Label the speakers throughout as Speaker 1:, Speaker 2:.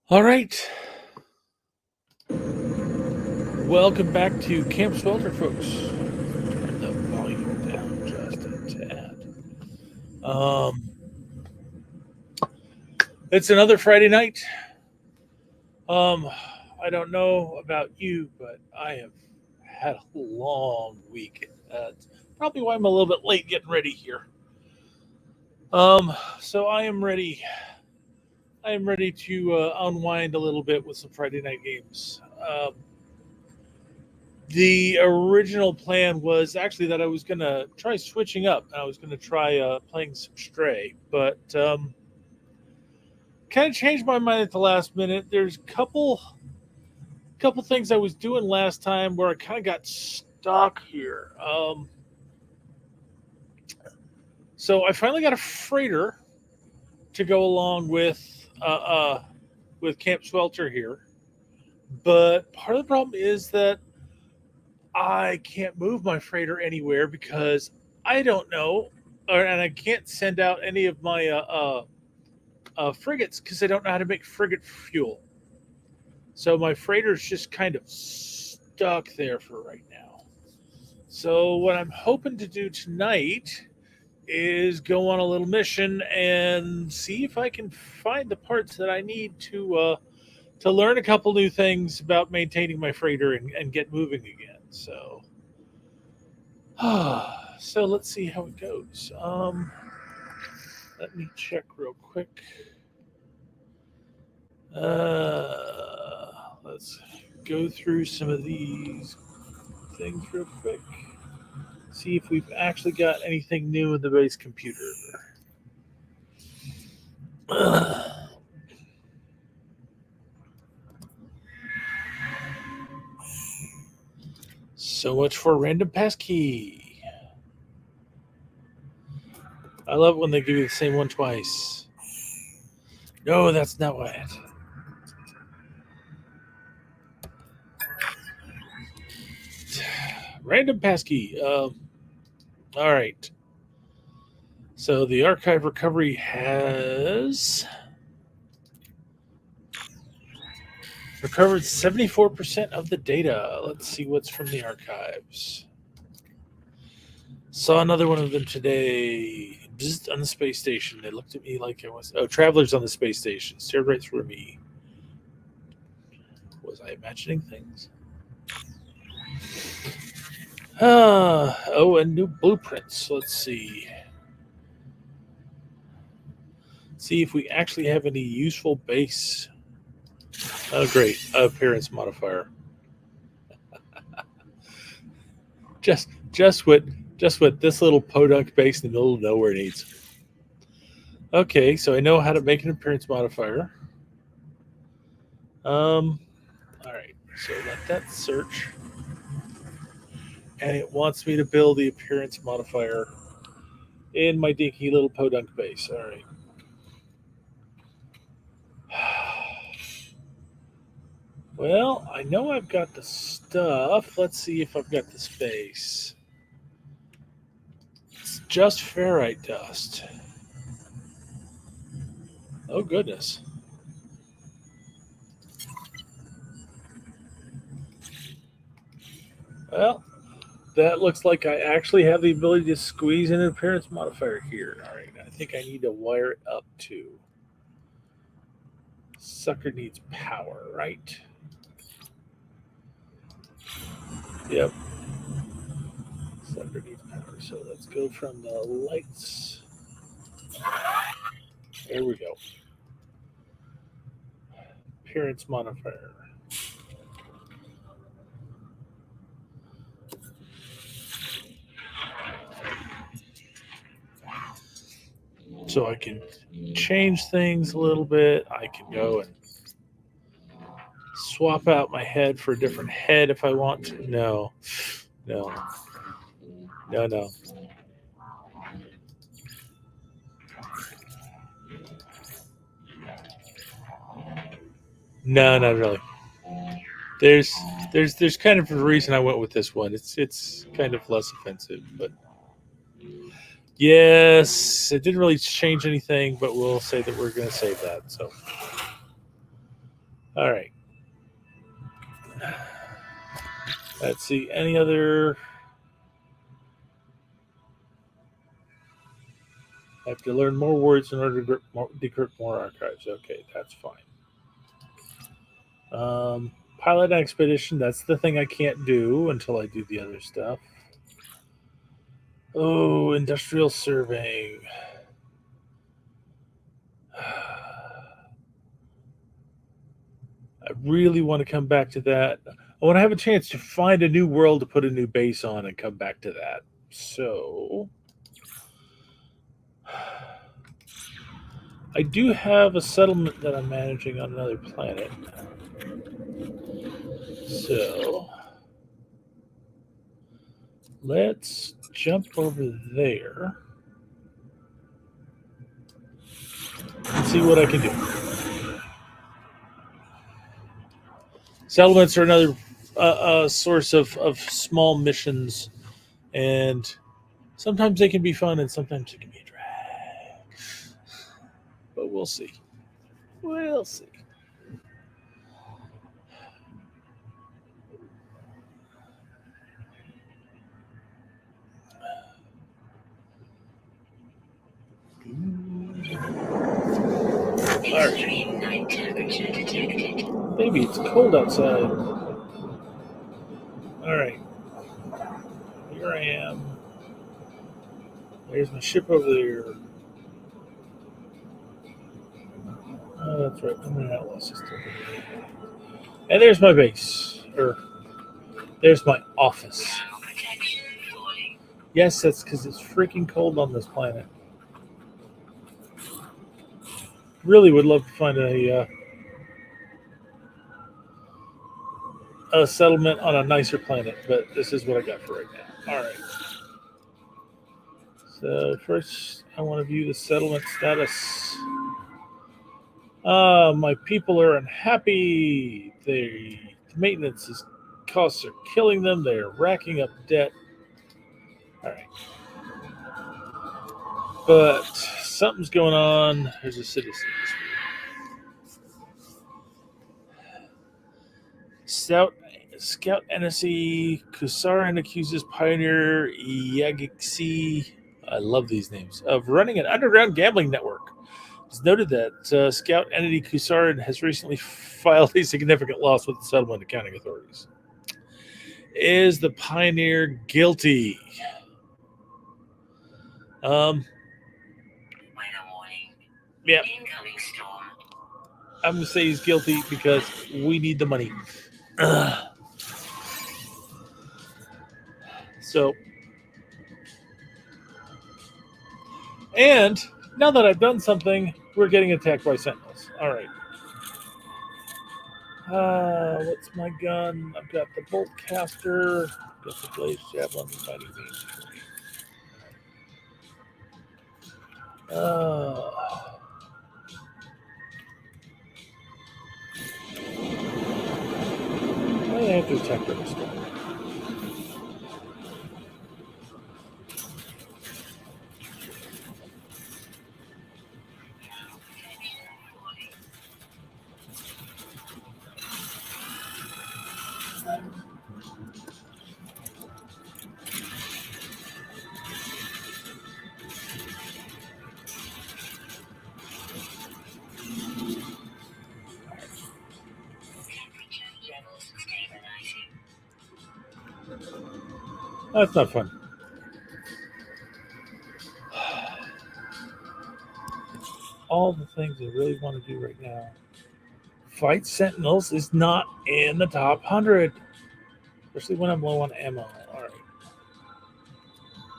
Speaker 1: All right. Welcome back to Camp Swelter, folks. Turn the volume down just a tad. It's another Friday night. Um, I don't know about you, but I have had a long week. That's probably why I'm a little bit late getting ready here. So I am ready. I am ready to unwind a little bit with some Friday night games. The original plan was actually that I was going to try switching up. I was going to try playing some Stray, but kind of changed my mind at the last minute. There's a couple things I was doing last time where I kind of got stuck here. So I finally got a freighter to go along with Camp Swelter here, but part of the problem is that I can't move my freighter anywhere because I don't know, and I can't send out any of my frigates because I don't know how to make frigate fuel. So my freighter's just kind of stuck there for right now. So what I'm hoping to do tonight is go on a little mission and see if I can find the parts that I need to learn a couple new things about maintaining my freighter and get moving again. So let's see how it goes. Let me check real quick. Let's go through some of these things real quick. See if we've actually got anything new in the base computer. So much for random passkey. I love it when they give you the same one twice. No, that's not what it. Random passkey. All right. So the archive recovery has recovered 74% of the data. Let's see what's from the archives. Saw another one of them today. Just on the space station. They looked at me like I was. Oh, travelers on the space station. Stared right through me. Was I imagining things? And new blueprints. Let's see. See if we actually have any useful base. Oh, great. Appearance modifier. Just just what just what this little podunk base in the middle of nowhere needs. Okay, so I know how to make an appearance modifier. All right. So let that search, and it wants me to build the appearance modifier in my dinky little podunk base. All right. Well, I know I've got the stuff. Let's see if I've got the space. It's just ferrite dust. Oh, goodness. Well, that looks like I actually have the ability to squeeze in an appearance modifier here. All right, I think I need to wire it up too. Sucker needs power, right? Yep. Sucker needs power. So let's go from the lights. There we go. Appearance modifier. So I can change things a little bit. I can go and swap out my head for a different head if I want to. No, no, no. No, not really. There's there's kind of a reason I went with this one. It's kind of less offensive, but yes, it didn't really change anything. But we'll say that we're going to save that. So All right. Let's see. Any other? I have to learn more words in order to decrypt more archives. Okay, that's fine. Pilot an expedition. That's the thing I can't do until I do the other stuff. Oh, industrial surveying. I really want to come back to that. I want to have a chance to find a new world to put a new base on and come back to that. So, I do have a settlement that I'm managing on another planet. So, let's jump over there and see what I can do. Settlements are another source of small missions, and sometimes they can be fun and sometimes it can be a drag. But we'll see. We'll see. Alright. Maybe it's cold outside. Alright. Here I am. There's my ship over there. Oh, that's right. I'm in an outlaw system. And there's my base. Or, there's my office. Yes, that's because it's freaking cold on this planet. Really would love to find a settlement on a nicer planet, but this is what I got for right now. All right. So first, I want to view the settlement status. My people are unhappy. The maintenance costs are killing them. They're racking up debt. All right. But something's going on. There's a citizen. Scout NSE Kusarin accuses Pioneer Yagixi, I love these names, of running an underground gambling network. It's noted that Scout entity Kusarin has recently filed a significant loss with the settlement accounting authorities. Is the Pioneer guilty? Yeah. I'm going to say he's guilty because we need the money. So, and now that I've done something, we're getting attacked by sentinels. All right. What's my gun? I've got the bolt caster, got the blaze javelin, the mighty beam. I have to attack her this time. That's not fun. All the things I really want to do right now. Fight Sentinels is not in the top 100. Especially when I'm low on ammo. Alright.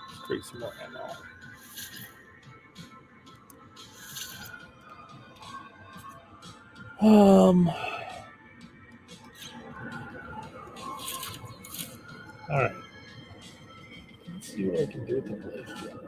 Speaker 1: Let's create some more ammo. Alright. Let's see what I can do with the blaze javelin.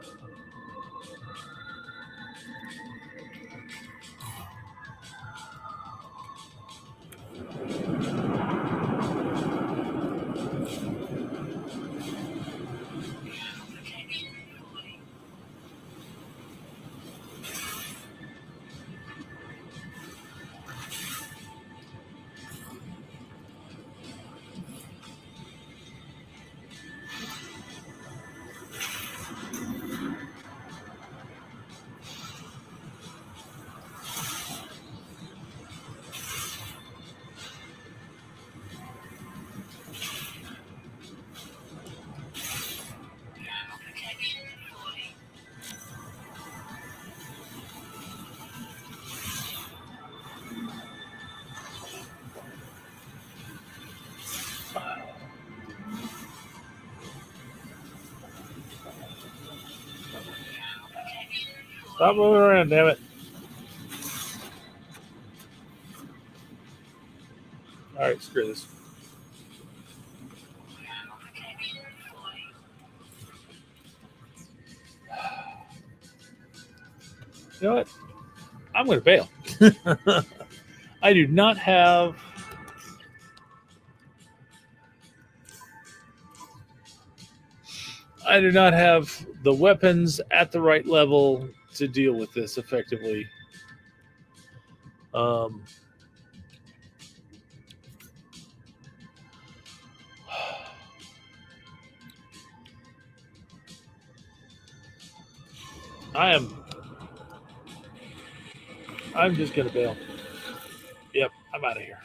Speaker 1: Stop moving around, damn it. All right, screw this. You know what? I'm going to bail. I do not have. I do not have the weapons at the right level to deal with this effectively. Um, I'm just going to bail. Yep, I'm out of here.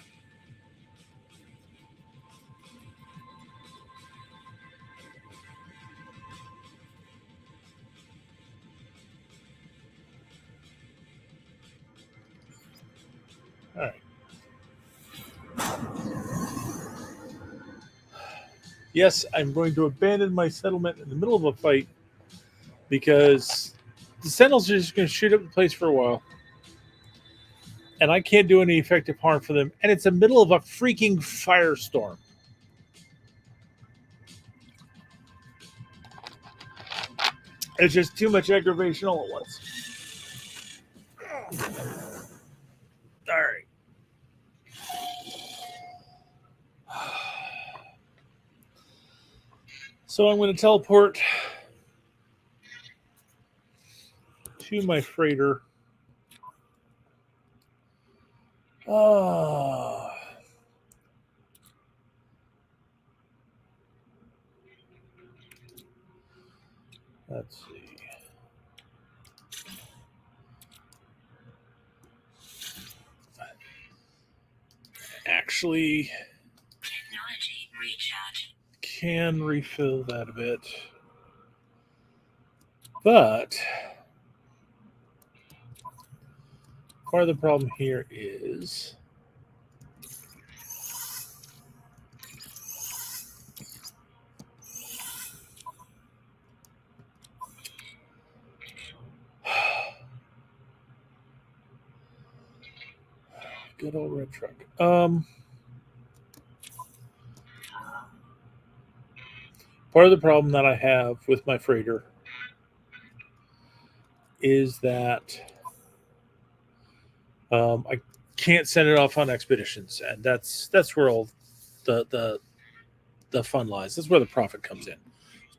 Speaker 1: All right. Yes, I'm going to abandon my settlement in the middle of a fight because the Sentinels are just going to shoot up the place for a while. And I can't do any effective harm for them. And it's the middle of a freaking firestorm. It's just too much aggravation all at once. All right. So I'm going to teleport to my freighter. Let's see. Actually, technology recharge. Can refill that a bit. But part of the problem here is good old red truck. Part of the problem that I have with my freighter is that I can't send it off on expeditions, and that's where all the fun lies. That's where the profit comes in.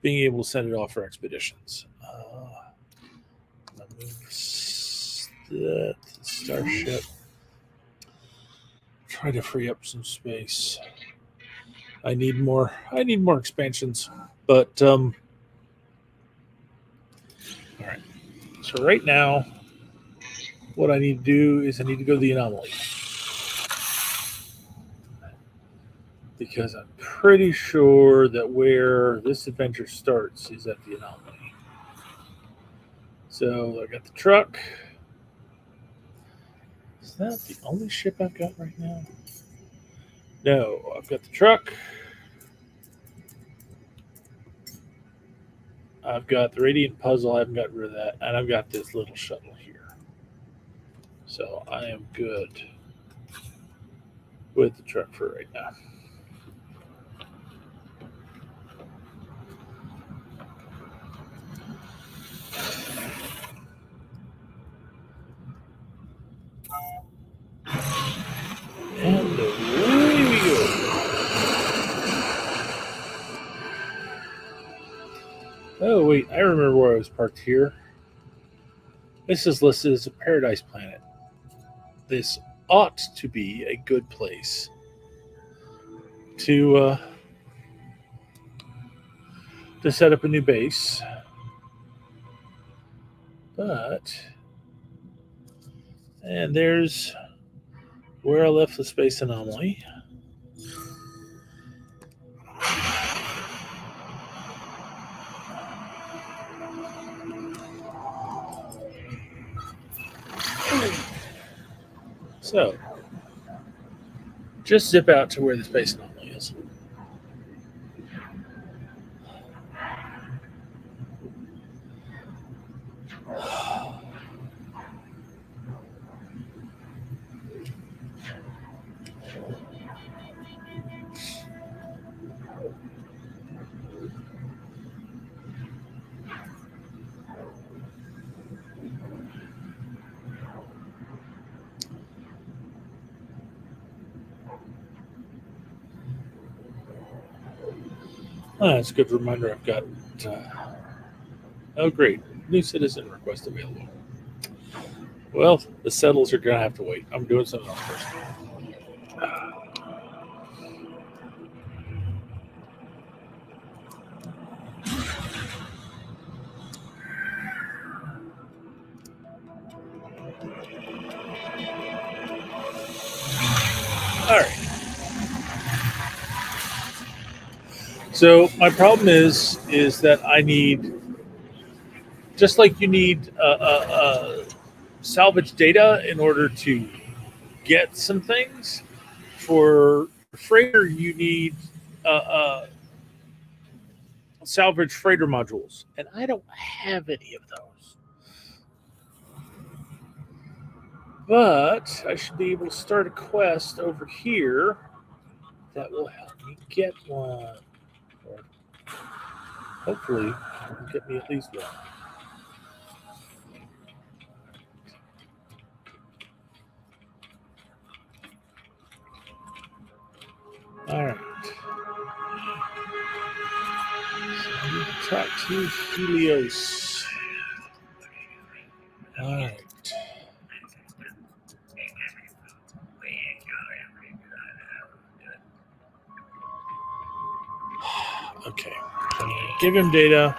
Speaker 1: Being able to send it off for expeditions. The starship. Try to free up some space. I need more expansions. But all right. So right now, what I need to do is I need to go to the anomaly. Because I'm pretty sure that where this adventure starts is at the anomaly. So I got the truck. Is that the only ship I've got right now? No, I've got the truck. I've got the Radiant Puzzle. I haven't got rid of that. And I've got this little shuttle here. So I am good with the truck for right now. And away we go. Oh, wait. I remember where I was parked here. This is listed as a paradise planet. This ought to be a good place to set up a new base. But, and there's where I left the space anomaly. So, just zip out to where the space anomaly is. That's a good reminder. I've got. Oh, great. New citizen request available. Well, the settles are going to have to wait. I'm doing something else first. All right. So my problem is that I need, just like you need salvage data in order to get some things. For freighter, you need salvage freighter modules, and I don't have any of those. But I should be able to start a quest over here that will help me get one. Or hopefully, it'll get me at least one. All right. So I need to talk to Helios. All right. Okay. I'm going to give him data.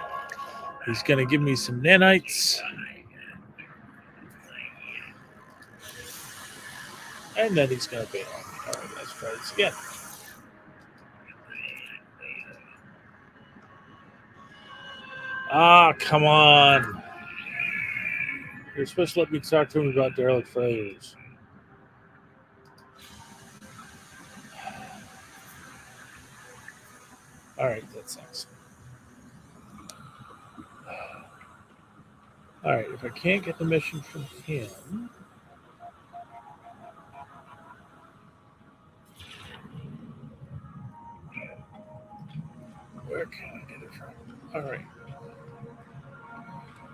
Speaker 1: He's going to give me some nanites. And then he's going to bail on me. All right, let's try this again. Ah, come on. You're supposed to let me talk to him about derelict failures. All right, that sucks. All right, if I can't get the mission from him, where can I get it from? All right.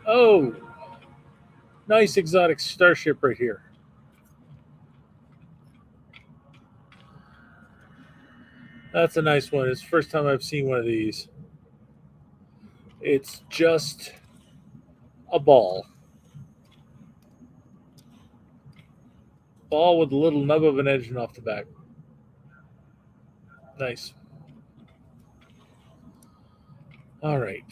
Speaker 1: Oh, nice exotic starship right here. That's a nice one. It's the first time I've seen one of these. It's just a ball. Ball with a little nub of an engine off the back. Nice. All right.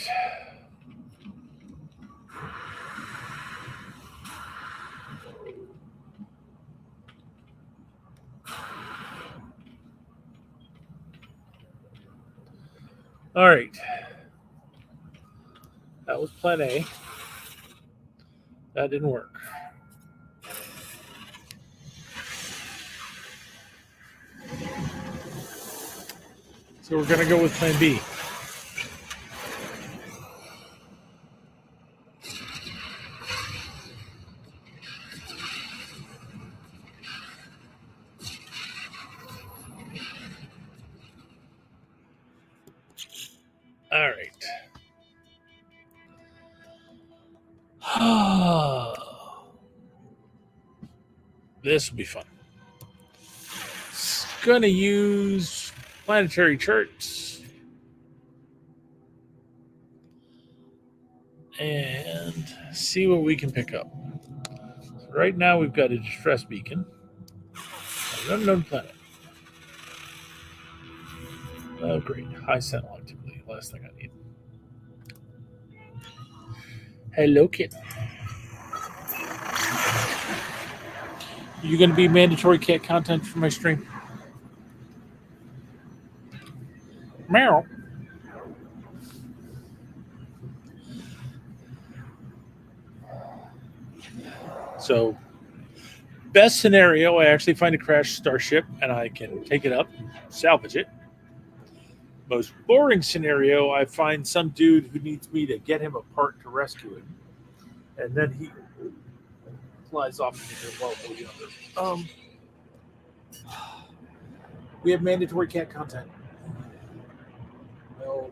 Speaker 1: All right. That was plan A. That didn't work. So we're going to go with plan B. All right. This will be fun. It's going to use planetary charts. And see what we can pick up. So right now we've got a distress beacon. An unknown planet. Oh, great. High sentinel activity. Last thing I need. Hello, kid. You going to be mandatory cat content for my stream? Meow. So, best scenario, I actually find a crashed starship and I can take it up, salvage it. Most boring scenario, I find some dude who needs me to get him apart to rescue him, and then he flies off into the well. We have mandatory cat content. No.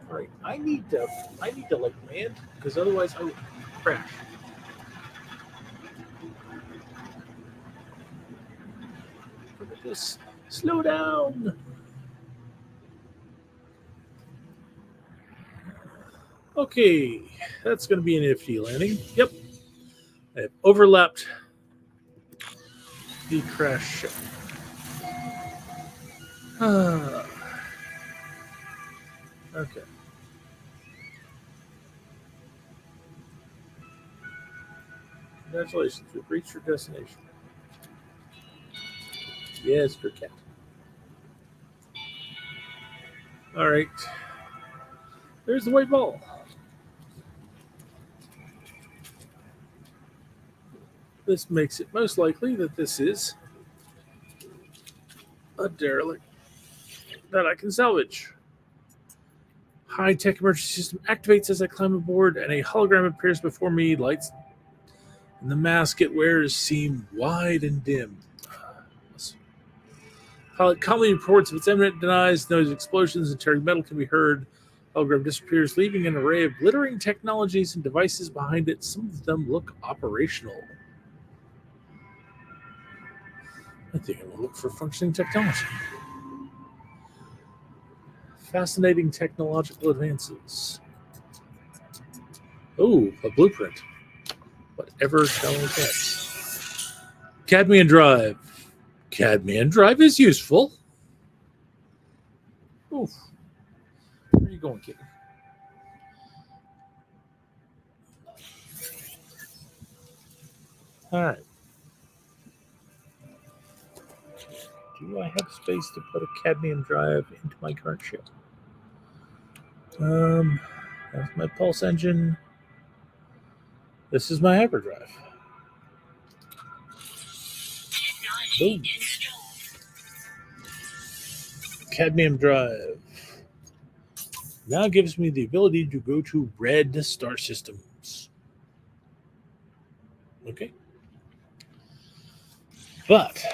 Speaker 1: All right, I need to like land because otherwise I will crash. Look at this. Slow down. Okay, that's going to be an iffy landing. Yep, I have overlapped the crash ship. Okay. Congratulations, you've reached your destination. Yes, for cat. All right. There's the white ball. This makes it most likely that this is a derelict that I can salvage. High-tech emergency system activates as I climb aboard, and a hologram appears before me. Lights and the mask it wears seem wide and dim. Pilot calmly reports if it's imminent, denies, noise explosions and tearing metal can be heard. Hologram disappears, leaving an array of glittering technologies and devices behind it. Some of them look operational. I think I will look for functioning technology. Fascinating technological advances. Oh, a blueprint. Whatever shall I get? Cadmium drive. Cadmium drive is useful. Oof. Where are you going, kid? All right. Do I have space to put a cadmium drive into my current ship? That's my pulse engine. This is my hyperdrive. Boom. Cadmium drive. Now gives me the ability to go to red star systems. Okay. But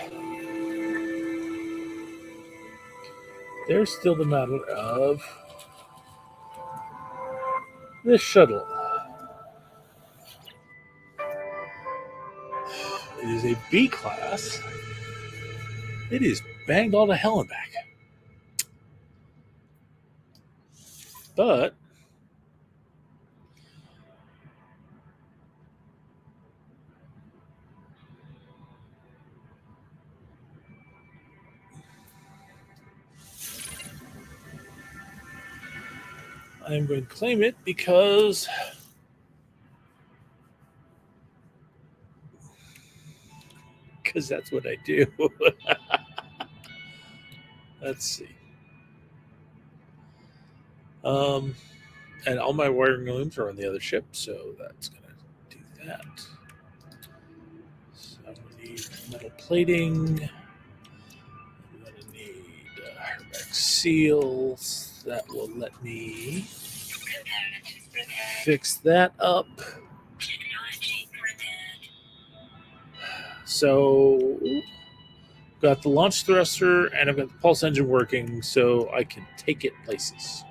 Speaker 1: there's still the matter of this shuttle. It is a B class. It is banged all to hell and back. But I'm going to claim it because that's what I do. Let's see. And all my wiring looms are on the other ship, so that's going to do that. So I'm going to need metal plating. I'm going to need Hermetic seals. That will let me fix that up. So got the launch thruster and I've got the pulse engine working, so I can take it places.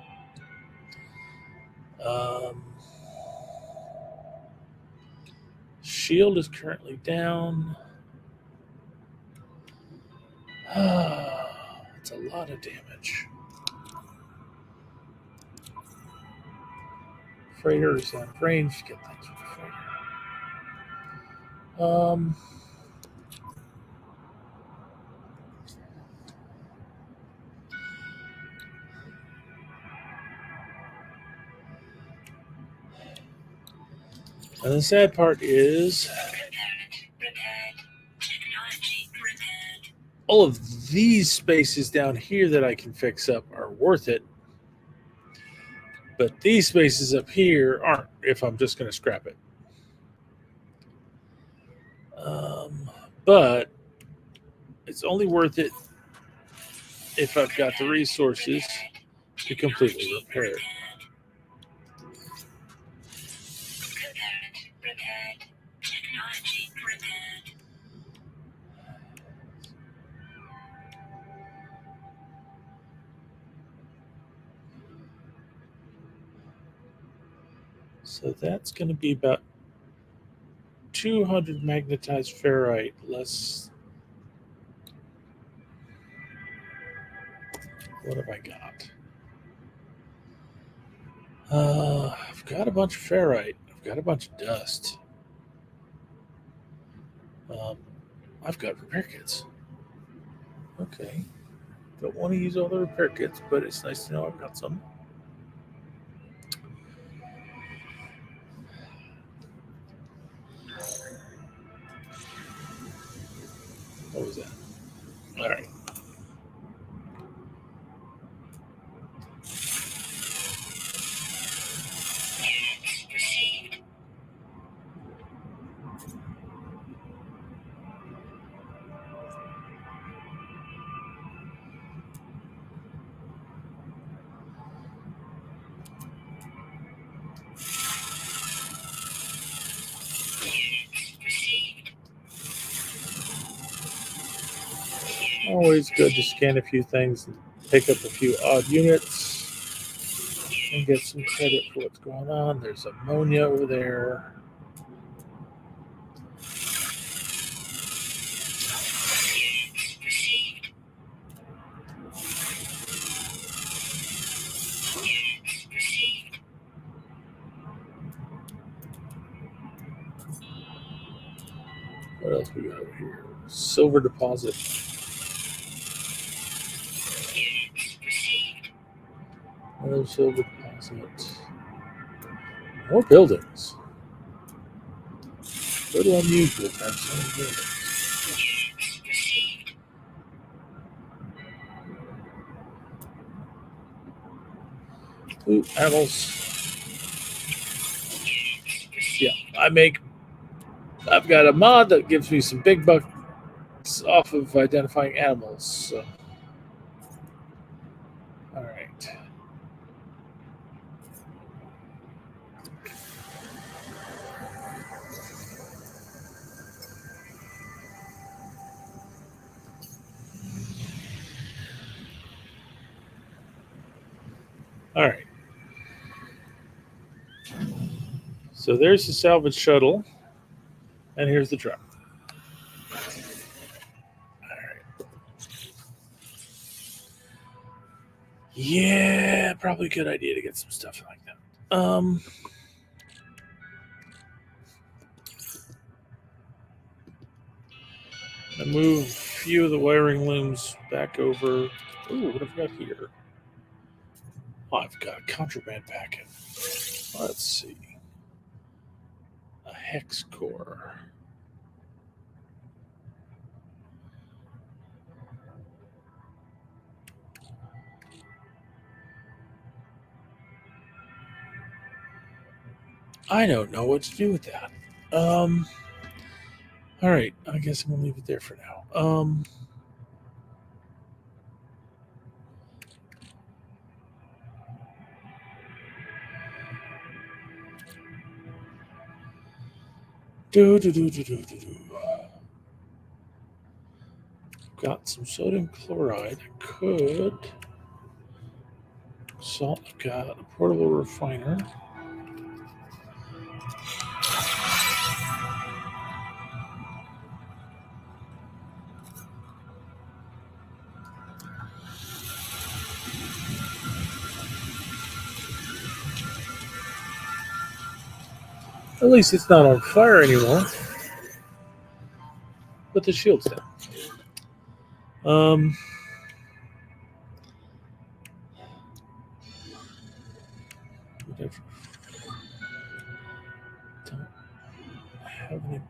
Speaker 1: Shield is currently down. It's a lot of damage. Freighters on range. Get things with the freighter. And the sad part is all of these spaces down here that I can fix up are worth it. But these spaces up here aren't if I'm just going to scrap it. But it's only worth it if I've got the resources to completely repair it. So that's going to be about 200 magnetized ferrite less. What have I got? I've got a bunch of ferrite. I've got a bunch of dust. Um, I've got repair kits. Okay. Don't want to use all the repair kits, but it's nice to know I've got some. What was that? All right. Always good to scan a few things and pick up a few odd units and get some credit for what's going on. There's ammonia over there. What else we got over here? Silver deposit. Another silver deposit. More buildings. A little unusual to have so many buildings. Ooh, animals. Yeah, I've got a mod that gives me some big bucks off of identifying animals. So. All right. All right. So there's the salvage shuttle, and here's the truck. All right. Yeah, probably a good idea to get some stuff like that. I move a few of the wiring looms back over. Ooh, what have I got here? Oh, I've got a contraband packet. Let's see. A hex core. I don't know what to do with that. All right, I guess I'm gonna leave it there for now. Got some sodium chloride. I could salt. I've got a portable refiner. At least it's not on fire anymore. Put the shields down. Whatever. Don't have any.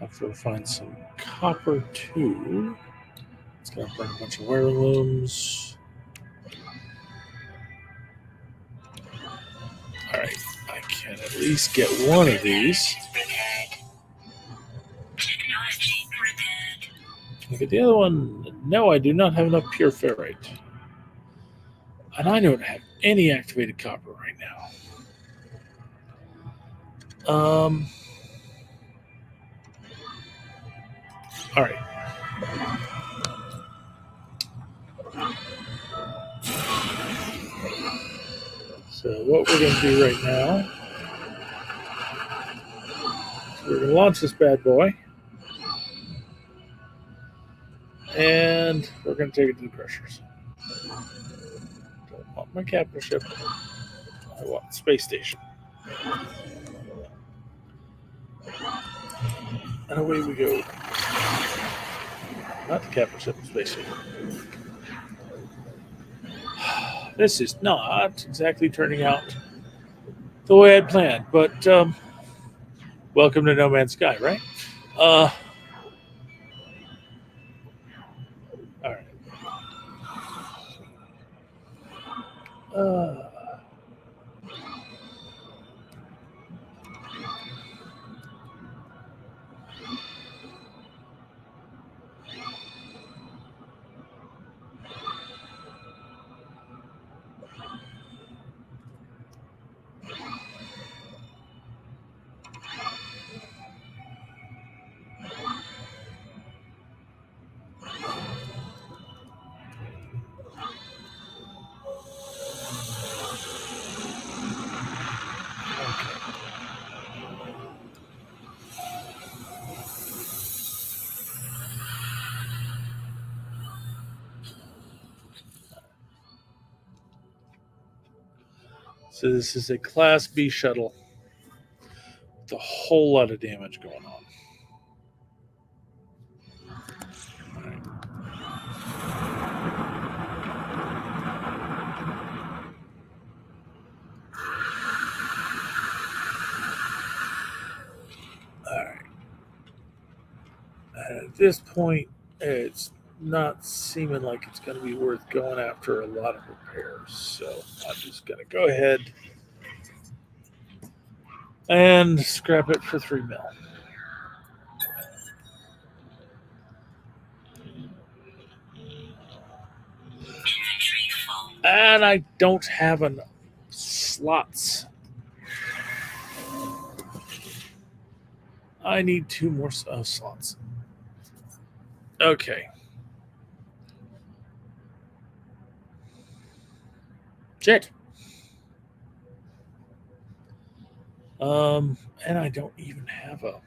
Speaker 1: Have to find some copper too. It's gonna burn a bunch of wiring looms. All right, I can at least get one of these. Look at the other one. No, I do not have enough pure ferrite. And I don't have any activated copper right now. All right. So what we're going to do right now, we're going to launch this bad boy. And we're going to take it to the crushers. Don't want my capital ship. I want space station. And away we go. Not the capital ship, the space station. This is not exactly turning out the way I'd planned, but welcome to No Man's Sky, right? All right. So this is a Class B shuttle with a whole lot of damage going on. All right. At this point, it's not seeming like it's going to be worth going after a lot of repairs. So I'm just going to go ahead and scrap it for 3 mil. And I don't have enough slots. I need 2 more slots. Okay. Shit. And I don't even have a.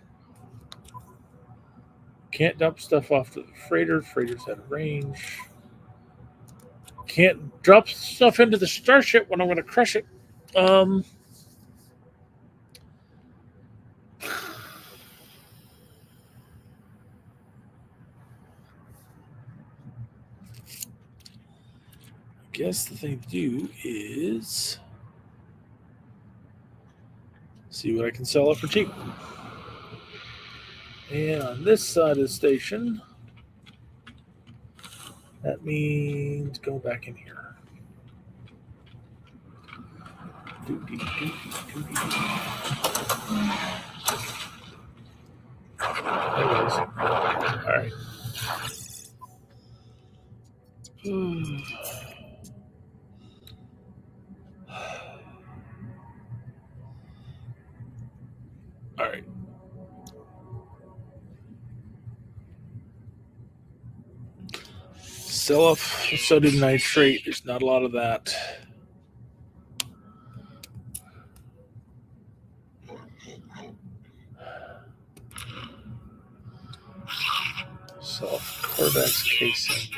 Speaker 1: Can't dump stuff off to the freighters. Freighters out of range. Can't drop stuff into the starship when I'm going to crush it. I guess the thing to do is see what I can sell it for cheap. And on this side of the station, that means go back in here. There it is. All right. All right. Sell off sodium nitrate. There's not a lot of that. Sell off Corvex casing.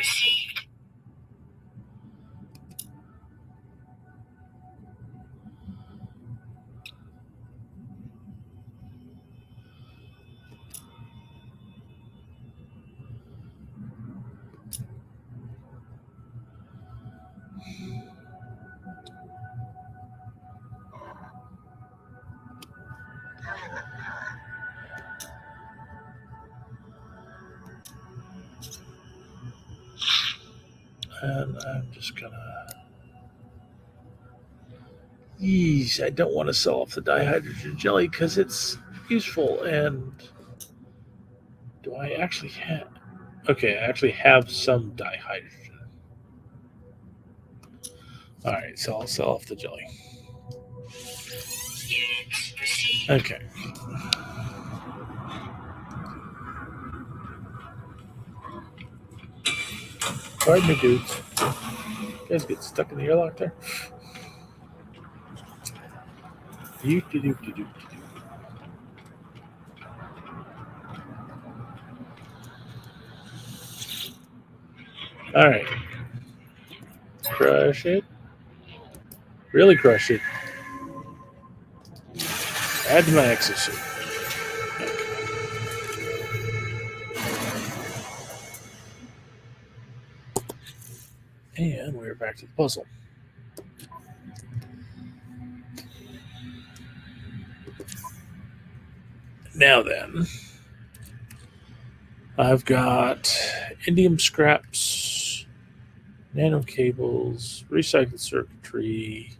Speaker 1: And I'm just gonna. Yeesh, I don't want to sell off the dihydrogen jelly because it's useful. And do I actually have? Okay, I actually have some dihydrogen. All right, so I'll sell off the jelly. Okay. Pardon me, dudes. You guys get stuck in the airlock there? All right. Crush it. Really crushed it. Add to my exosuit. And we're back to the puzzle. Now then, I've got indium scraps, nano cables, recycled circuitry,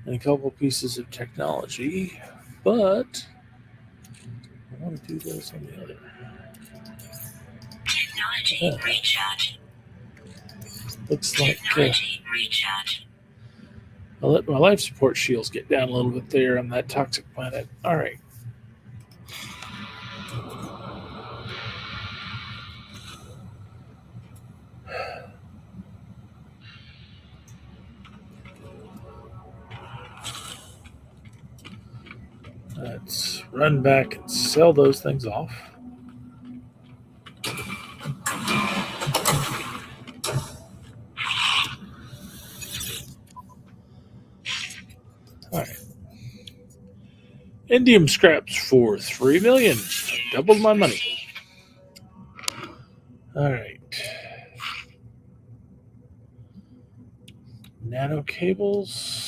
Speaker 1: and a couple pieces of technology, but I want to do those on the other.
Speaker 2: Technology recharge.
Speaker 1: Looks like
Speaker 2: Technology recharge.
Speaker 1: I'll let my life support shields get down a little bit there on that toxic planet. All right. Let's run back and sell those things off. All right. Indium scraps for 3 million. Doubled my money. All right. Nano cables.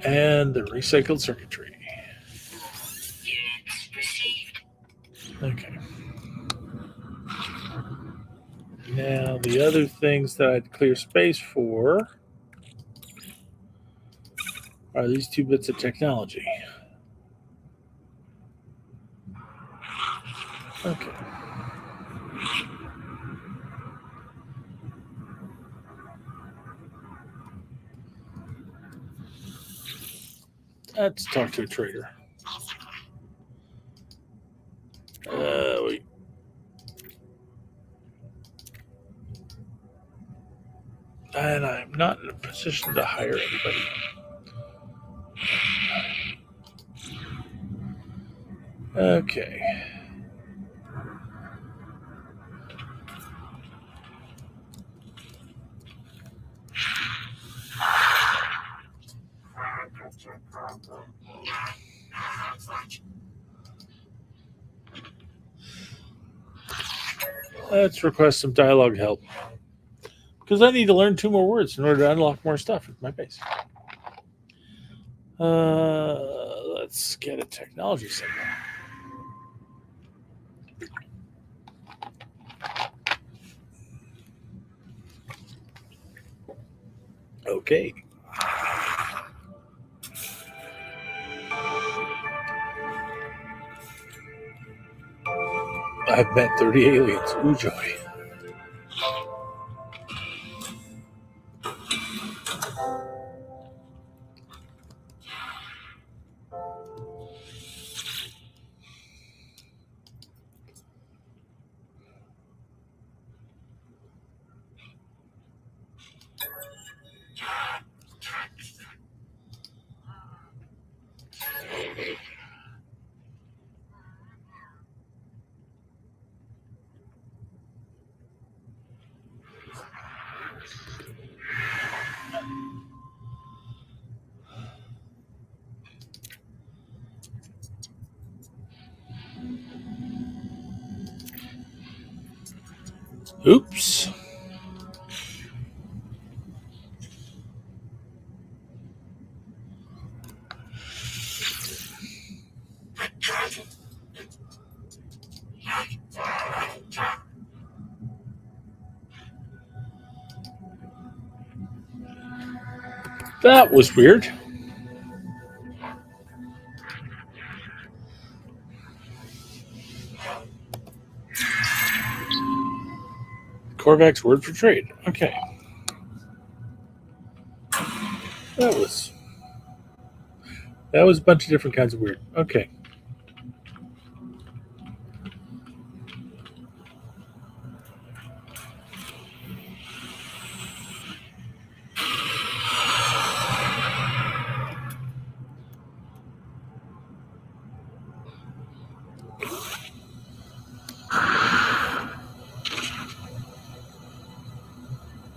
Speaker 1: And the recycled circuitry. Okay. Now, the other things that I'd clear space for are these 2 bits of technology. Okay. Let's talk to a trader. Wait. And I'm not in a position to hire anybody. Okay. Let's request some dialogue help. Because I need to learn 2 more words in order to unlock more stuff with my base. Let's get a technology signal. Okay. I've met 30 aliens. Ooh, joy. Oops. That was weird. Korvax word for trade. Okay. That was a bunch of different kinds of weird. Okay.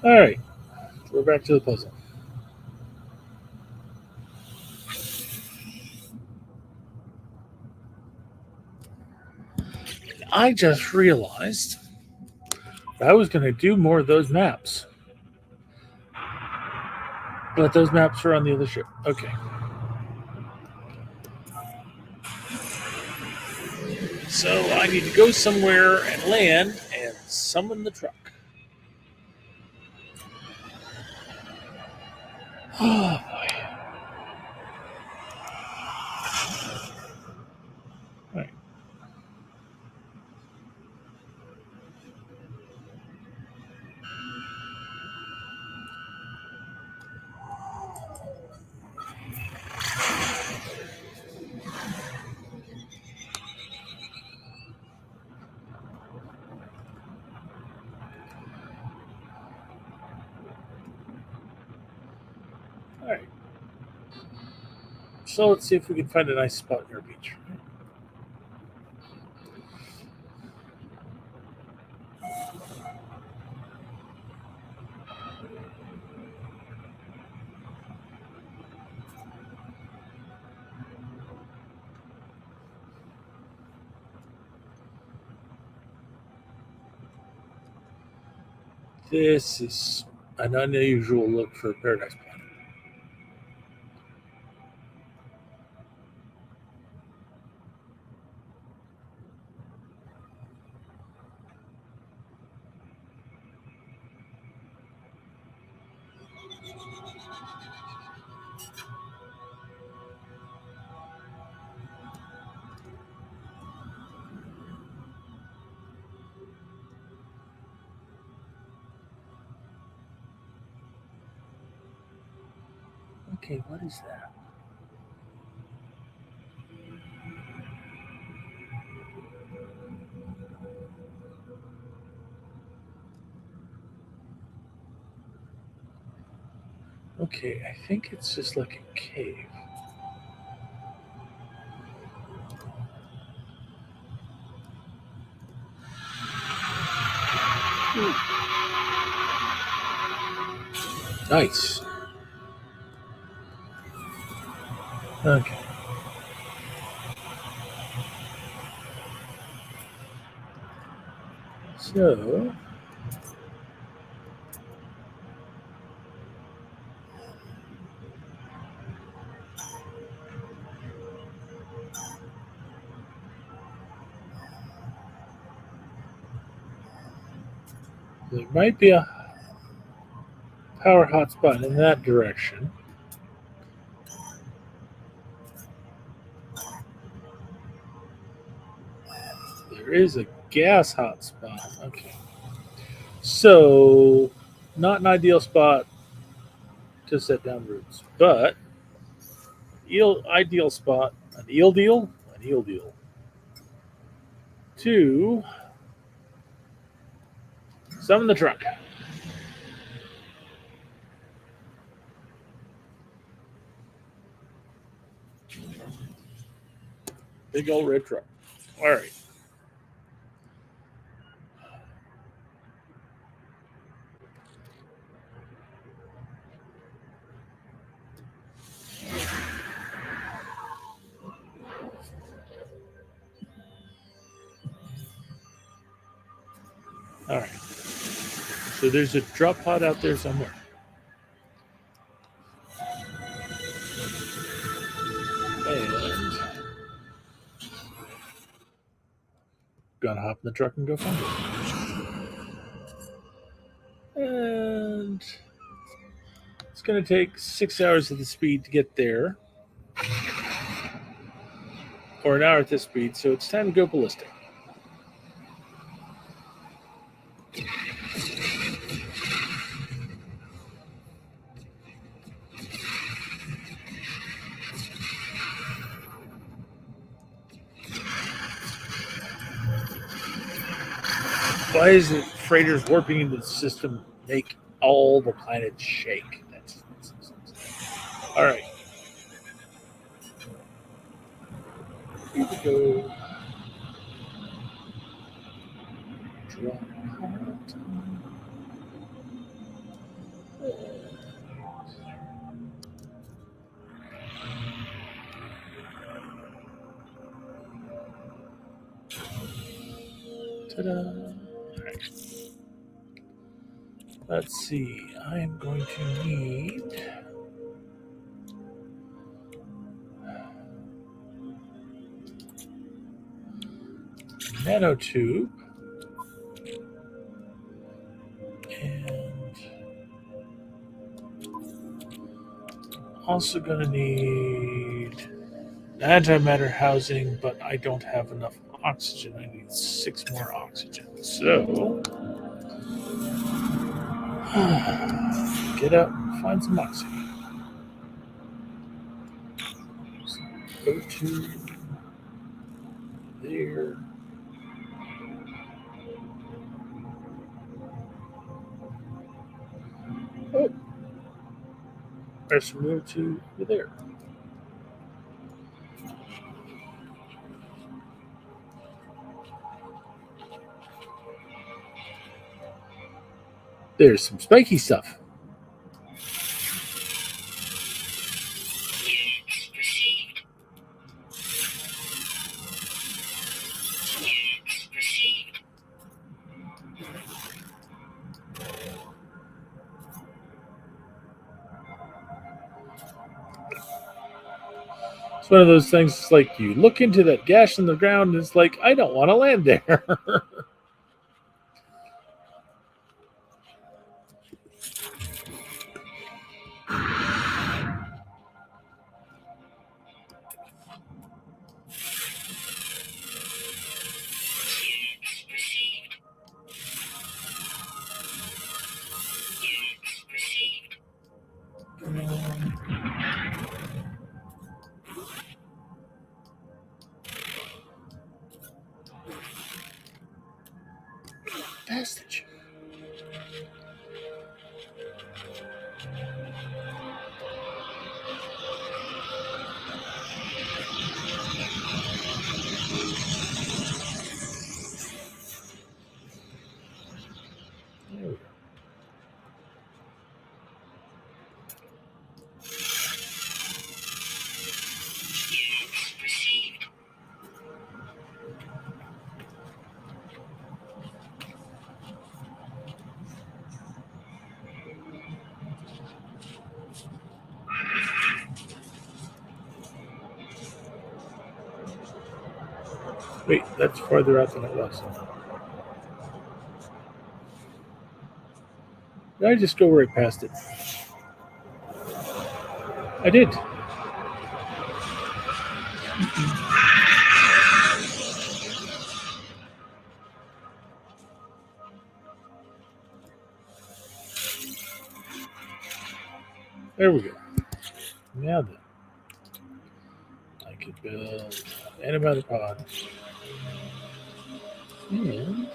Speaker 1: All right, we're back to the puzzle. I just realized I was going to do more of those maps, but those maps are on the other ship. Okay. So I need to go somewhere and land and summon the truck. Oh boy. All right. All right. So let's see if we can find a nice spot near a beach. This is an unusual look for a paradise planet. Okay, what is that? Okay, I think it's just like a cave. Nice. Okay. So there might be a power hotspot in that direction. There is a gas hotspot. Okay. So, not an ideal spot to set down roots, but ideal spot, an eel deal, to summon the truck. Big old red truck. All right. All right. So there's a drop pod out there somewhere. And gonna hop in the truck and go find it. And it's gonna take 6 hours at the speed to get there. Or an hour at this speed, so it's time to go ballistic. Why is it freighters warping into the system make all the planets shake? That's all right. Here we go. Drop pod. Ta-da! All right. Let's see. I am going to need nanotube and also going to need antimatter housing, but I don't have enough oxygen. I need 6 more oxygen. So get out and find some oxygen. So go to there. Oh, let's move to there. There's some spiky stuff.
Speaker 2: Units received. Units received.
Speaker 1: It's one of those things. It's like you look into that gash in the ground, and it's like, I don't want to land there.
Speaker 2: Units received. Units received. Vestige. There we go. Units received.
Speaker 1: Wait, that's farther out than it was. Did I just go right past it? I did. There we go. Now then, I could build an antibiotic pod. And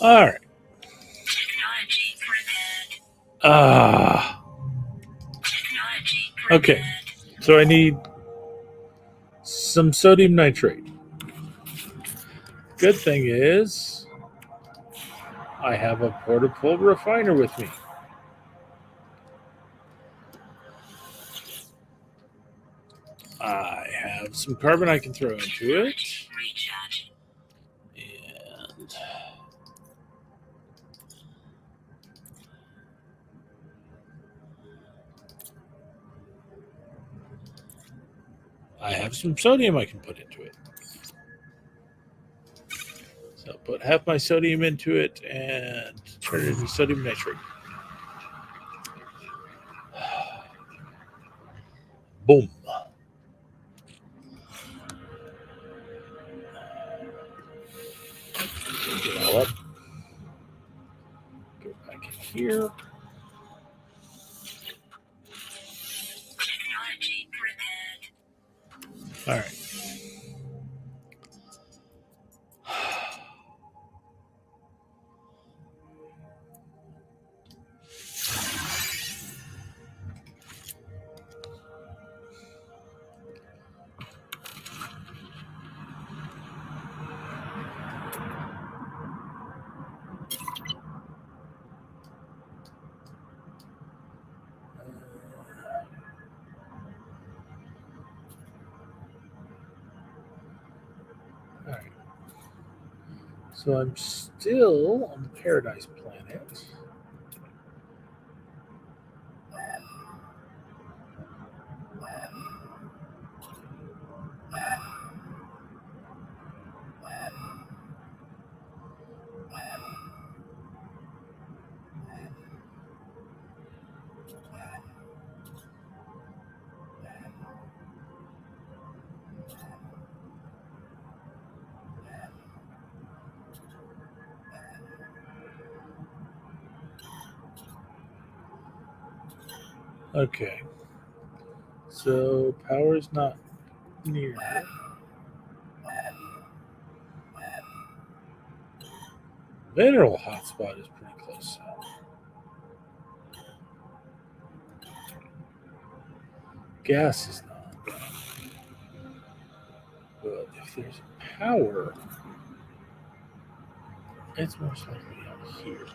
Speaker 1: all right.
Speaker 2: Technology prepared. Technology
Speaker 1: Okay.
Speaker 2: prepared.
Speaker 1: So I need some sodium nitrate. Good thing is I have a portable refiner with me. I have some carbon I can throw into it.
Speaker 2: Technology recharge.
Speaker 1: And I have some sodium I can put into it. So I'll put half my sodium into it and turn it into sodium nitrate. Boom. Get it all up. Go back in here. All right. All right. So I'm still on the Paradise Planet. Okay. So power's not near. Mineral hotspot is pretty close. Gas is not. But if there's power, it's most likely out here.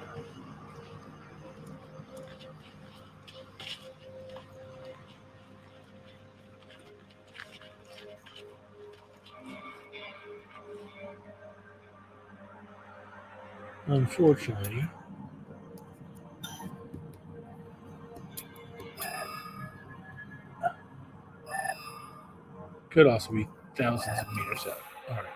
Speaker 1: Unfortunately, could also be thousands of meters out. All right.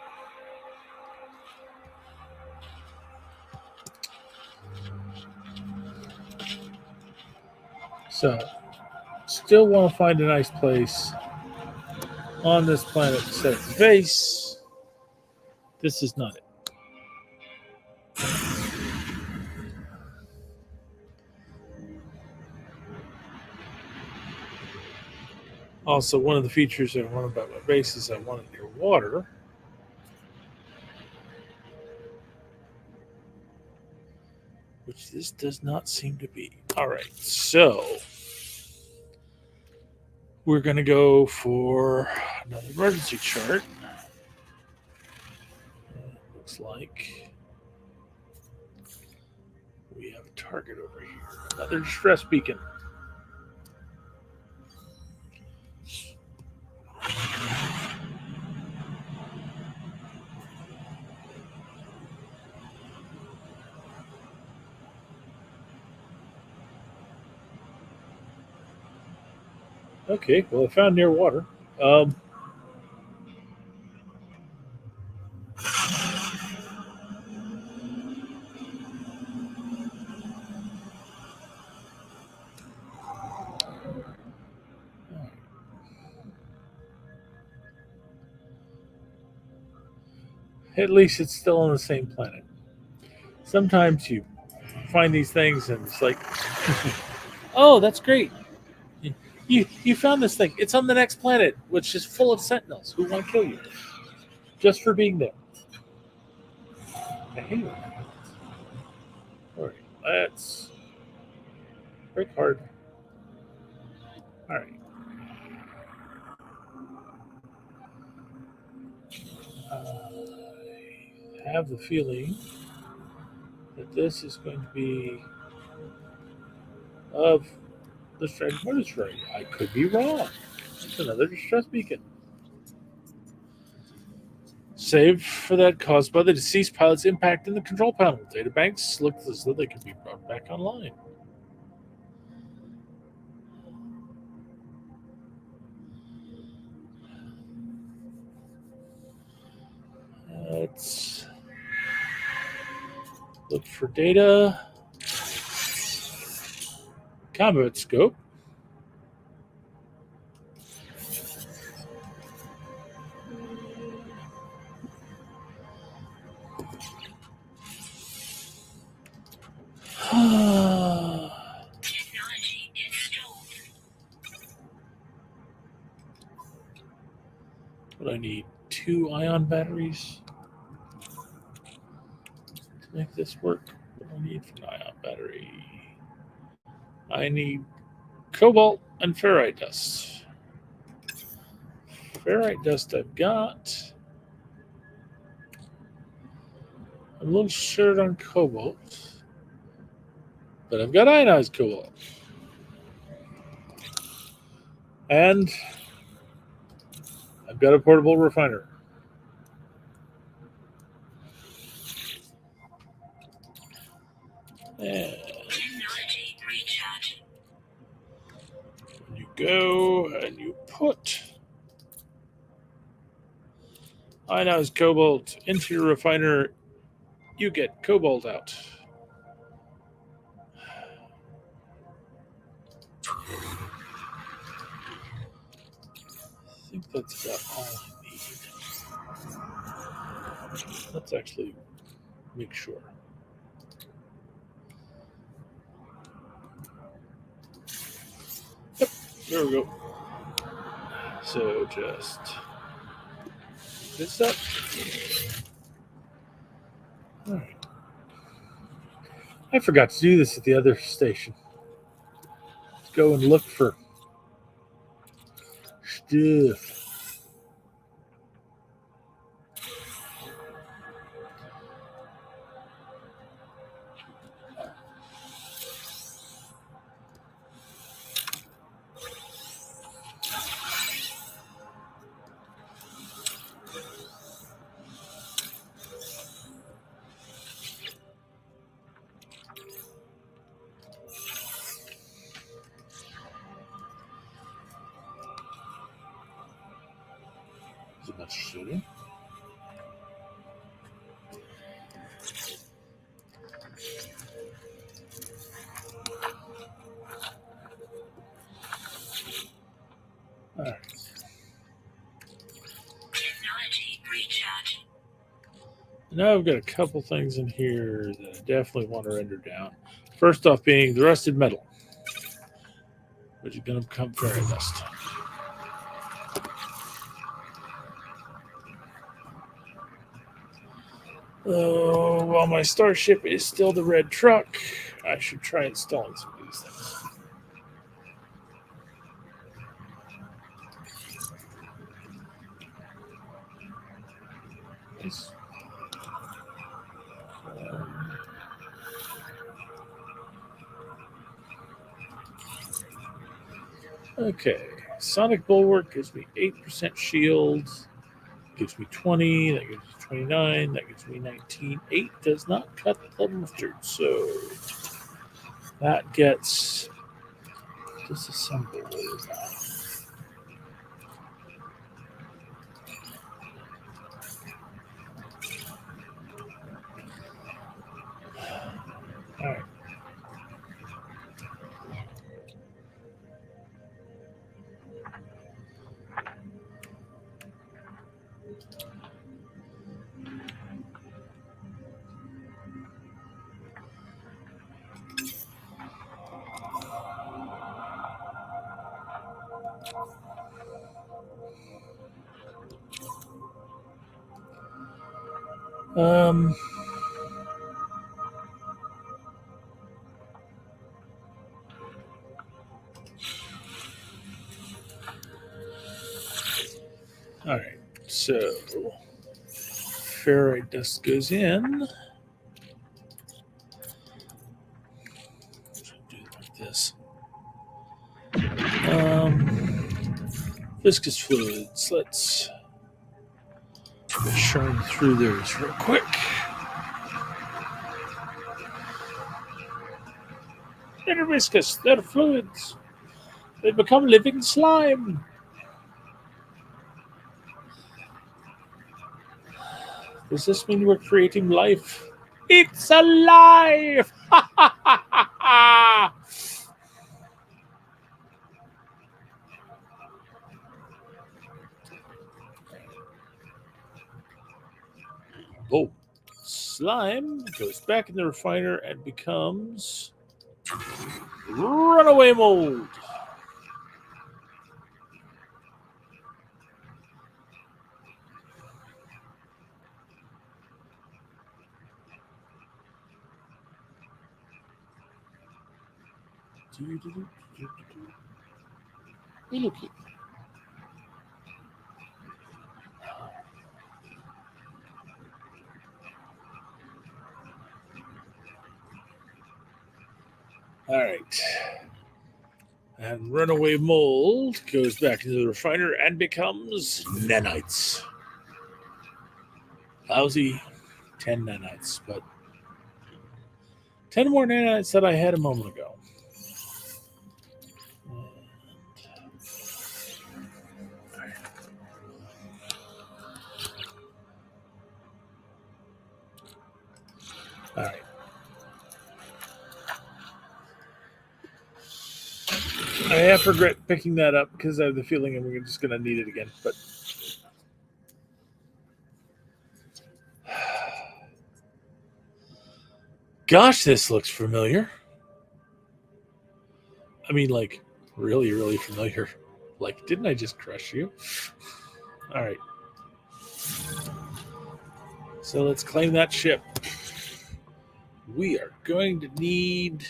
Speaker 1: So, still want to find a nice place on this planet to set its base. This is not it. Also, one of the features I want about my base is I want it near water. Which this does not seem to be. All right, so we're going to go for another emergency chart. Looks like we have a target over here. Another distress beacon. Okay, well, I found near water. At least it's still on the same planet. Sometimes you find these things and it's like, oh, that's great. You found this thing. It's on the next planet, which is full of sentinels who want to kill you just for being there. I hate it. All right, let's break hard. All right. I have the feeling that this is going to be of the Strand Monastery. I could be wrong. It's another distress beacon. Save for that caused by the deceased pilot's impact in the control panel. Data banks look as though they could be brought back online. Let's look for data. Combat scope.
Speaker 2: Technology installed.
Speaker 1: I need 2 ion batteries to make this work? What do I need for an ion battery? I need cobalt and ferrite dust. Ferrite dust I've got. I'm a little short on cobalt, but I've got ionized cobalt. And I've got a portable refiner. And
Speaker 2: Technology recharge.
Speaker 1: you go and you put ionized cobalt into your refiner, you get cobalt out. I think that's about all I need. Let's actually make sure. Yep, there we go. So just this up. All right. I forgot to do this at the other station. Let's go and look for stuff. Is it much sooner? All right.
Speaker 2: Technology recharge.
Speaker 1: Now I've got a couple things in here that I definitely want to render down. First off being the rusted metal, which is going to become fairy dust. While my starship is still the red truck, I should try installing some of these things. Nice. Okay, Sonic Bulwark gives me 8% shield, gives me 20, that gives me 29, that gives me 19. 8 does not cut the mustard, so that gets disassembled. All right. Um, all right, so ferrite dust goes in. Do it like this. Viscous fluids. Let's churn through those real quick. They're viscous. They're fluids. They become living slime. Does this mean we're creating life? It's alive! Ha ha ha ha ha! Oh, slime goes back in the refiner and becomes runaway mold. Hey, looky. All right. And runaway mold goes back into the refiner and becomes nanites. Lousy 10 nanites, but 10 more nanites that I had a moment ago. All right. I half regret picking that up because I have the feeling I'm just going to need it again. But gosh, this looks familiar. I mean, like, really, really familiar. Like, didn't I just crush you? All right. So let's claim that ship. We are going to need...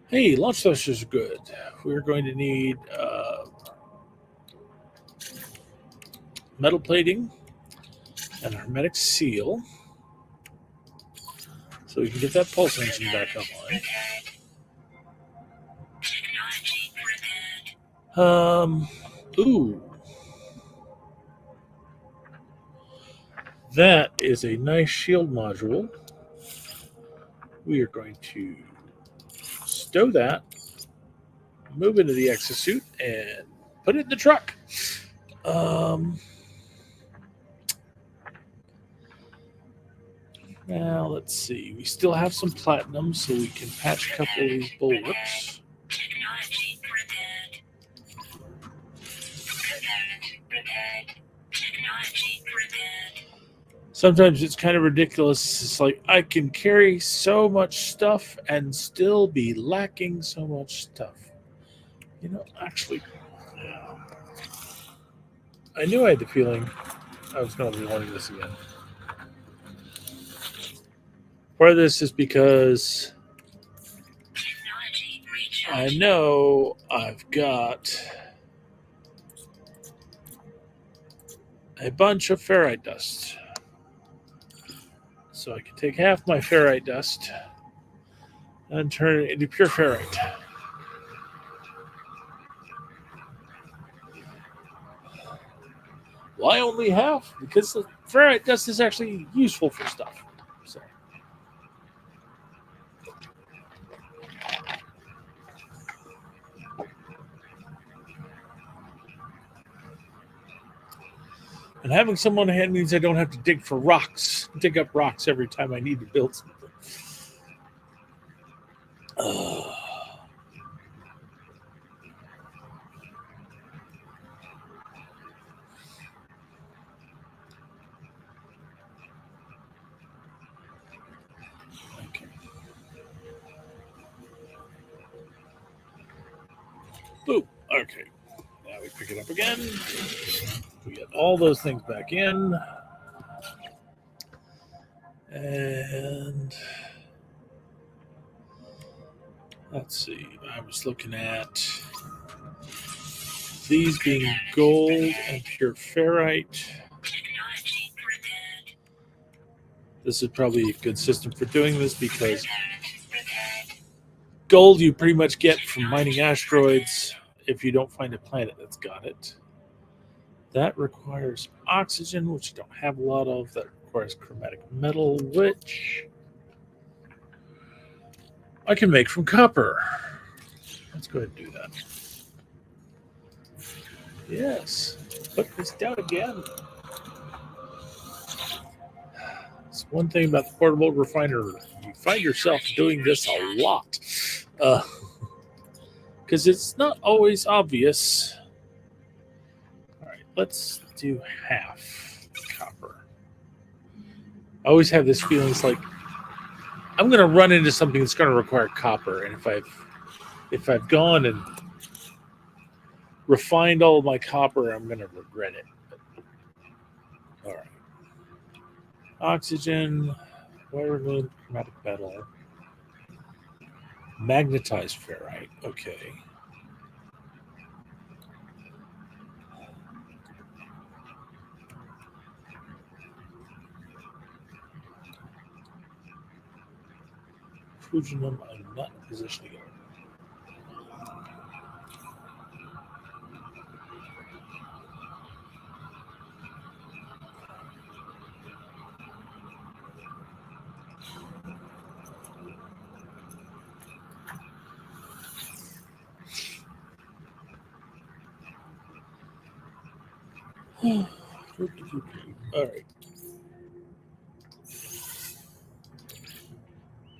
Speaker 1: Hey, launch thrusters are good. We're going to need metal plating and a hermetic seal so we can get that pulse engine back online.
Speaker 2: Technology prepared.
Speaker 1: Ooh. That is a nice shield module. We are going to stow that, move into the exosuit, and put it in the truck. Now, let's see. We still have some platinum, so we can patch a couple of these bulwarks.
Speaker 2: Technology prepared. Prepared. Technology prepared.
Speaker 1: Sometimes it's kind of ridiculous. It's like, I can carry so much stuff and still be lacking so much stuff. You know, actually, I knew I had the feeling I was going to be wanting this again. Part of this is because
Speaker 2: Technology
Speaker 1: I
Speaker 2: recharge.
Speaker 1: know I've got a bunch of ferrite dust. So I can take half my ferrite dust and turn it into pure ferrite. Why only half? Because the ferrite dust is actually useful for stuff. So. And having someone on hand means I don't have to dig up rocks every time I need to build something. Okay. Boop. Okay. Now we pick it up again. We get all those things back in. And let's see. I was looking at these being gold and pure ferrite.
Speaker 2: Technology prepared.
Speaker 1: This is probably a good system for doing this because
Speaker 2: Prepared.
Speaker 1: gold you pretty much get from mining asteroids if you don't find a planet that's got it. That requires oxygen, which I don't have a lot of. That requires chromatic metal, which I can make from copper. Let's go ahead and do that. Yes. Put this down again. It's one thing about the portable refiner. You find yourself doing this a lot. Because it's not always obvious. All right, let's do half copper. I always have this feeling it's like I'm going to run into something that's going to require copper, and if I've gone and refined all of my copper, I'm going to regret it. All right, oxygen, wire moon, chromatic metal. Magnetized ferrite. Okay. Fujinum, I'm not in a position to go. All right.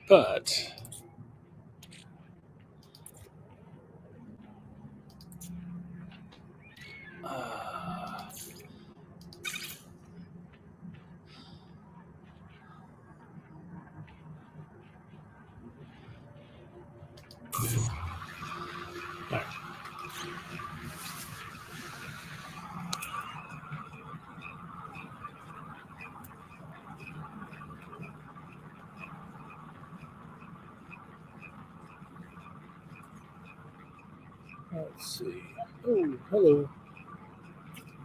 Speaker 1: But all right. Let's see. Oh, hello,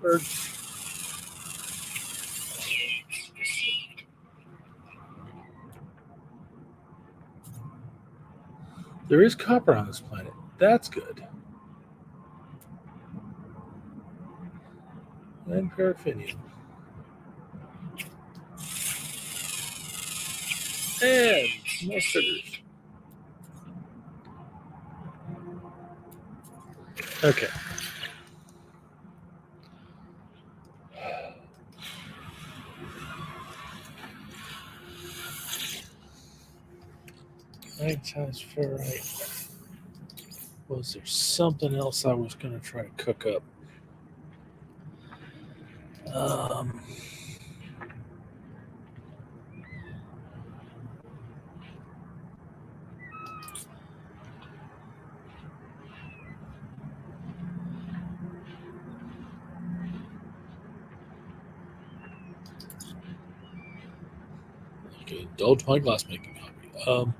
Speaker 1: bird.
Speaker 2: Units received.
Speaker 1: There is copper on this planet. That's good. And paraffinium. And more sugars. Okay. Magnetized ferrite. Was there something else I was going to try to cook up? Okay, indulge my glass making hobby.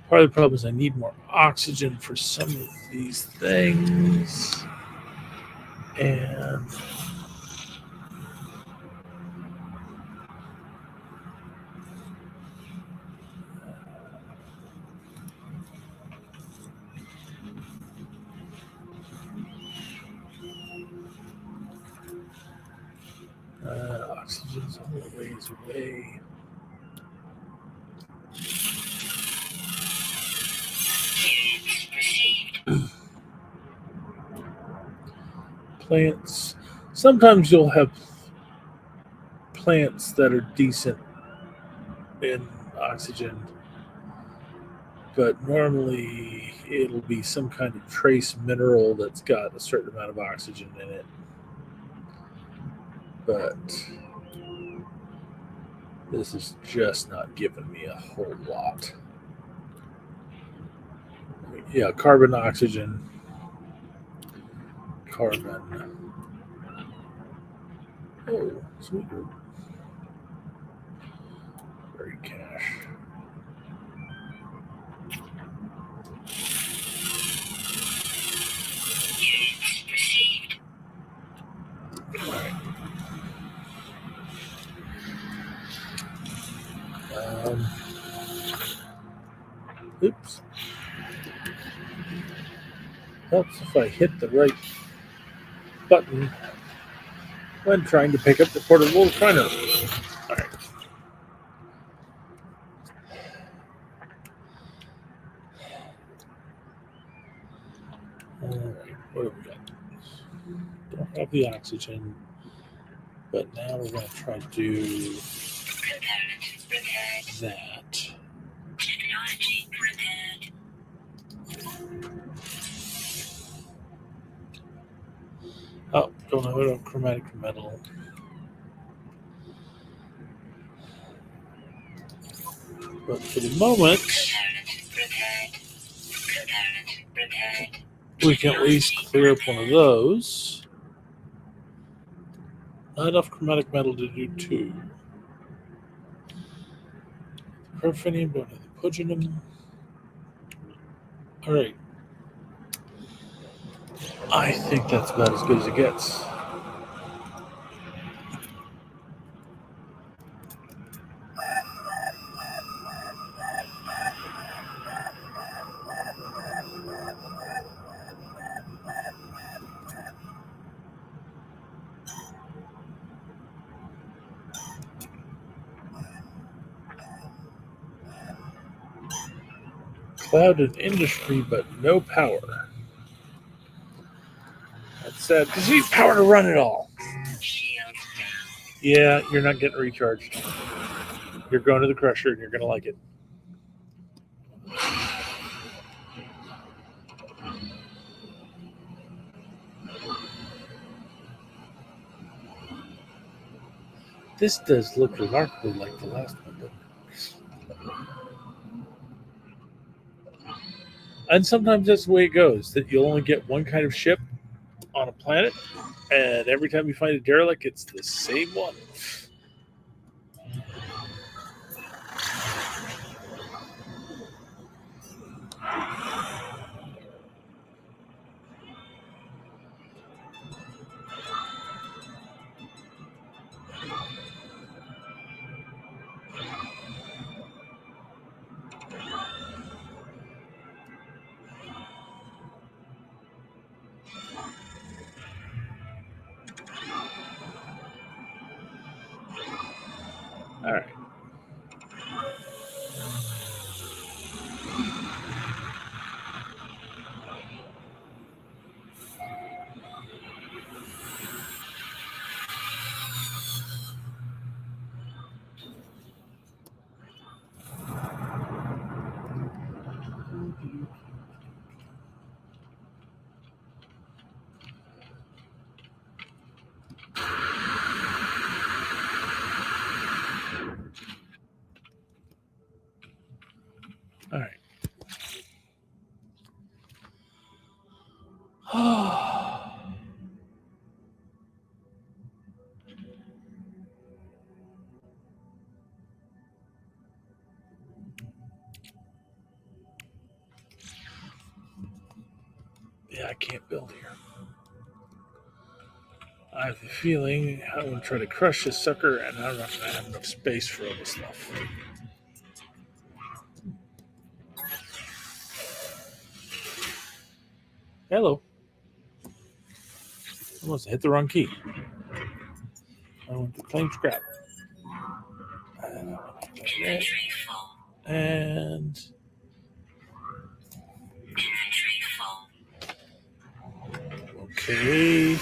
Speaker 1: Part of the problem is I need more oxygen for some of these things. And oxygen's a little ways away.
Speaker 2: Units received.
Speaker 1: Plants. Sometimes you'll have plants that are decent in oxygen, but normally it'll be some kind of trace mineral that's got a certain amount of oxygen in it. But this is just not giving me a whole lot. Yeah, carbon, oxygen, carbon. Oh, sweet. Very cash.
Speaker 2: Units received.
Speaker 1: All right. Oops. Helps if I hit the right button when trying to pick up the portable printer. All right. All right. What have we got? Don't have the oxygen, but now we're going to try to do
Speaker 2: Component repaired.
Speaker 1: that.
Speaker 2: Technology repaired.
Speaker 1: Oh, don't have it on chromatic metal. But for the moment,
Speaker 2: Component repaired. Component repaired.
Speaker 1: we can at least clear up one of those. Not enough chromatic metal to do two. Perfinium, don't have the Puginum. Alright. I think that's about as good as it gets. Cloud and industry, but no power. That's sad because you need power to run it all.
Speaker 2: Shield down.
Speaker 1: Yeah, you're not getting recharged. You're going to the crusher and you're going to like it. This does look remarkably like the last one, doesn't it? And sometimes that's the way it goes, that you'll only get one kind of ship on a planet, and every time you find a derelict, it's the same one. All right. All right. Yeah, I can't build here. I have a feeling I'm going to try to crush this sucker, and I'm not going to have enough space for all this stuff. Hello. I must have hit the wrong key. I want to claim scrap.
Speaker 2: Inventory full.
Speaker 1: And
Speaker 2: Inventory full.
Speaker 1: okay.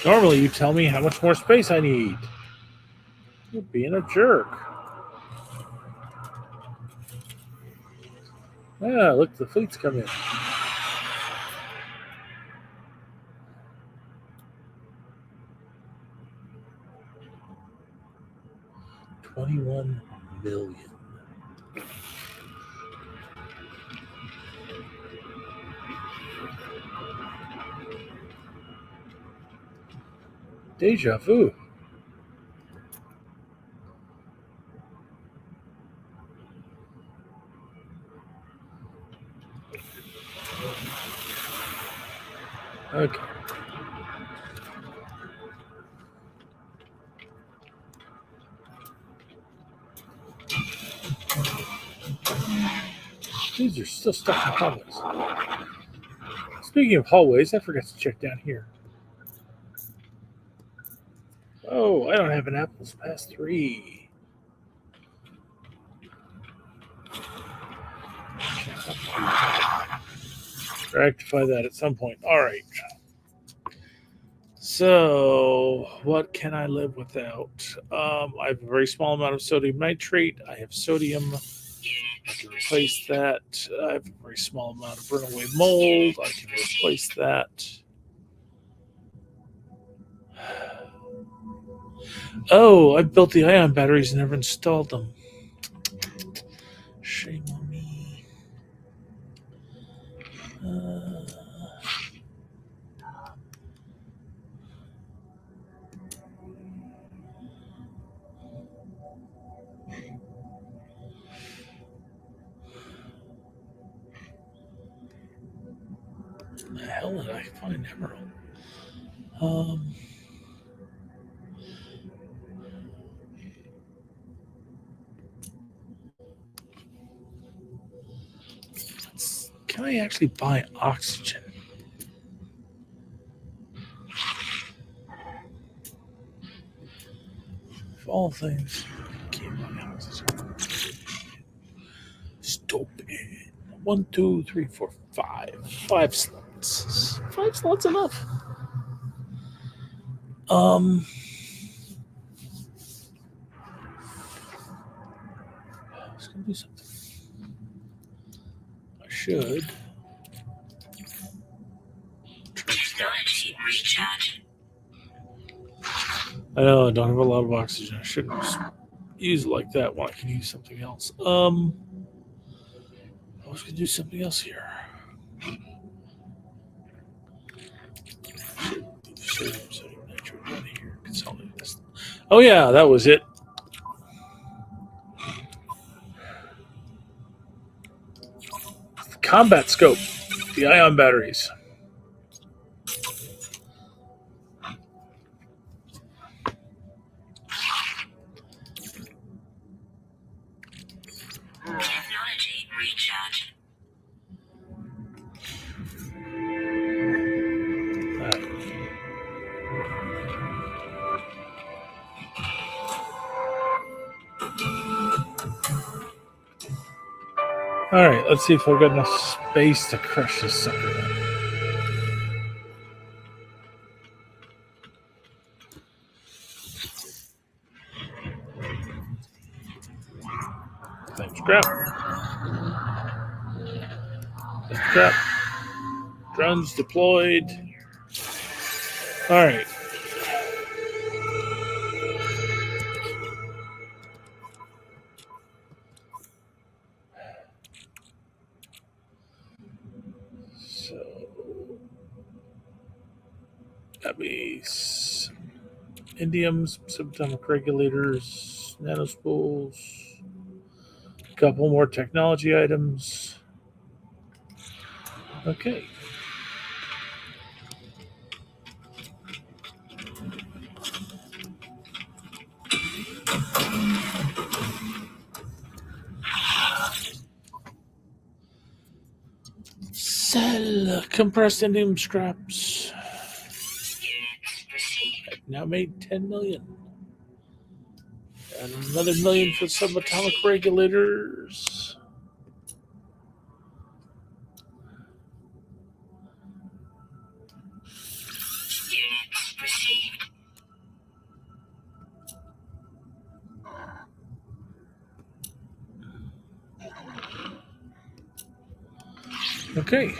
Speaker 1: Normally, you tell me how much more space I need. You're being a jerk. Yeah, look, the fleet's coming in. $21 million. Deja vu. Okay. These are still stuck in hallways. Speaking of hallways, I forgot to check down here. Oh, I don't have an apples past 3. Rectify that at some point. All right. So, what can I live without? I have a very small amount of sodium nitrate. I have sodium. I can replace that. I have a very small amount of runaway mold. I can replace that. Oh, I built the ion batteries and never installed them. Shame on me. hell did I find emerald? Can I actually buy oxygen? Of all things, can't buy oxygen. Stupid. 1, 2, 3, 4, 5. 5 slots. 5 slots enough. Let's go do something. I should.
Speaker 2: Technology recharge.
Speaker 1: I know I don't have a lot of oxygen. I shouldn't just use it like that when I can use something else. I was going to do something else here. Oh yeah, that was it. The combat scope, the ion batteries.
Speaker 2: Technology recharge.
Speaker 1: All right, let's see if I've got enough space to crush this sucker then. Thanks, crap. Thanks, crap. Drones deployed. All right. So that means indiums, subatomic regulators, nanospools, a couple more technology items. Okay. Sell compressed indium scraps. I've now made 10 million. And another million for subatomic regulators.
Speaker 2: Units received.
Speaker 1: Okay.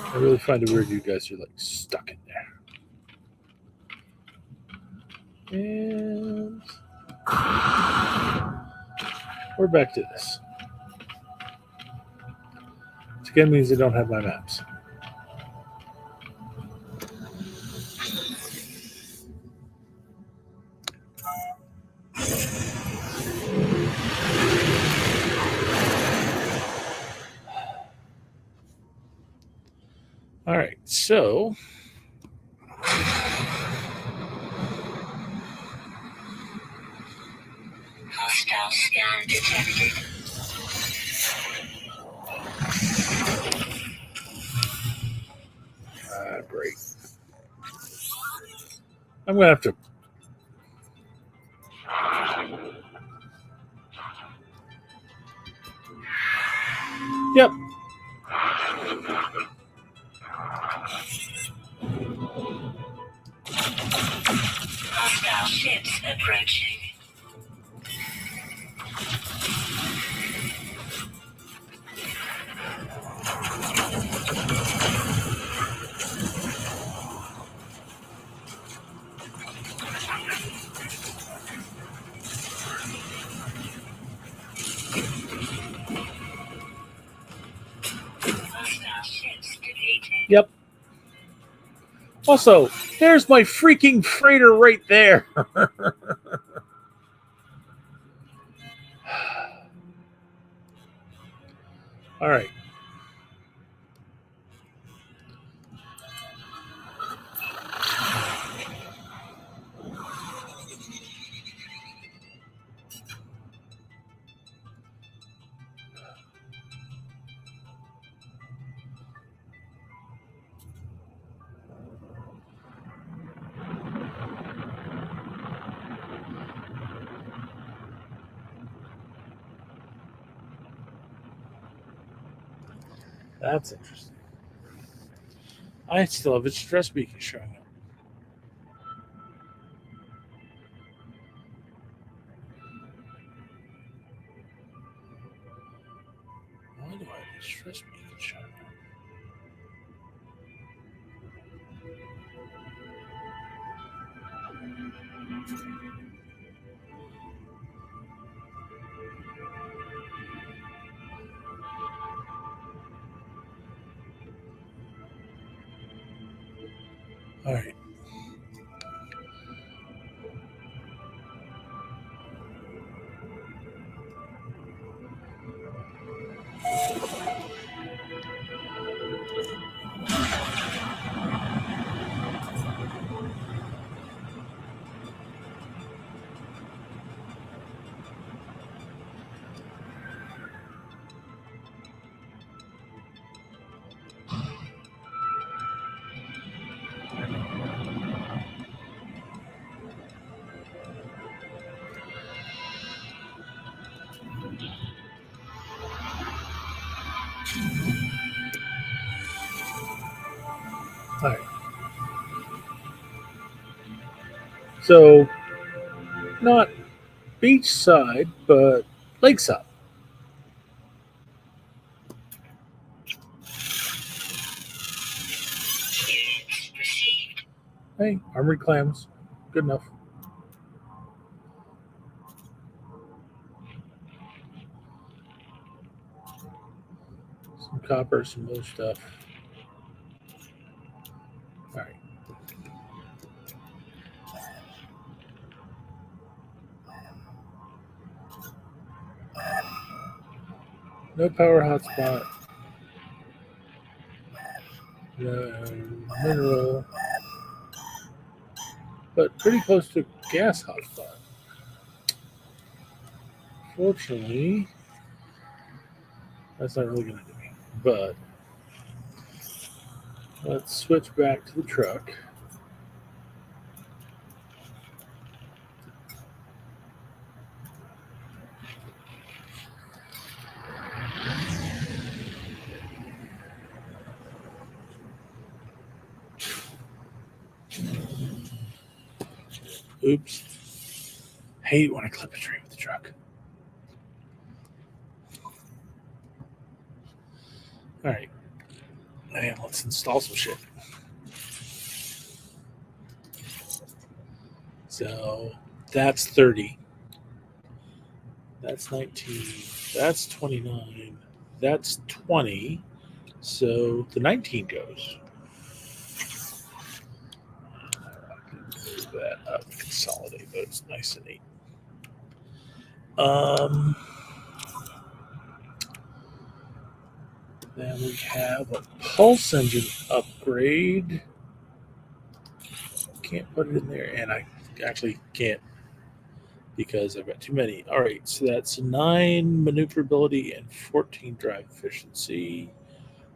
Speaker 1: I really find it weird you guys are like stuck in there. And we're back to this. Which again means I don't have my maps. All right, so
Speaker 2: Hostile scan detected.
Speaker 1: great. I'm gonna have to. Yep.
Speaker 2: Hostile ships approaching. Hostile ships defeated.
Speaker 1: Yep. Also, there's my freaking freighter right there. All right. That's interesting. I still have its stress beacon showing up. Why do I have a stress beacon showing up? All right. All right. So, not beachside, but lakeside.
Speaker 2: Units received.
Speaker 1: Hey, armored clams. Good enough. Some copper, some other stuff. All right. No power hotspot. No mineral. But pretty close to gas hotspot. Fortunately, that's not really going to do me. But let's switch back to the truck. Oops. Hate when I clip a tree with the truck. All right. And let's install some shit. So that's 30. That's 19. That's 29. That's 20. So the 19 goes. I can move that up, consolidate those nice and neat. Then we have a pulse engine upgrade. Can't put it in there, and I actually can't because I've got too many. All right, so that's 9 maneuverability and 14 drive efficiency.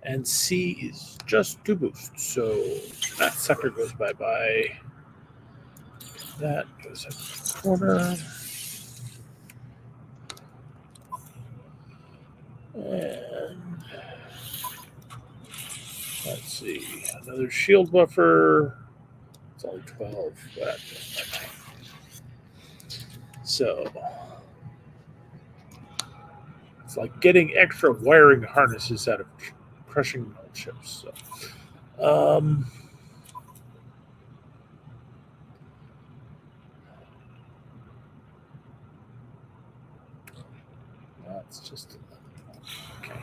Speaker 1: And C is just 2 boosts. So that sucker goes bye bye. That goes up the corner. And let's see, another shield buffer. It's only 12. But so it's like getting extra wiring harnesses out of crushing metal chips. So, that's just okay.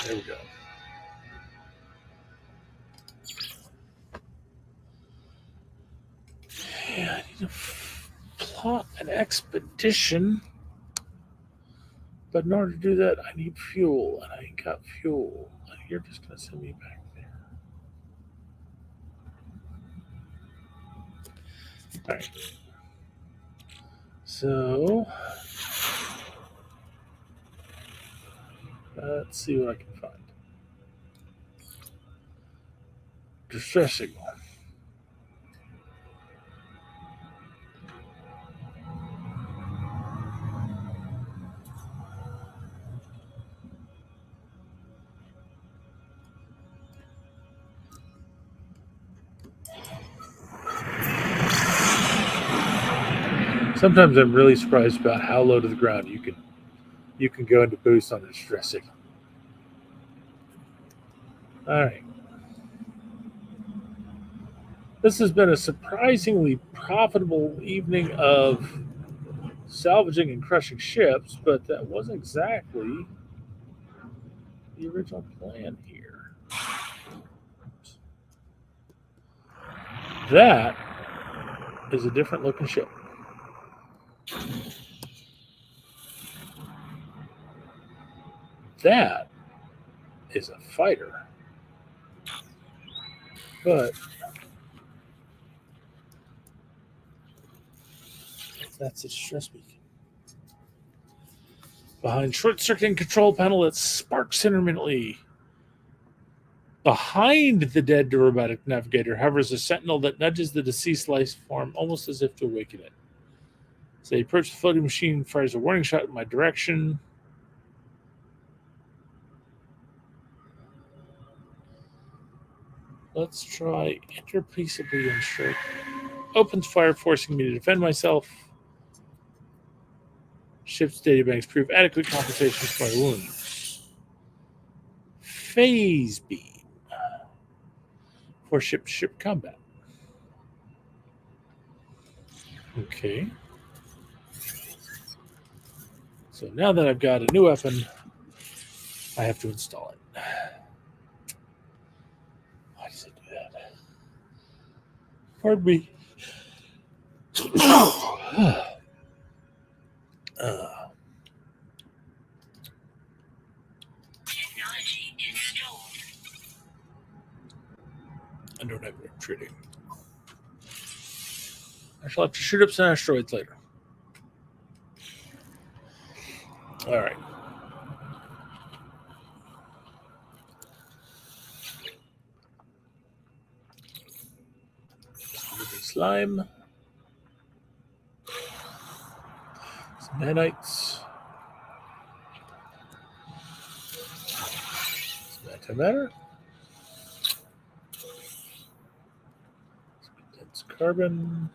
Speaker 1: There we go. Yeah, I need to plot an expedition. But in order to do that, I need fuel, and I ain't got fuel. You're just going to send me back there. All right. So, let's see what I can find. Distress signal. Sometimes I'm really surprised about how low to the ground you can go into boost on a distress signal. All right. This has been a surprisingly profitable evening of salvaging and crushing ships, but that wasn't exactly the original plan here. That is a different looking ship. That is a fighter. But that's a stress beacon. Behind short-circuiting control panel that sparks intermittently. Behind the dead robotic navigator hovers a sentinel that nudges the deceased life form almost as if to awaken it. As they approach the floating machine, fires a warning shot in my direction. Let's try enter peaceably and straight. Opens fire, forcing me to defend myself. Ship's databanks prove adequate compensation for my wounds. Phase beam for ship-to-ship combat. Okay. So now that I've got a new weapon, I have to install it. Why does it do that? Pardon me.
Speaker 2: Technology installed.
Speaker 1: I don't have enough trading. I shall have to shoot up some asteroids later. All right. Slime. Some nanites. Some antimatter. Some dense carbon.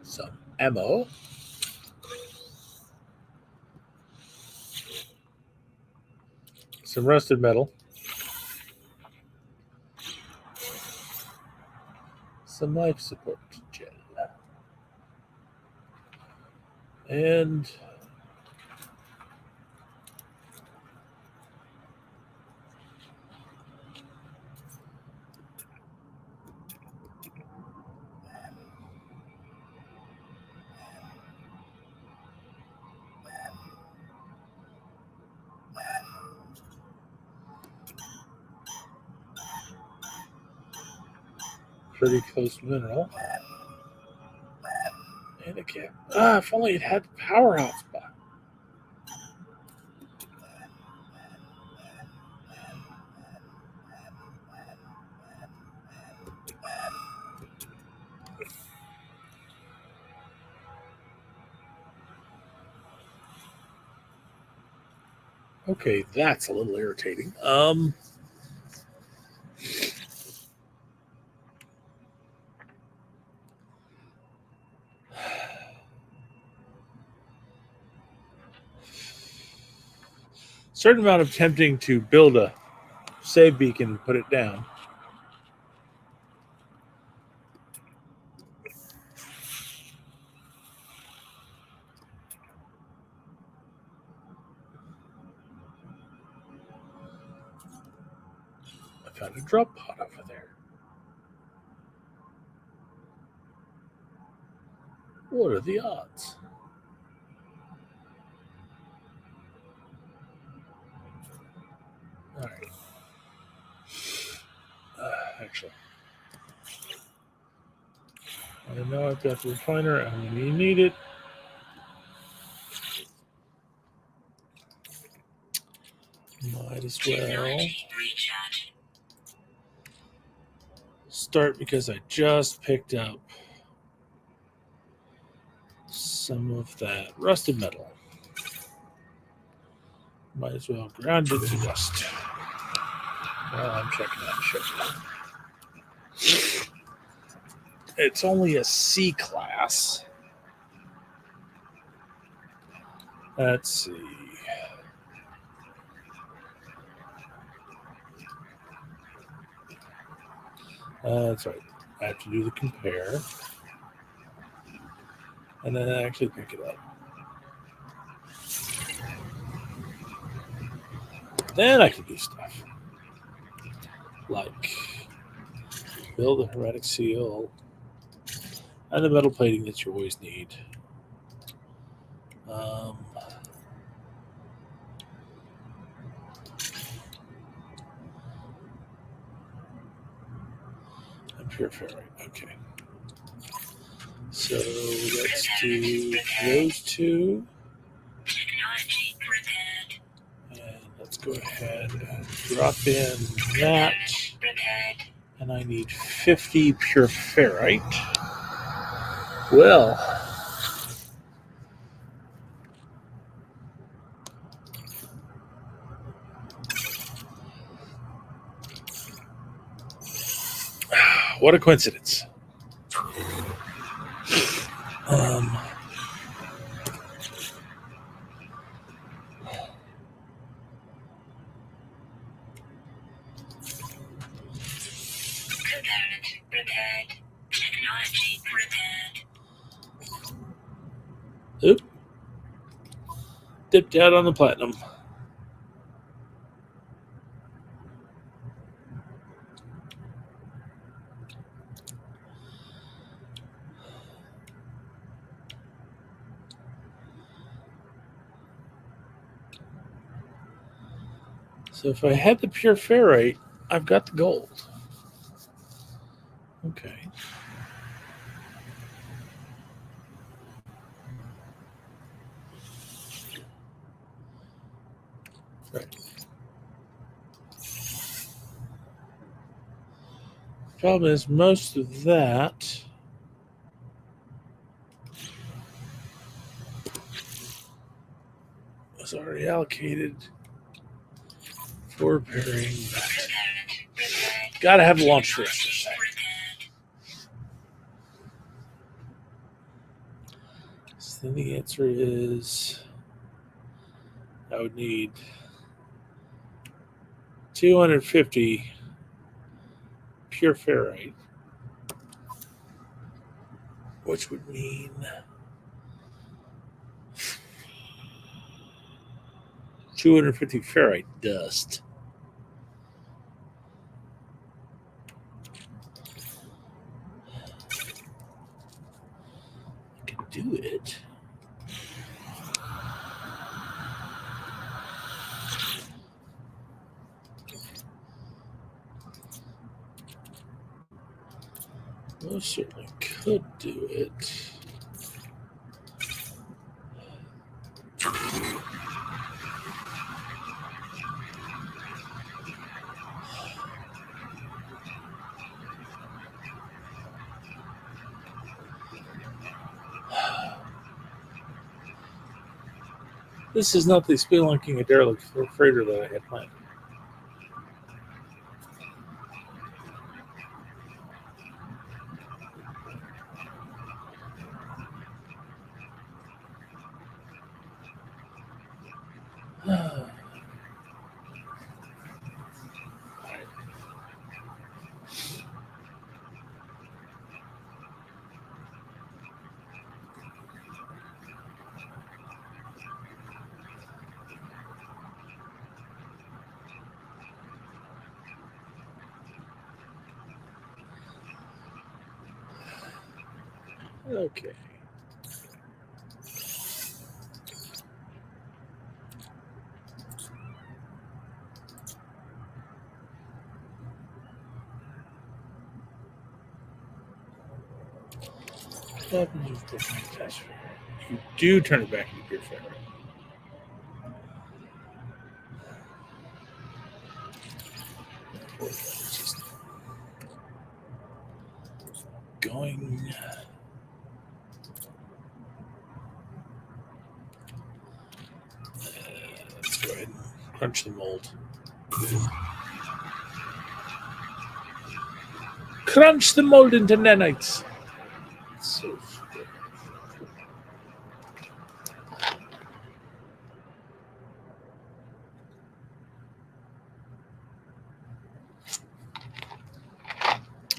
Speaker 1: Some ammo. Some rusted metal. Some life support gel. And pretty close mineral. And a cap. If only it had the power hotspot. Okay, that's a little irritating. Certain amount of tempting to build a save beacon and put it down. found a drop pod over there. What are the odds? All right. Actually, I know I've got the refiner and when you need it. Might as well
Speaker 2: Technology recharge.
Speaker 1: start because I just picked up some of that rusted metal. Might as well ground it to dust. Well, I'm checking that shit. It's only a C class. Let's see. That's right. I have to do the compare. And then actually pick it up. Then I can do stuff. Like build a hermetic seal and the metal plating that you always need. And pure ferrite. Okay. So let's do those two.
Speaker 2: Technology prepared.
Speaker 1: And let's go ahead and drop in that.
Speaker 2: Prepared.
Speaker 1: And I need 50 pure ferrite. Well, what a coincidence.
Speaker 2: Component prepared. Technology prepared.
Speaker 1: Oop. Dipped out on the platinum. So if I had the pure ferrite, I've got the gold. Okay. Right. Problem is, most of that was already allocated for repairing that. Gotta have the launch thrusters. So then the answer is I would need 250 pure ferrite, which would mean 250 ferrite dust. I can do it. Most certainly could do it. This is not the spelunking a derelict freighter that I had planned. Okay. What happens if this is attached? You do turn it back into pure ferrite. It's just going. Let's go ahead and crunch the mold. Crunch the mold into nanites. So stupid.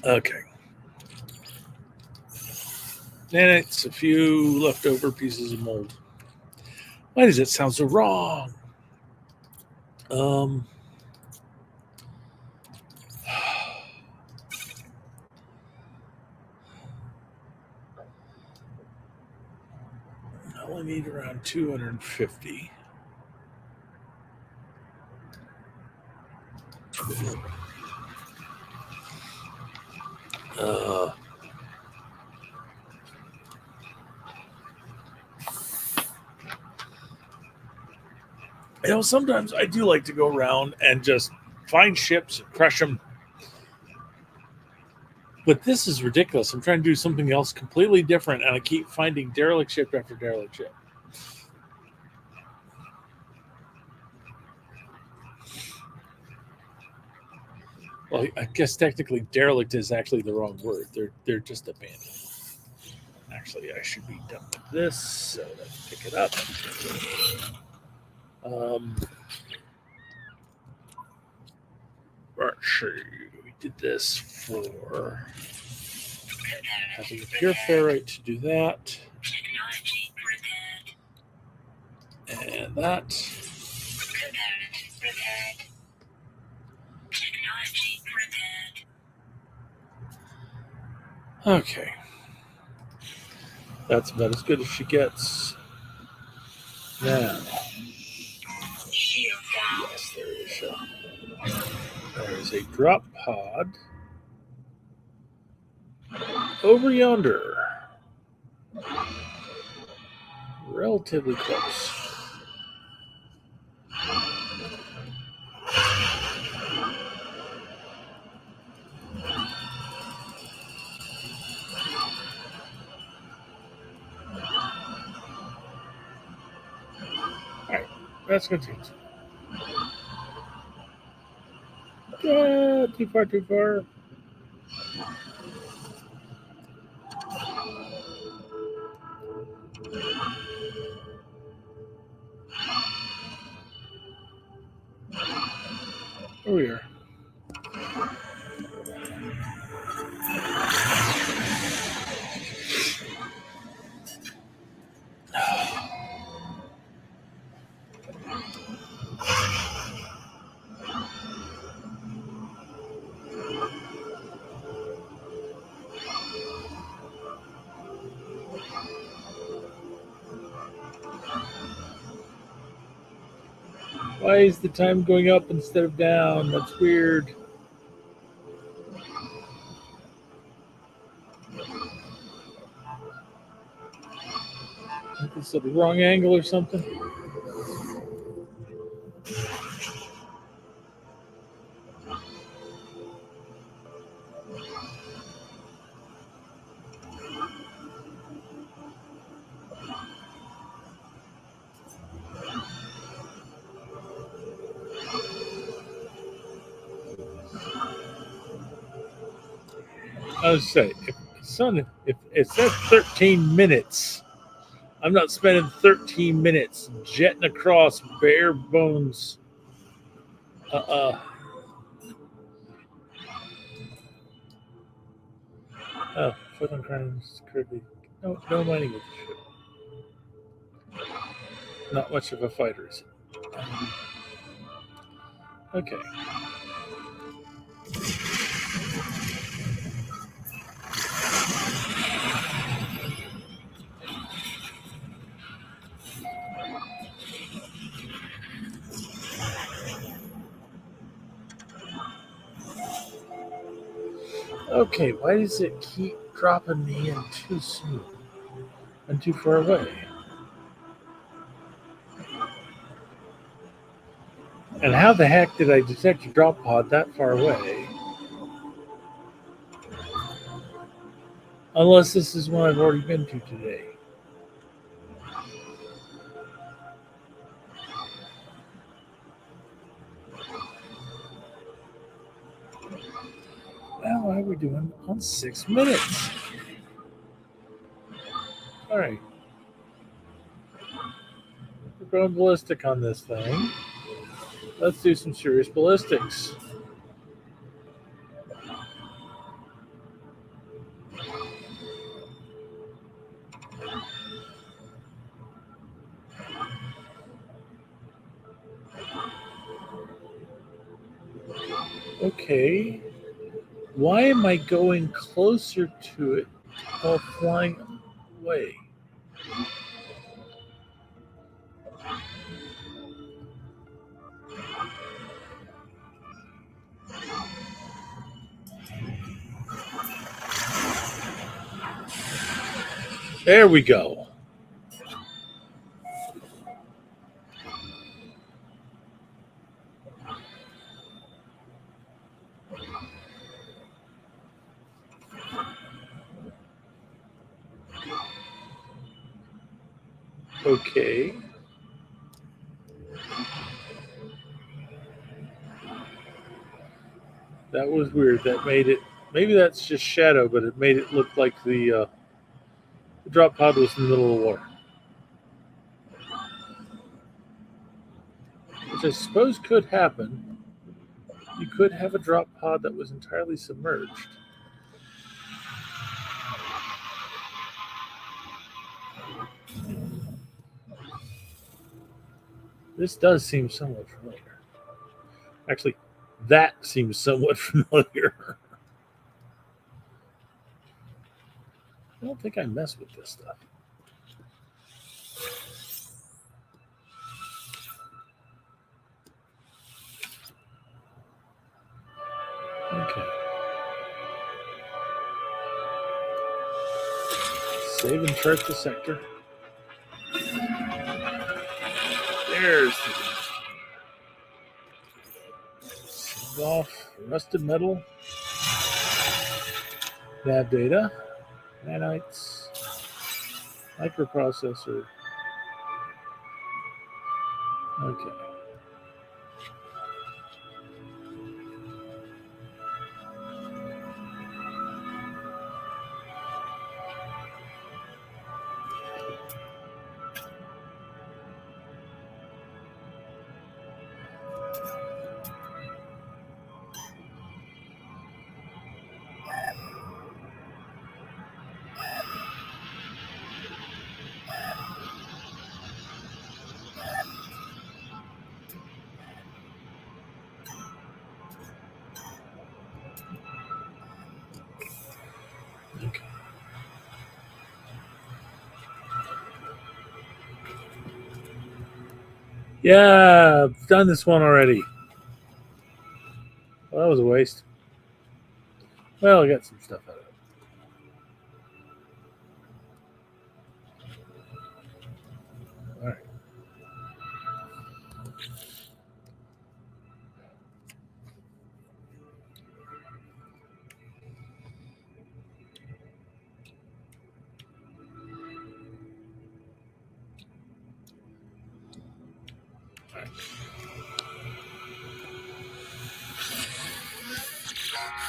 Speaker 1: Okay. Nanites, a few leftover pieces of mold. Why does it sound so wrong? I only need around 250. Sometimes I do like to go around and just find ships and crush them. But this is ridiculous. I'm trying to do something else completely different, and I keep finding derelict ship after derelict ship. Well, I guess technically derelict is actually the wrong word. They're just abandoned. Actually, I should be done with this, so let's pick it up. Let's see. We did this for having a pure ferrite to do that.
Speaker 2: Technology prepared.
Speaker 1: And that.
Speaker 2: Prepared. Technology prepared.
Speaker 1: Okay. That's about as good as she gets. Now.
Speaker 2: Shield down.
Speaker 1: Yes, there is. There is a drop pod over yonder. Relatively close. Alright, that's going to take some. Too far, too far. Here we are. Why is the time going up instead of down? That's weird. Is it the wrong angle or something? I was say, if it says 13 minutes, I'm not spending 13 minutes jetting across bare bones. Oh, Foot on Crimes, Kirby. No mining with the ship. Not much of a fighter, is it? Okay. Okay, why does it keep dropping me in too soon and too far away? And how the heck did I detect a drop pod that far away? Unless this is one I've already been to today. Well, how are we doing on 6 minutes? All right. We're going ballistic on this thing. Let's do some serious ballistics. Okay. Why am I going closer to it while flying away? There we go. Okay. That was weird. That made it. Maybe that's just shadow, but it made it look like the drop pod was in the middle of the water. Which I suppose could happen. You could have a drop pod that was entirely submerged. This does seem somewhat familiar. Actually, that seems somewhat familiar. I don't think I mess with this stuff. Okay. Save and chart the sector. There's the off rusted metal. Nav data. Nanites. Microprocessor. Okay. Okay. Yeah, I've done this one already. Well, that was a waste. Well, I got some stuff out of it. All right.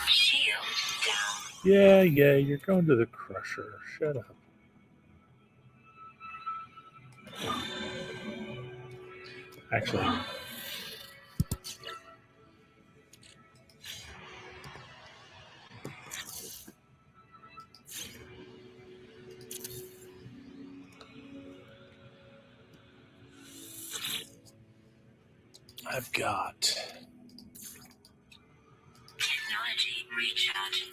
Speaker 2: Shield down.
Speaker 1: Yeah, you're going to the crusher. Shut up. Actually, I've got.
Speaker 2: Technology recharge.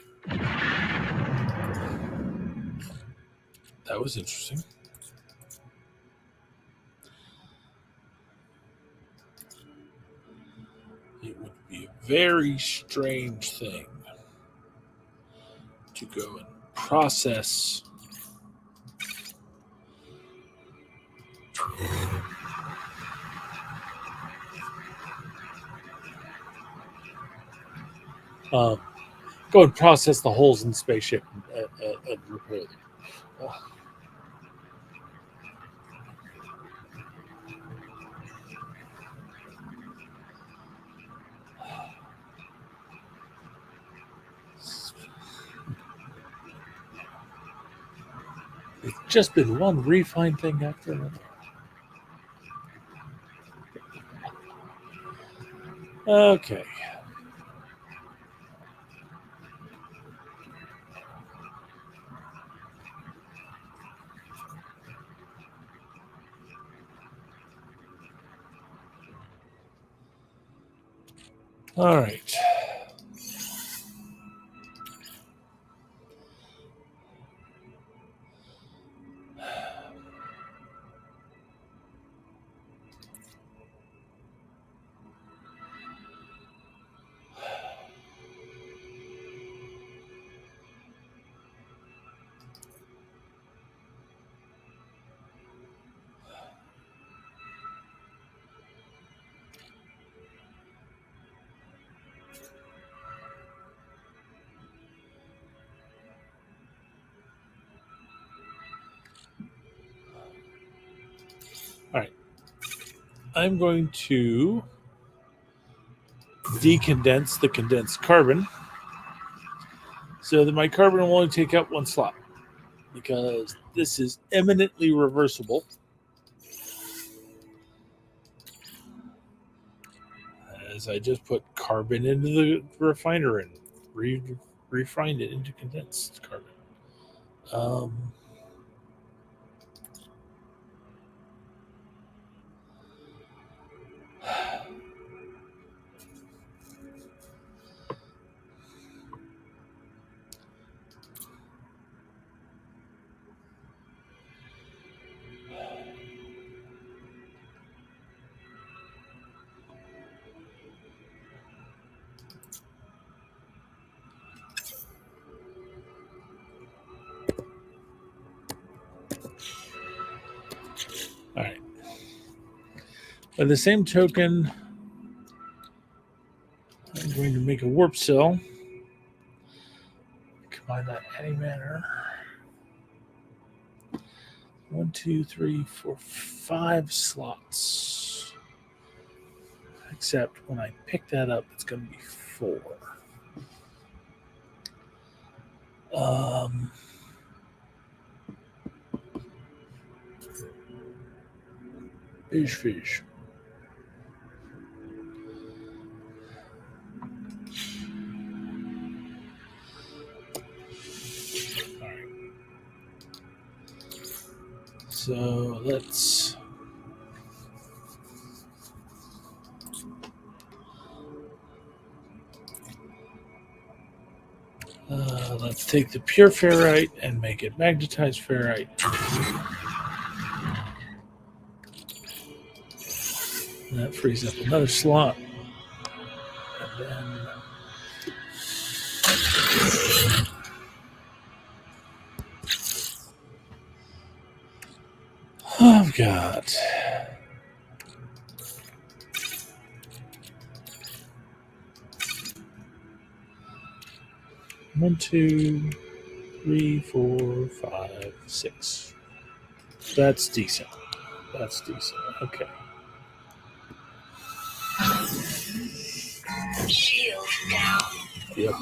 Speaker 1: That was interesting. It would be a very strange thing to go and process go and process the holes in the spaceship and repair them. It's just been one refined thing after another. Okay. All right. All right. I'm going to decondense the condensed carbon so that my carbon will only take up one slot, because this is eminently reversible. As I just put carbon into the refiner and refined it into condensed carbon. All right. By the same token, I'm going to make a warp cell. Combine that antimatter. 1, 2, 3, 4, 5 slots. Except when I pick that up, it's going to be 4. Fish. All right. So let's take the pure ferrite and make it magnetized ferrite. And that frees up another slot. And then I've got 1, 2, 3, 4, 5, 6. That's decent. Okay.
Speaker 2: Shield down.
Speaker 1: Yep.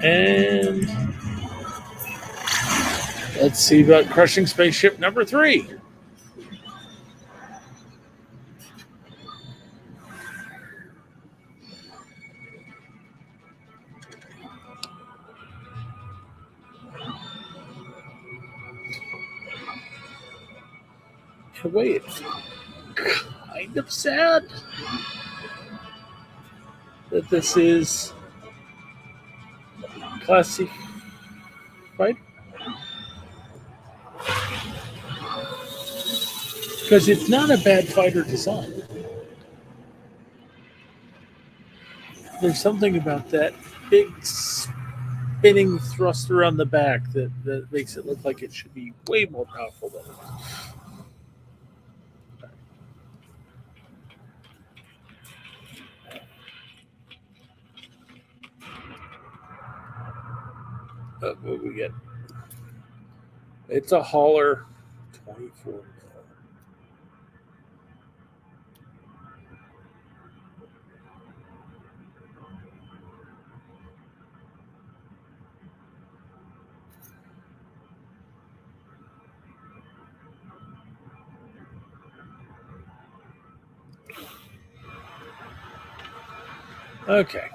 Speaker 1: And let's see about crushing spaceship number 3. In a way, it's kind of sad that this is classified because it's not a bad fighter design. There's something about that big spinning thruster on the back that makes it look like it should be way more powerful than it is. What we get? It's a hauler, 24 mil. Okay.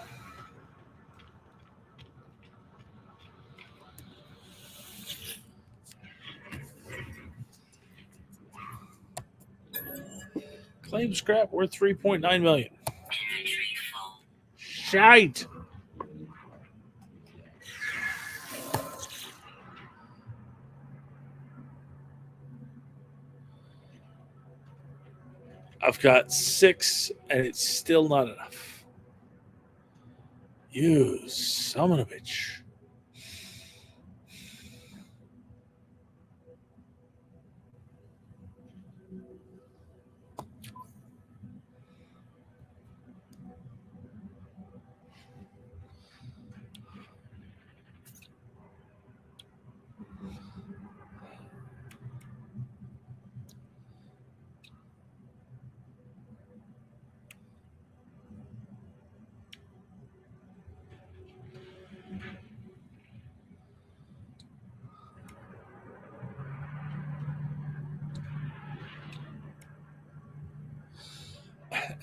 Speaker 1: Claim scrap worth 3.9 million.
Speaker 2: Inventory full.
Speaker 1: Shite. I've got 6 and it's still not enough. You son of a bitch.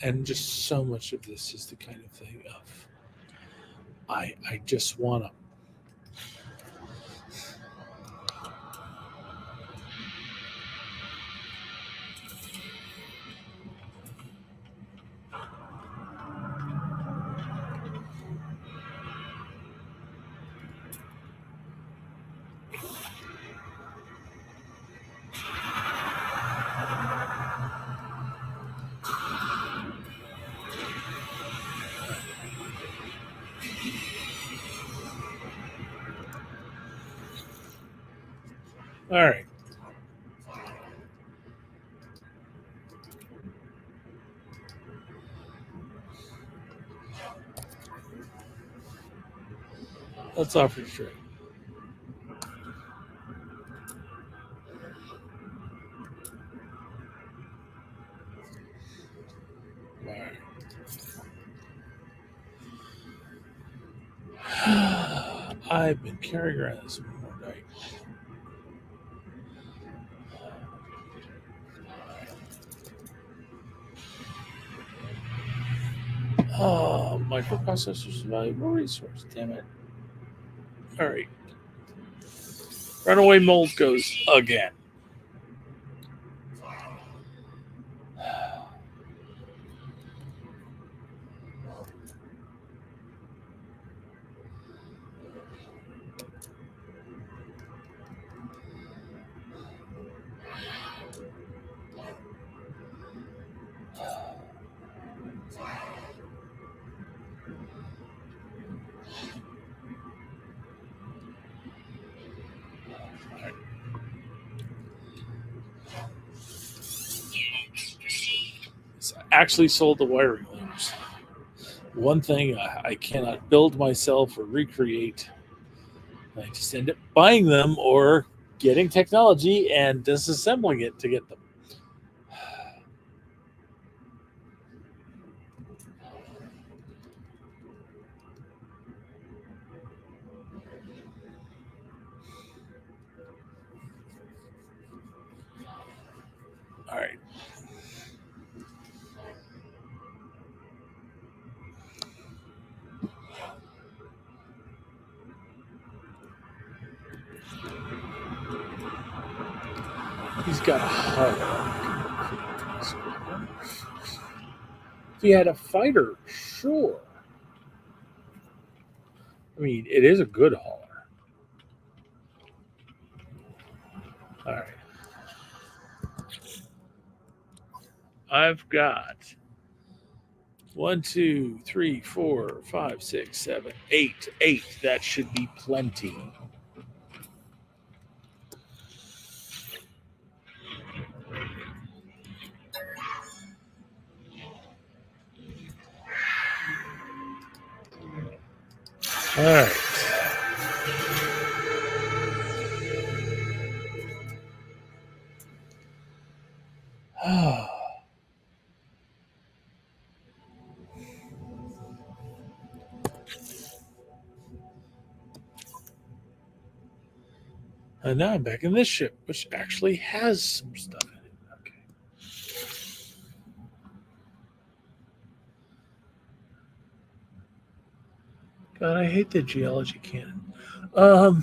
Speaker 1: And just so much of this is the kind of thing of I just want to. All right. Let's offer trade. All right. I've been carrying around this more night. Oh, microprocessor's a valuable resource. Damn it. All right. Runaway mold goes again.
Speaker 2: Units received.
Speaker 1: It's actually sold the wiring looms. One thing I cannot build myself or recreate. I just end up buying them or getting technology and disassembling it to get them. All right. He's got a heart. If you had a fighter, sure. I mean, it is a good hauler. All right. I've got 1, 2, 3, 4, 5, 6, 7, 8. 8. That should be plenty. All right. And now I'm back in this ship, which actually has some stuff in it. Okay. God, I hate the geology cannon. All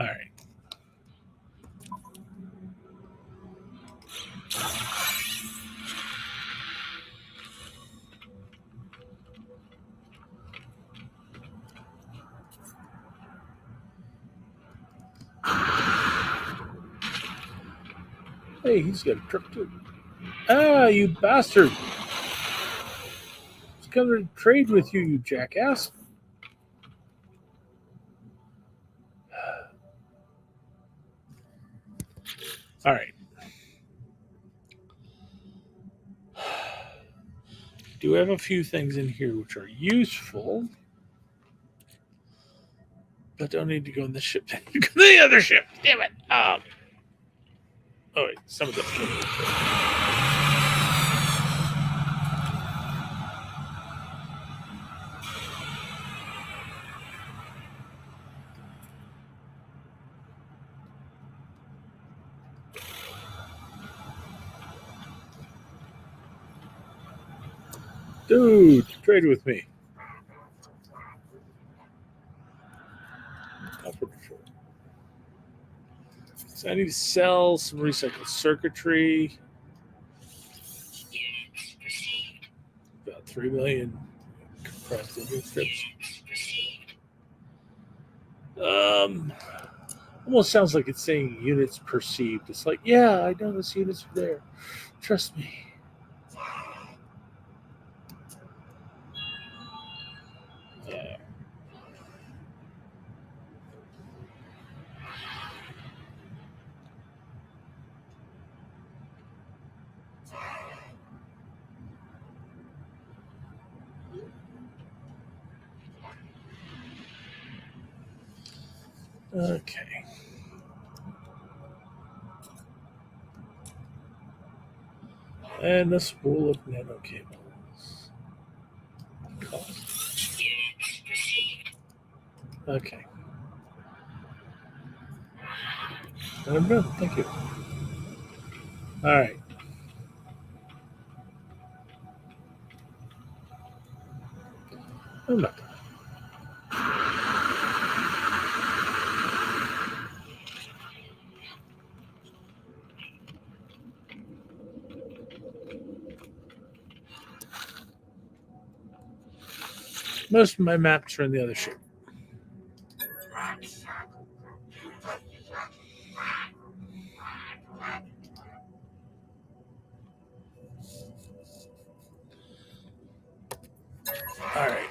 Speaker 1: right. Hey, he's got a truck too. Ah, you bastard! He's coming to trade with you, you jackass. All right. Do have a few things in here which are useful, but don't need to go in the ship. The other ship. Damn it. Oh wait, some of them. Dude, trade with me. So I need to sell some recycled circuitry.
Speaker 2: Units received.
Speaker 1: About 3 million compressed image strips.
Speaker 2: Units received.
Speaker 1: Almost sounds like it's saying units perceived. It's like, yeah, I know those units are there. Trust me. Okay. And the spool of nano cables. Cost.
Speaker 2: Units received.
Speaker 1: Okay. I'm done. Thank you. All right. I'm not done. Most of my maps are in the other ship. All right.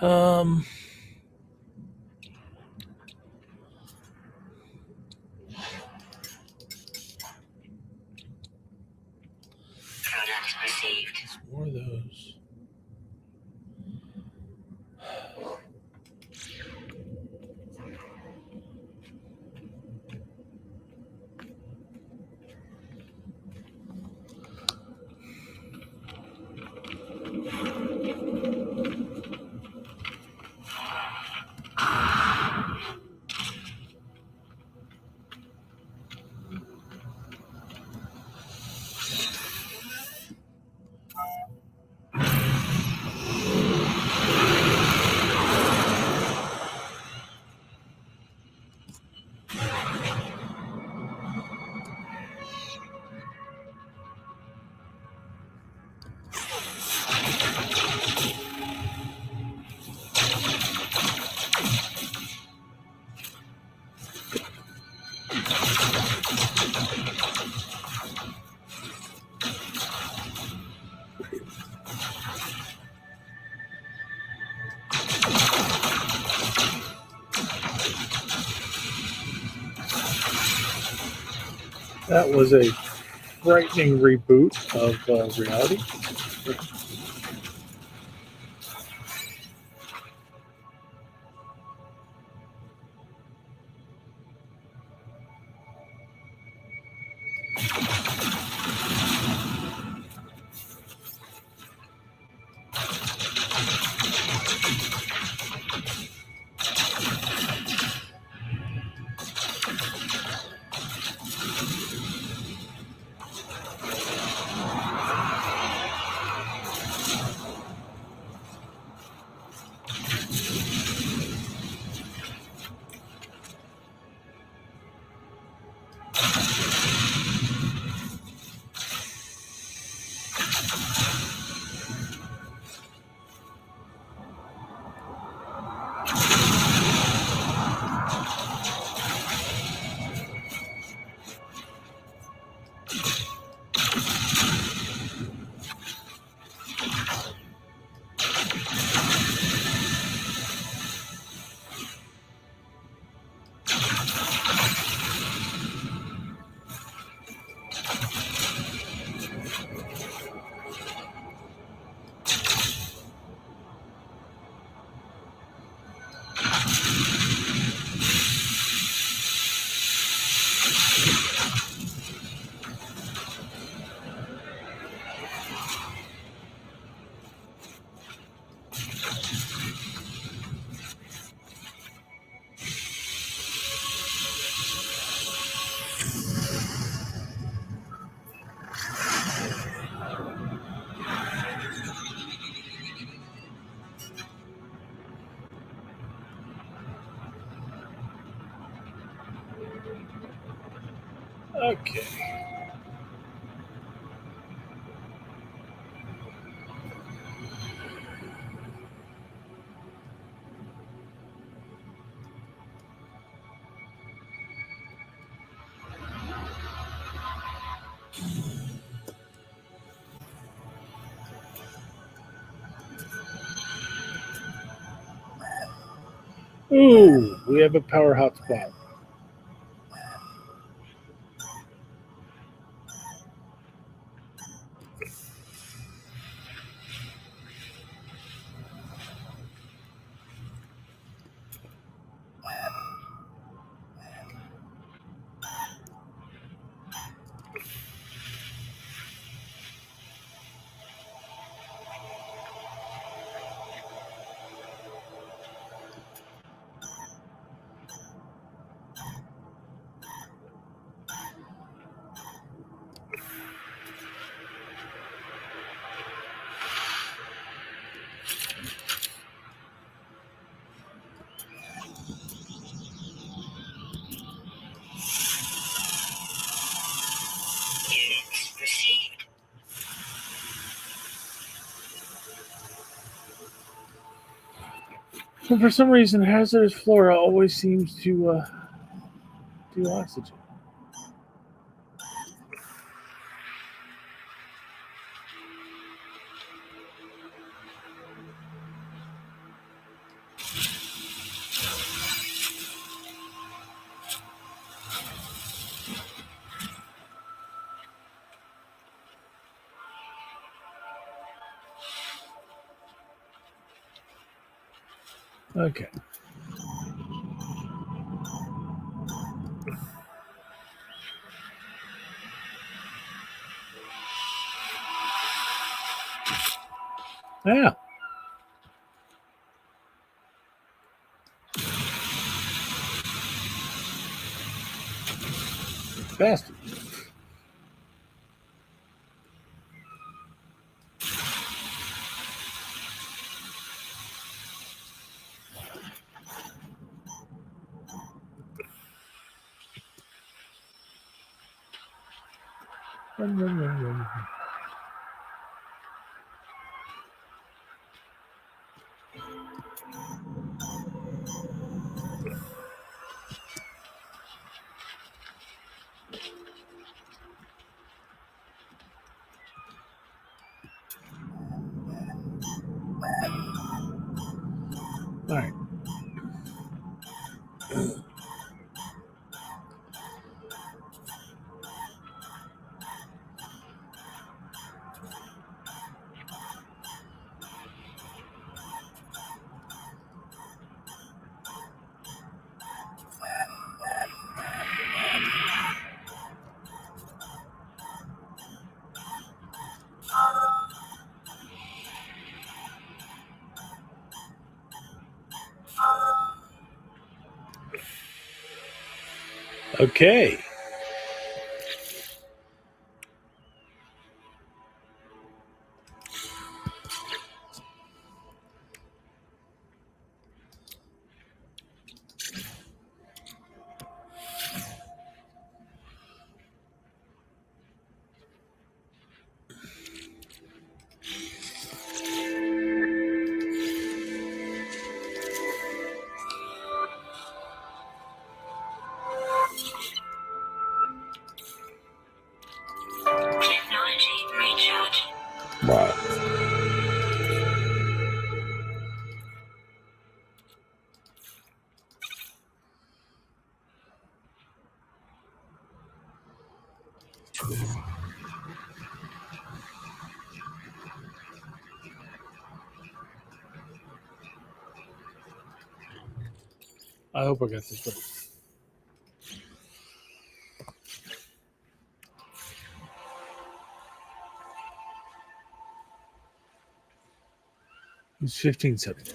Speaker 1: Um,
Speaker 2: Product received.
Speaker 1: there's more of those. That was a frightening reboot of reality. Okay. Ooh, we have a power hotspot.
Speaker 2: Units received.
Speaker 1: So for some reason, hazardous flora always seems to do oxygen. Okay. Yeah. Bastard. Run, run, run, run. All right. Okay.
Speaker 2: Technology recharge.
Speaker 1: Right. I hope I got this right. It's 1570.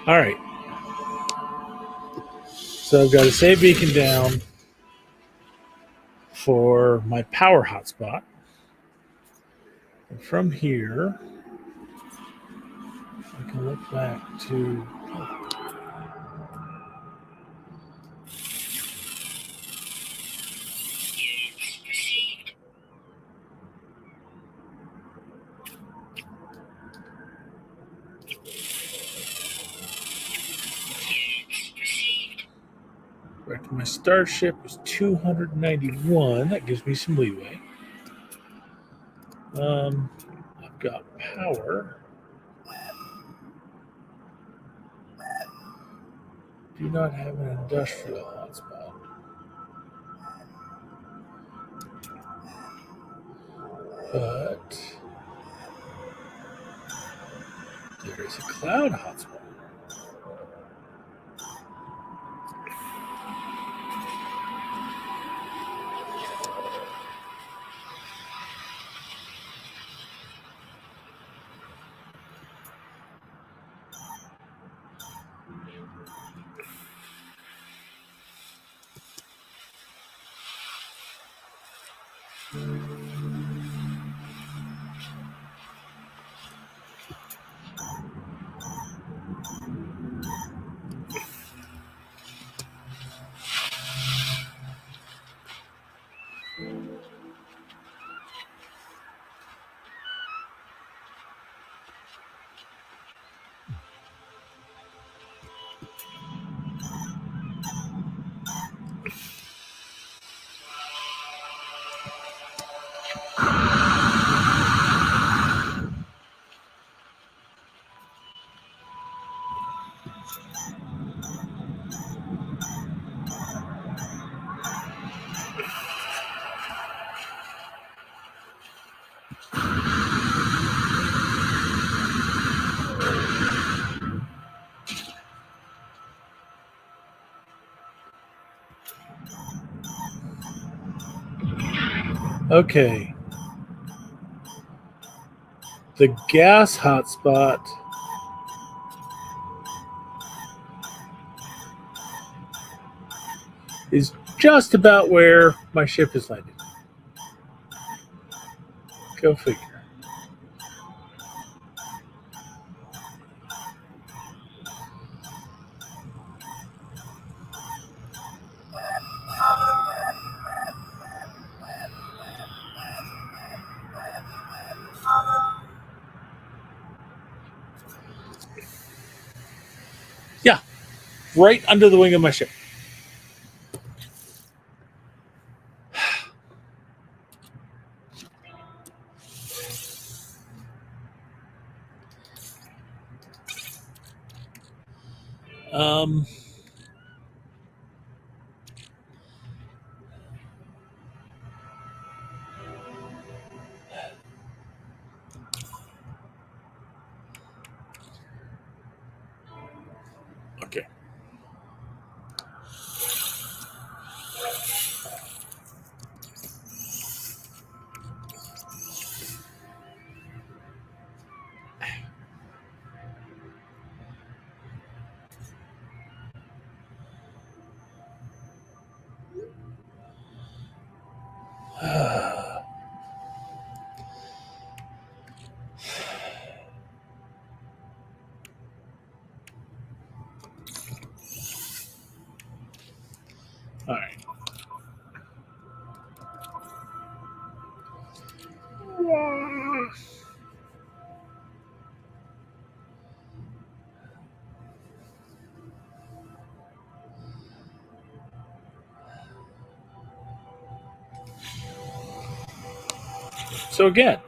Speaker 1: All right. So I've got a save beacon down for my power hotspot. And from here, I can look back to
Speaker 2: Units received. Units received.
Speaker 1: back to my starship is 291. That gives me some leeway. I've got power. Do not have an industrial hotspot. But there is a cloud hotspot. Okay. The gas hotspot is just about where my ship is landing. Go figure. Yeah, right under the wing of my ship. Um, okay. All right. So again,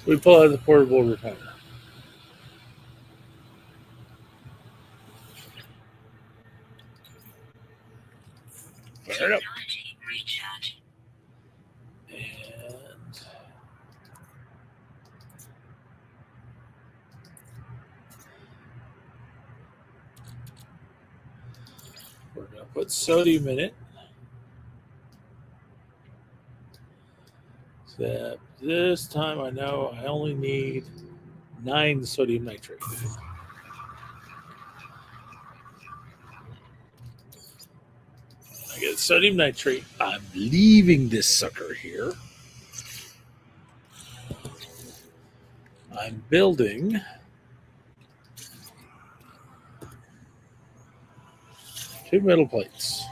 Speaker 1: we pull out the portable refiner. Fire it up.
Speaker 2: Technology recharge.
Speaker 1: And we're going to put sodium in it. Except this time I know I only need 9 sodium nitrate. I get sodium nitrate. I'm leaving this sucker here. I'm building 2 metal plates.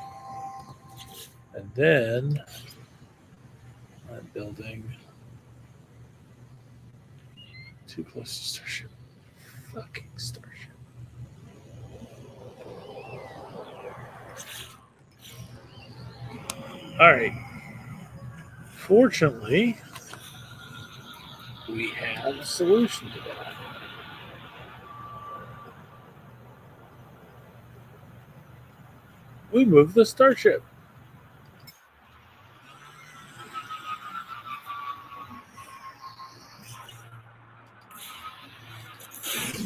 Speaker 1: And then I'm building 2 close to Starship. Fucking Starship. Alright. Fortunately, we have a solution to that. We move the Starship.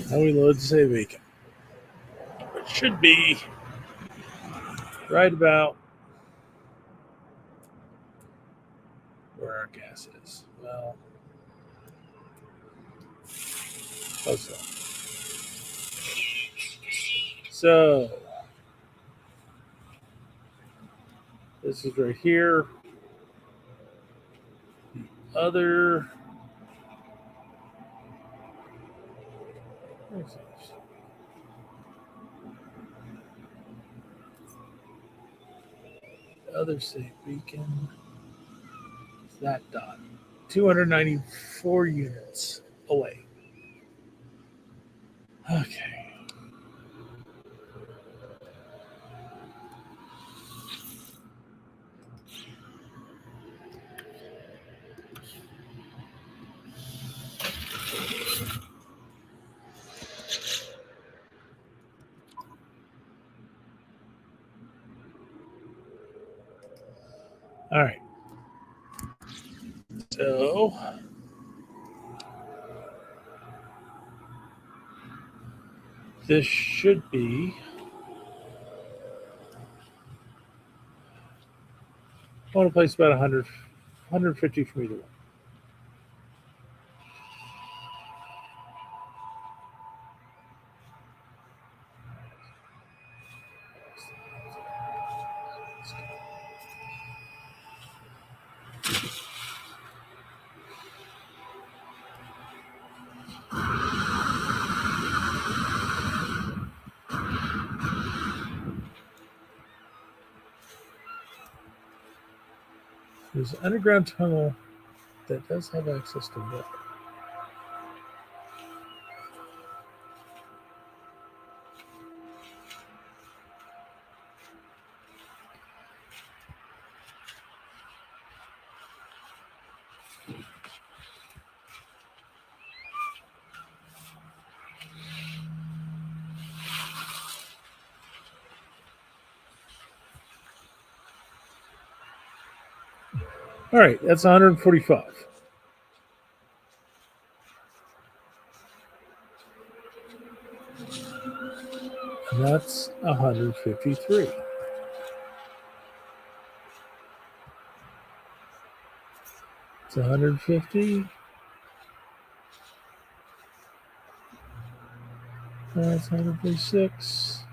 Speaker 1: Now we load to say vacant. It should be right about where our gas is. Well, close enough. So, this is right here. The other. The other safe beacon. That dot. 294 units away. Okay. All right. So this should be I want to place about 100, 150 from either one. There's an underground tunnel that does have access to water. All right, that's 145. And that's 153. It's 150. That's 156.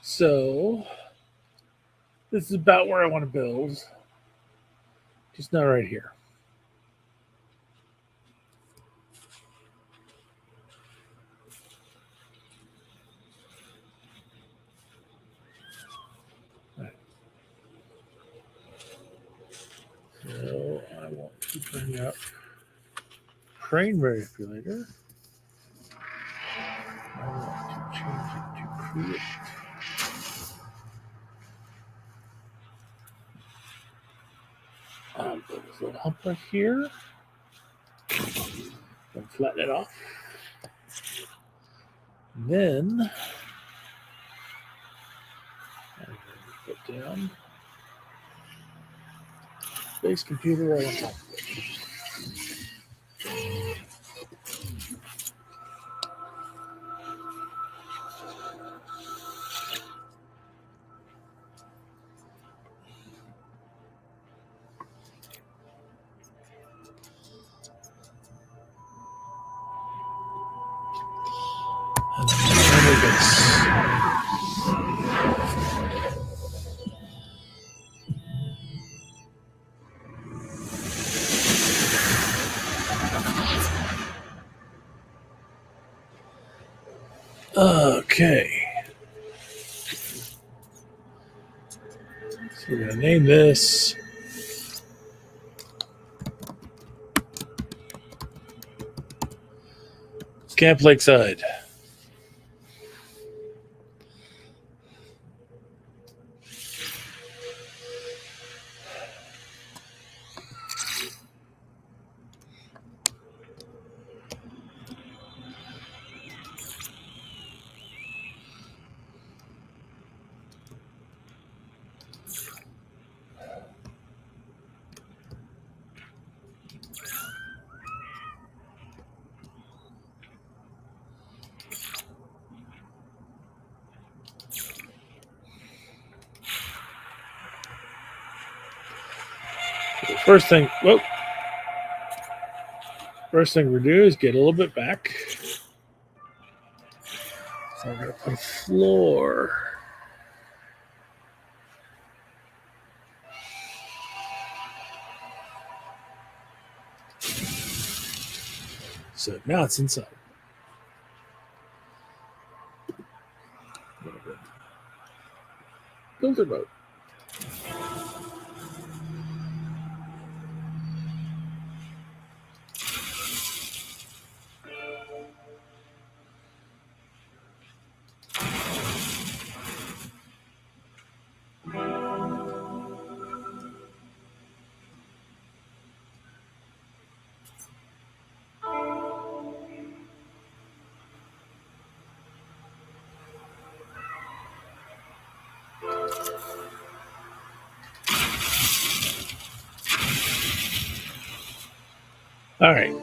Speaker 1: So this is about where I want to build, just not right here. So I want to bring up crane manipulator. I want to change it to create. I'll put this little hump right here. And flatten it off. Then I'm going to put down base computer right on top of it. And then this. Okay. So we're going to name this Camp Lakeside. So first thing we do is get a little bit back. So I'm going to put a floor. So now it's inside. Builder mode. All right.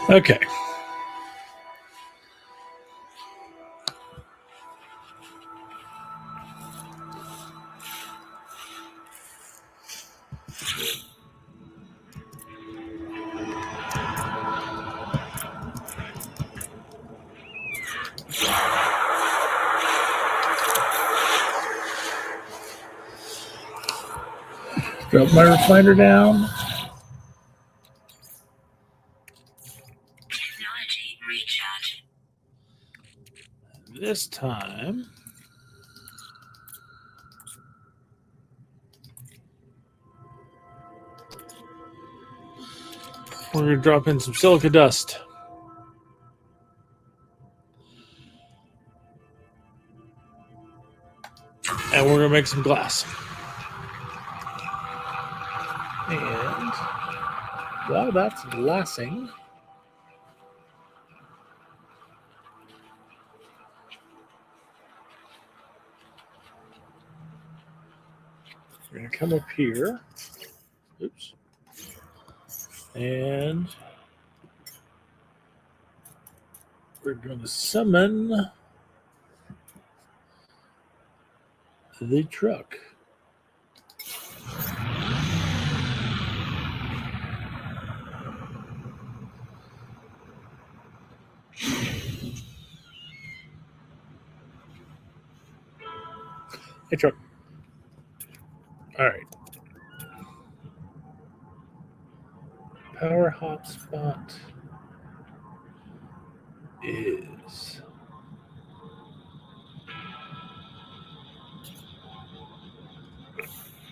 Speaker 1: Okay. Drop my refiner down.
Speaker 2: Technology recharge.
Speaker 1: This time, we're going to drop in some silica dust. And we're going to make some glass. And while that's glassing, we're going to come up here. Oops. And we're going to summon the truck. Hey, truck. All right. Power hotspot is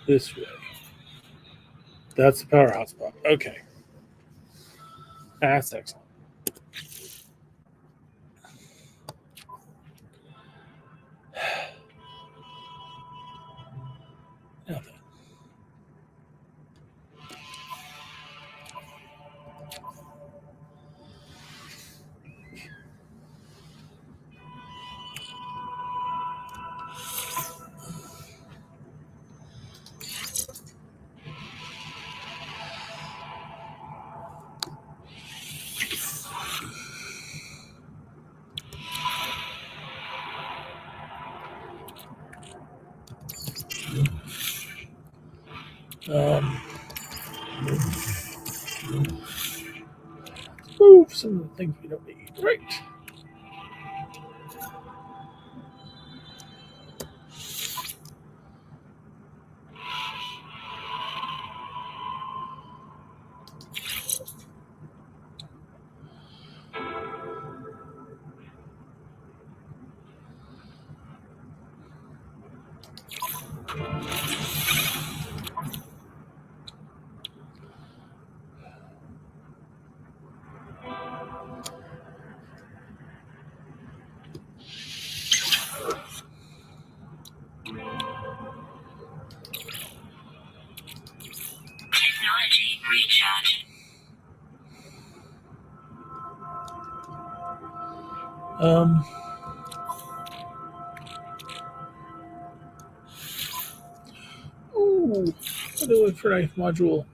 Speaker 1: this way. That's the power hotspot. Okay. That's excellent. Now then. Move some of the things we don't need. Right.
Speaker 2: Technology recharge.
Speaker 1: Ooh, what do it for knife module?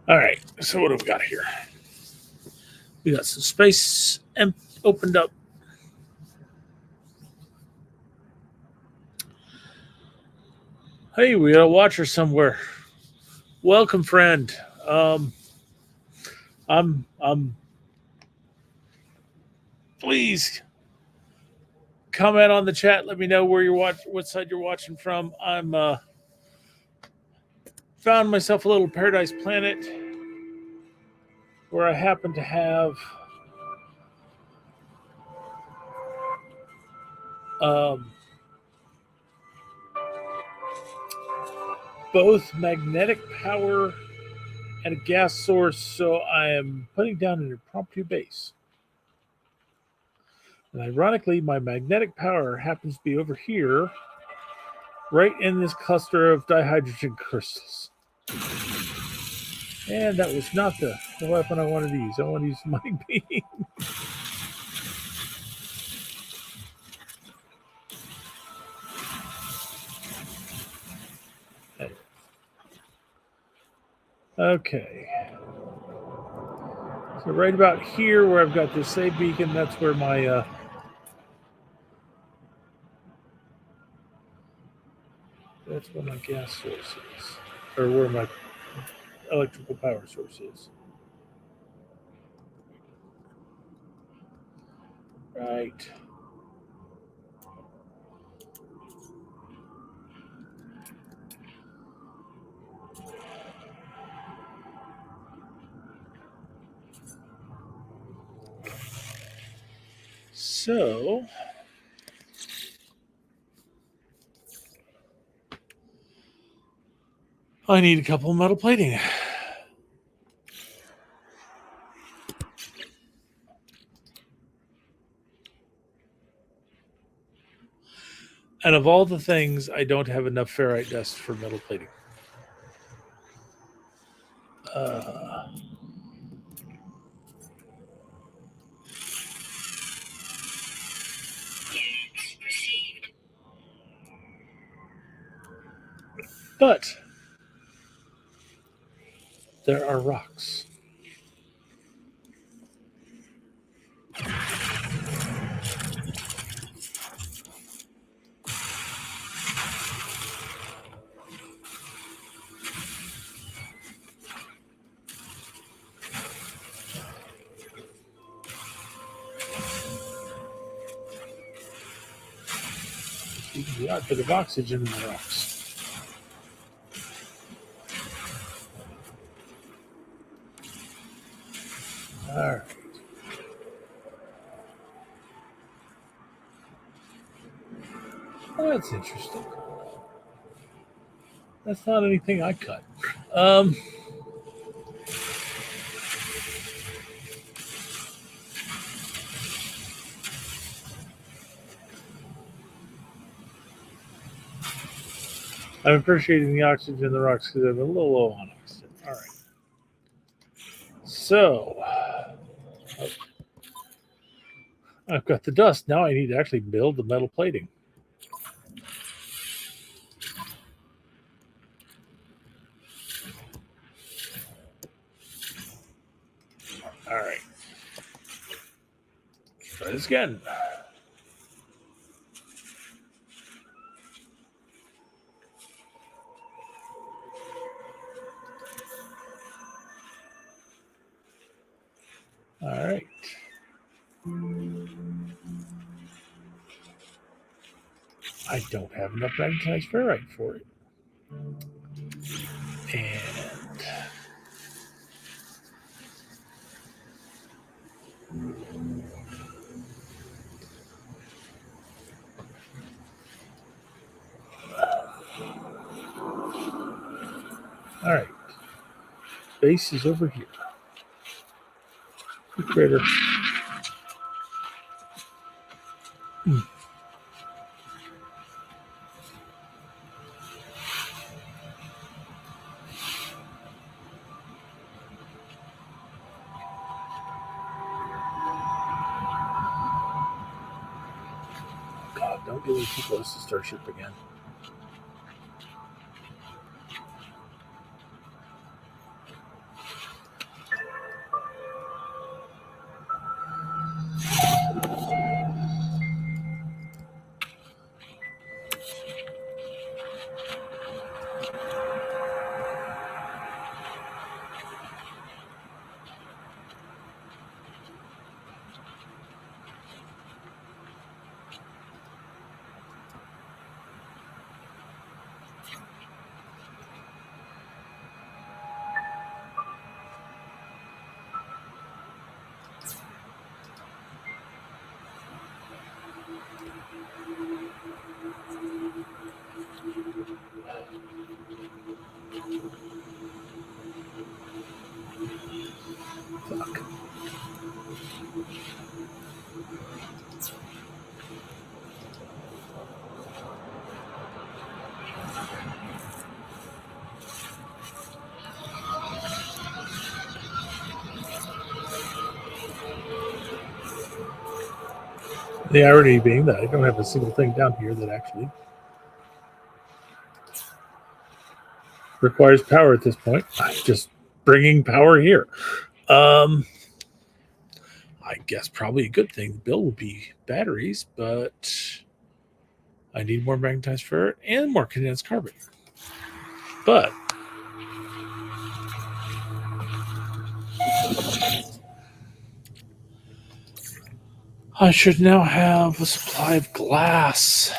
Speaker 1: All right. So what have we got here? We got some space opened up. Hey, we got a watcher somewhere. Welcome, friend. I'm. Please comment on the chat. Let me know where you're what side you're watching from. I'm found myself a little paradise planet where I happen to have both magnetic power and a gas source, so I am putting down an impromptu base. And ironically, my magnetic power happens to be over here, right in this cluster of dihydrogen crystals. And that was not the weapon I wanted to use. I want to use my beam. Okay. So right about here where I've got this save beacon, that's where my gas source is. Or where my electrical power source is. Right. So I need a couple of metal plating. And of all the things, I don't have enough ferrite dust for metal plating. But there are rocks. The odd bit of oxygen in the rocks. All right. Oh, that's interesting. That's not anything I cut. I'm appreciating the oxygen in the rocks because I'm a little low on oxygen. All right. So I've got the dust. Now I need to actually build the metal plating. All right. Try this again. All right. I don't have enough magnetized ferrite for it. And all right. Base is over here. The critter. God, don't get me too close to Starship again. Fuck. The irony being that I don't have a single thing down here that actually requires power at this point. I'm just bringing power here. I guess probably a good thing. The bill would be batteries, but I need more magnetized ferrite and more condensed carbon. But I should now have a supply of glass.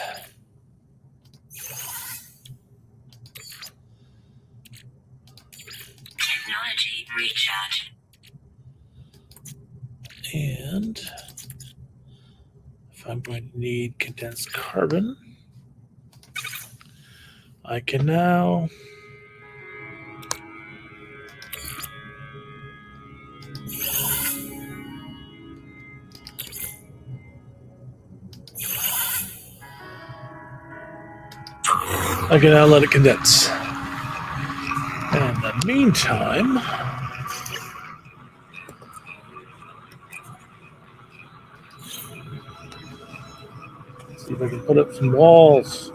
Speaker 2: Technology recharge.
Speaker 1: And if I'm going to need condensed carbon, I can now let it condense. And in the meantime, see if I can put up some walls.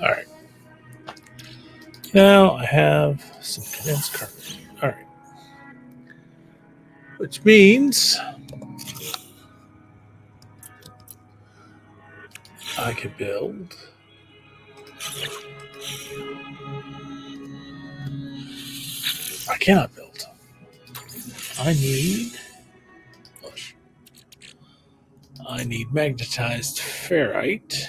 Speaker 1: All right. Now I have some condensed carbon. All right. Which means I can build I cannot build. I need magnetized ferrite.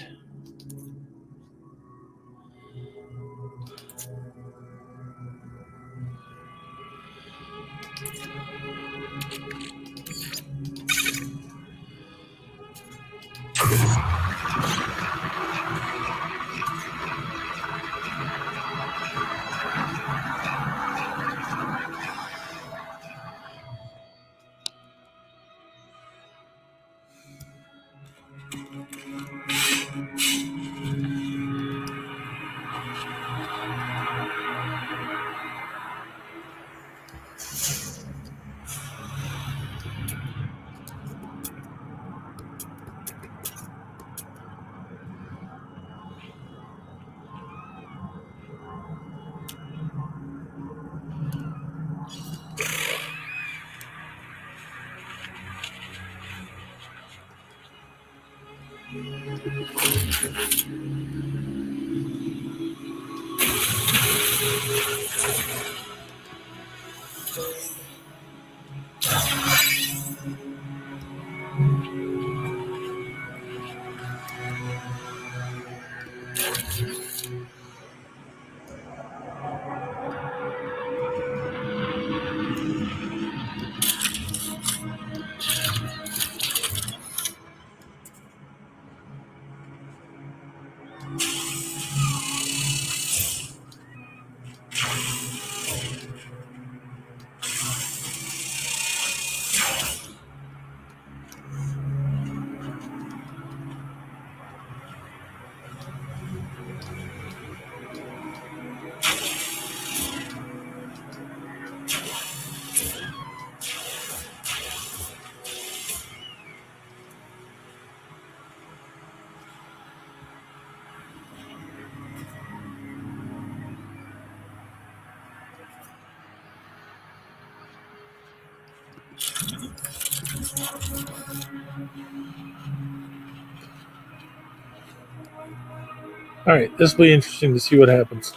Speaker 1: All right, this will be interesting to see what happens.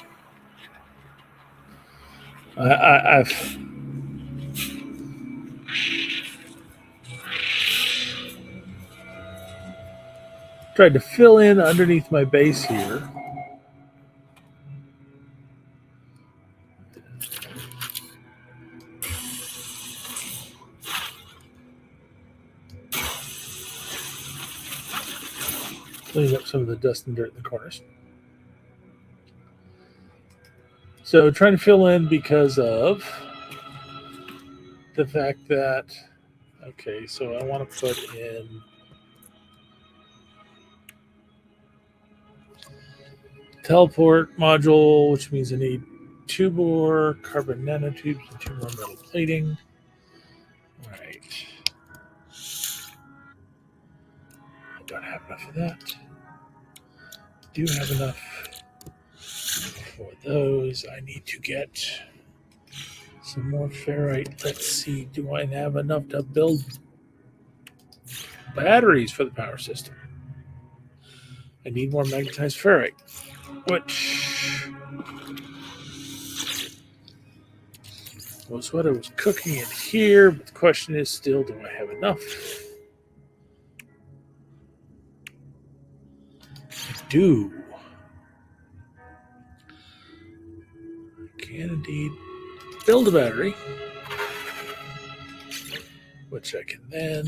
Speaker 1: I've tried to fill in underneath my base here. Cleaning up some of the dust and dirt in the corners. So trying to fill in because of the fact that, okay, so I want to put in teleport module, which means I need 2 more carbon nanotubes and 2 more metal plating. All right. I don't have enough of that. I do have enough for those. I need to get some more ferrite. Let's see. Do I have enough to build batteries for the power system? I need more magnetized ferrite, which was what I was cooking in here. But the question is still, do I have enough? I do. I can indeed build a battery, which I can then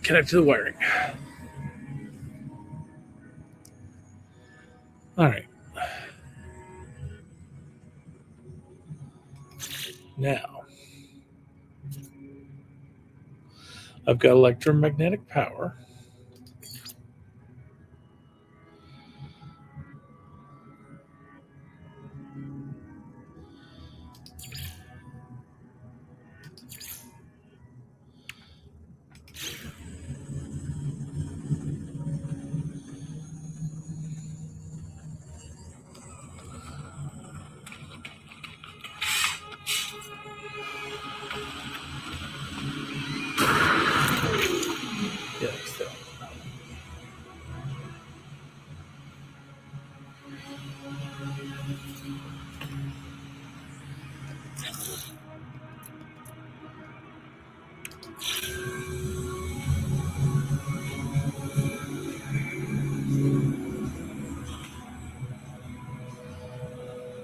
Speaker 1: connect to the wiring. All right. Now, I've got electromagnetic power.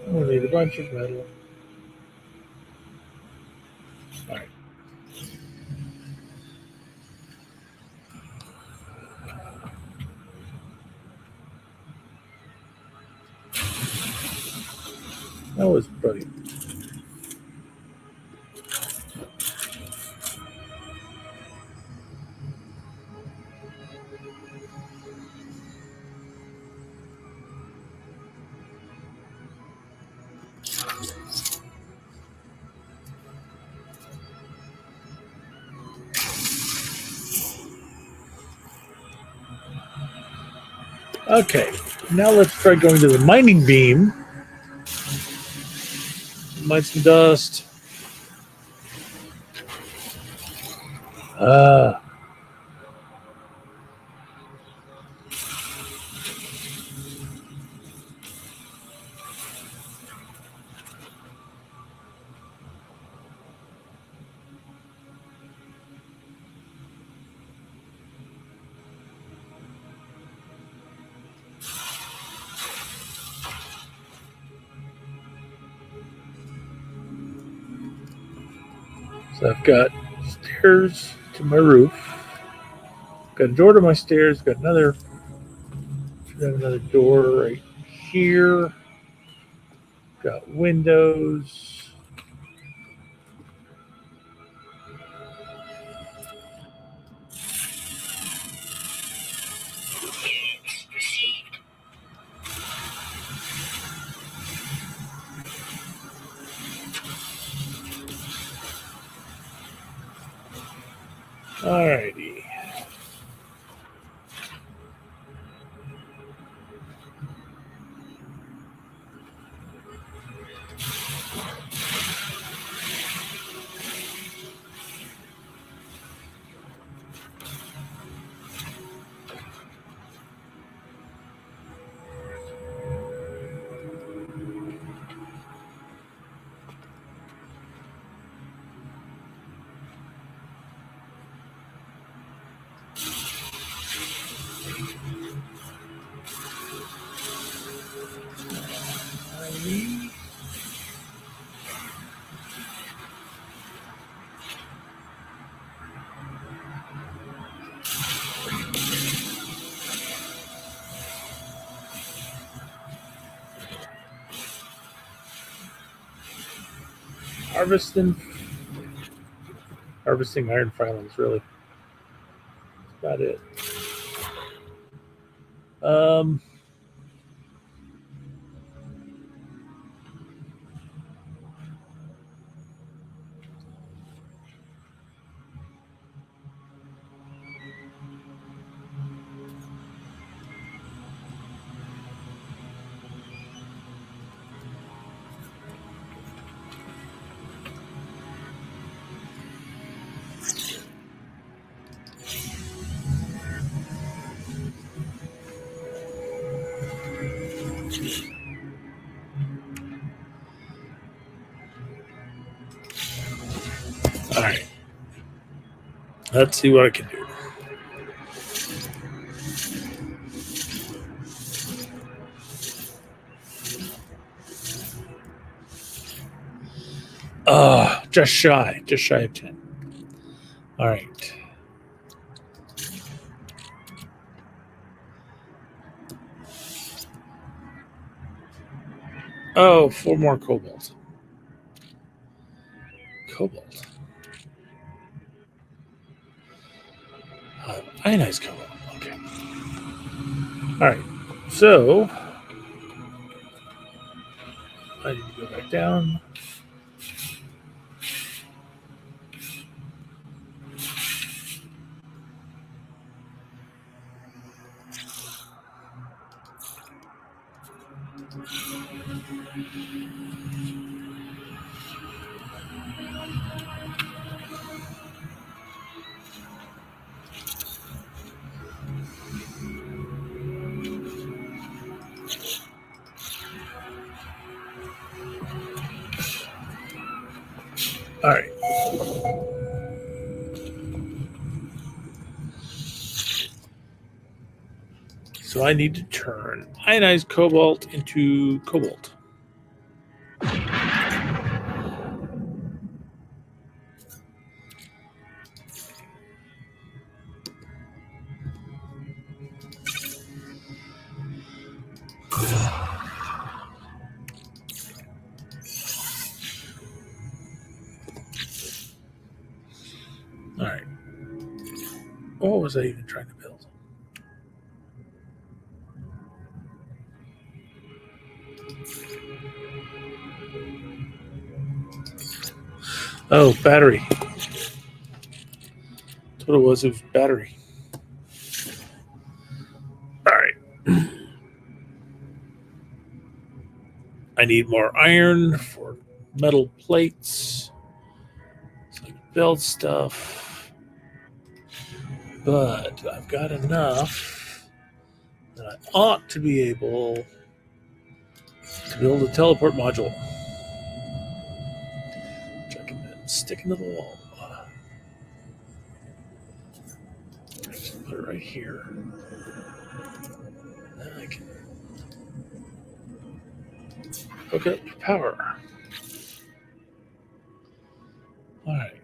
Speaker 1: We need a bunch of metal. All right. That was brilliant. Okay, now let's try going to the mining beam. Mine some dust. So I've got stairs to my roof. Got a door to my stairs. Got another door right here. Got windows.
Speaker 2: Received.
Speaker 1: Alrighty. Harvesting iron filings, really. That's about it. All right. Let's see what I can do. Just shy of 10. All right. Oh, 4 more cobalt. Ionized cobalt. Okay. All right. So I need to go back down. All right. So I need to turn ionized cobalt into cobalt. All right. What was I even trying to build? Oh, battery. That's what it was. It was battery. All right. I need more iron for metal plates. So I can build stuff. But I've got enough that I ought to be able to build a teleport module. Which I can then stick into the wall. Just put it right here. Then I can hook it up to power. All right.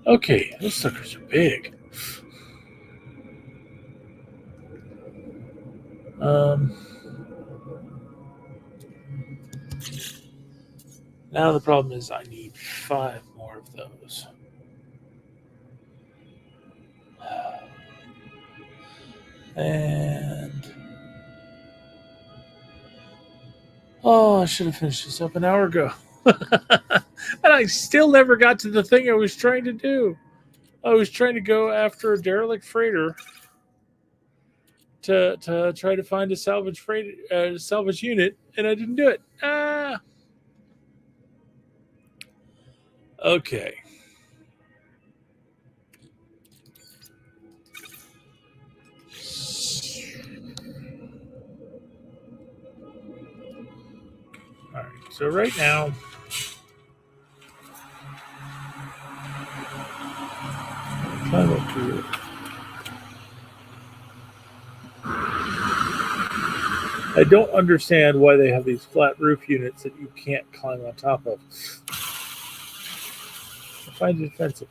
Speaker 1: Okay, those suckers are big. Now the problem is I need 5 more of those. And I should have finished this up an hour ago. And I still never got to the thing I was trying to do. I was trying to go after a derelict freighter to try to find a salvage unit, and I didn't do it. Okay. All right. So right now, climb up to it. I don't understand why they have these flat roof units that you can't climb on top of. I find it offensive.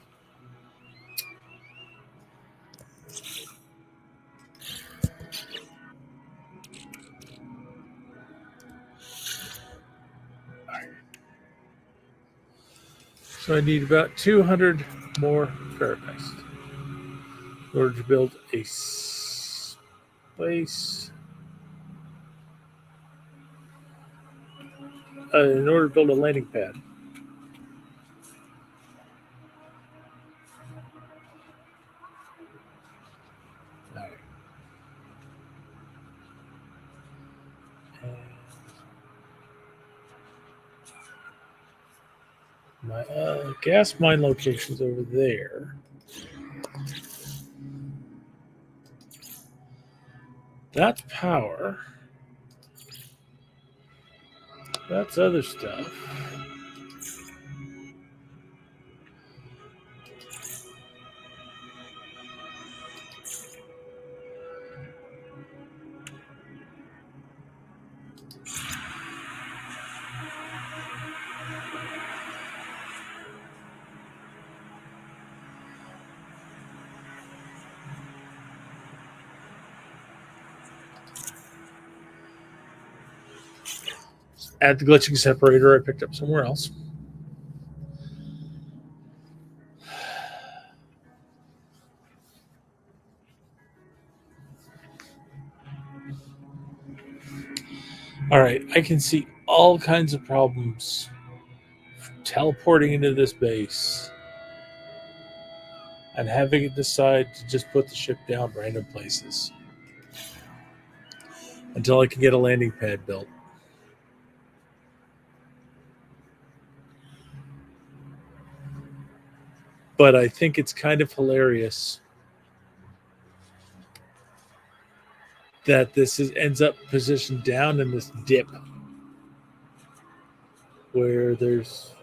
Speaker 1: So I need about 200 more paradise in order to build a space. In order to build a landing pad. All right. My gas mine location's over there. That's power. That's other stuff. Add the glitching separator I picked up somewhere else. All right, I can see all kinds of problems teleporting into this base and having it decide to just put the ship down random places until I can get a landing pad built. But I think it's kind of hilarious that this ends up positioned down in this dip where there's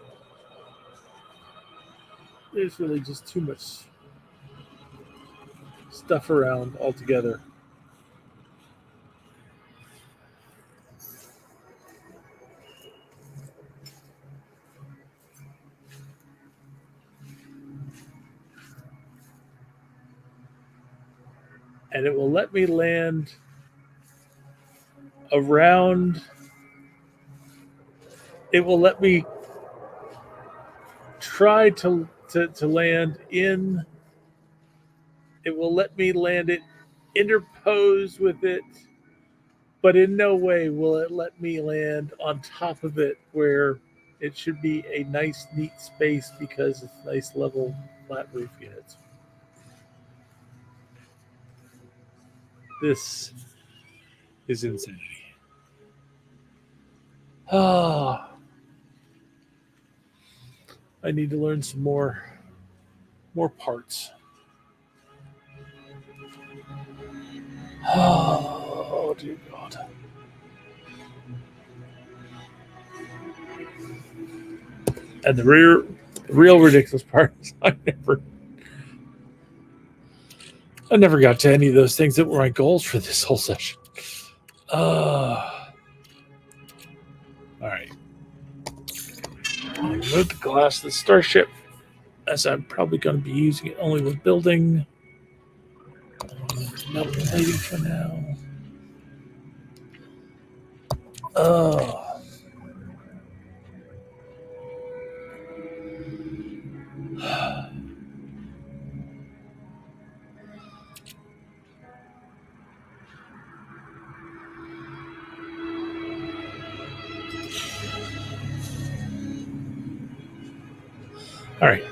Speaker 1: really just too much stuff around altogether. And it will let me land around. It will let me try to land in. It will let me land it, interpose with it, but in no way will it let me land on top of it where it should be a nice, neat space because it's nice, level, flat roof units. This is insanity. Ah, I need to learn some more parts. Oh, dear God. And the real ridiculous part is I never got to any of those things that were my goals for this whole session. All right. Move the glass of the starship. as I'm probably going to be using it only with building. No plating for now. Oh. All right.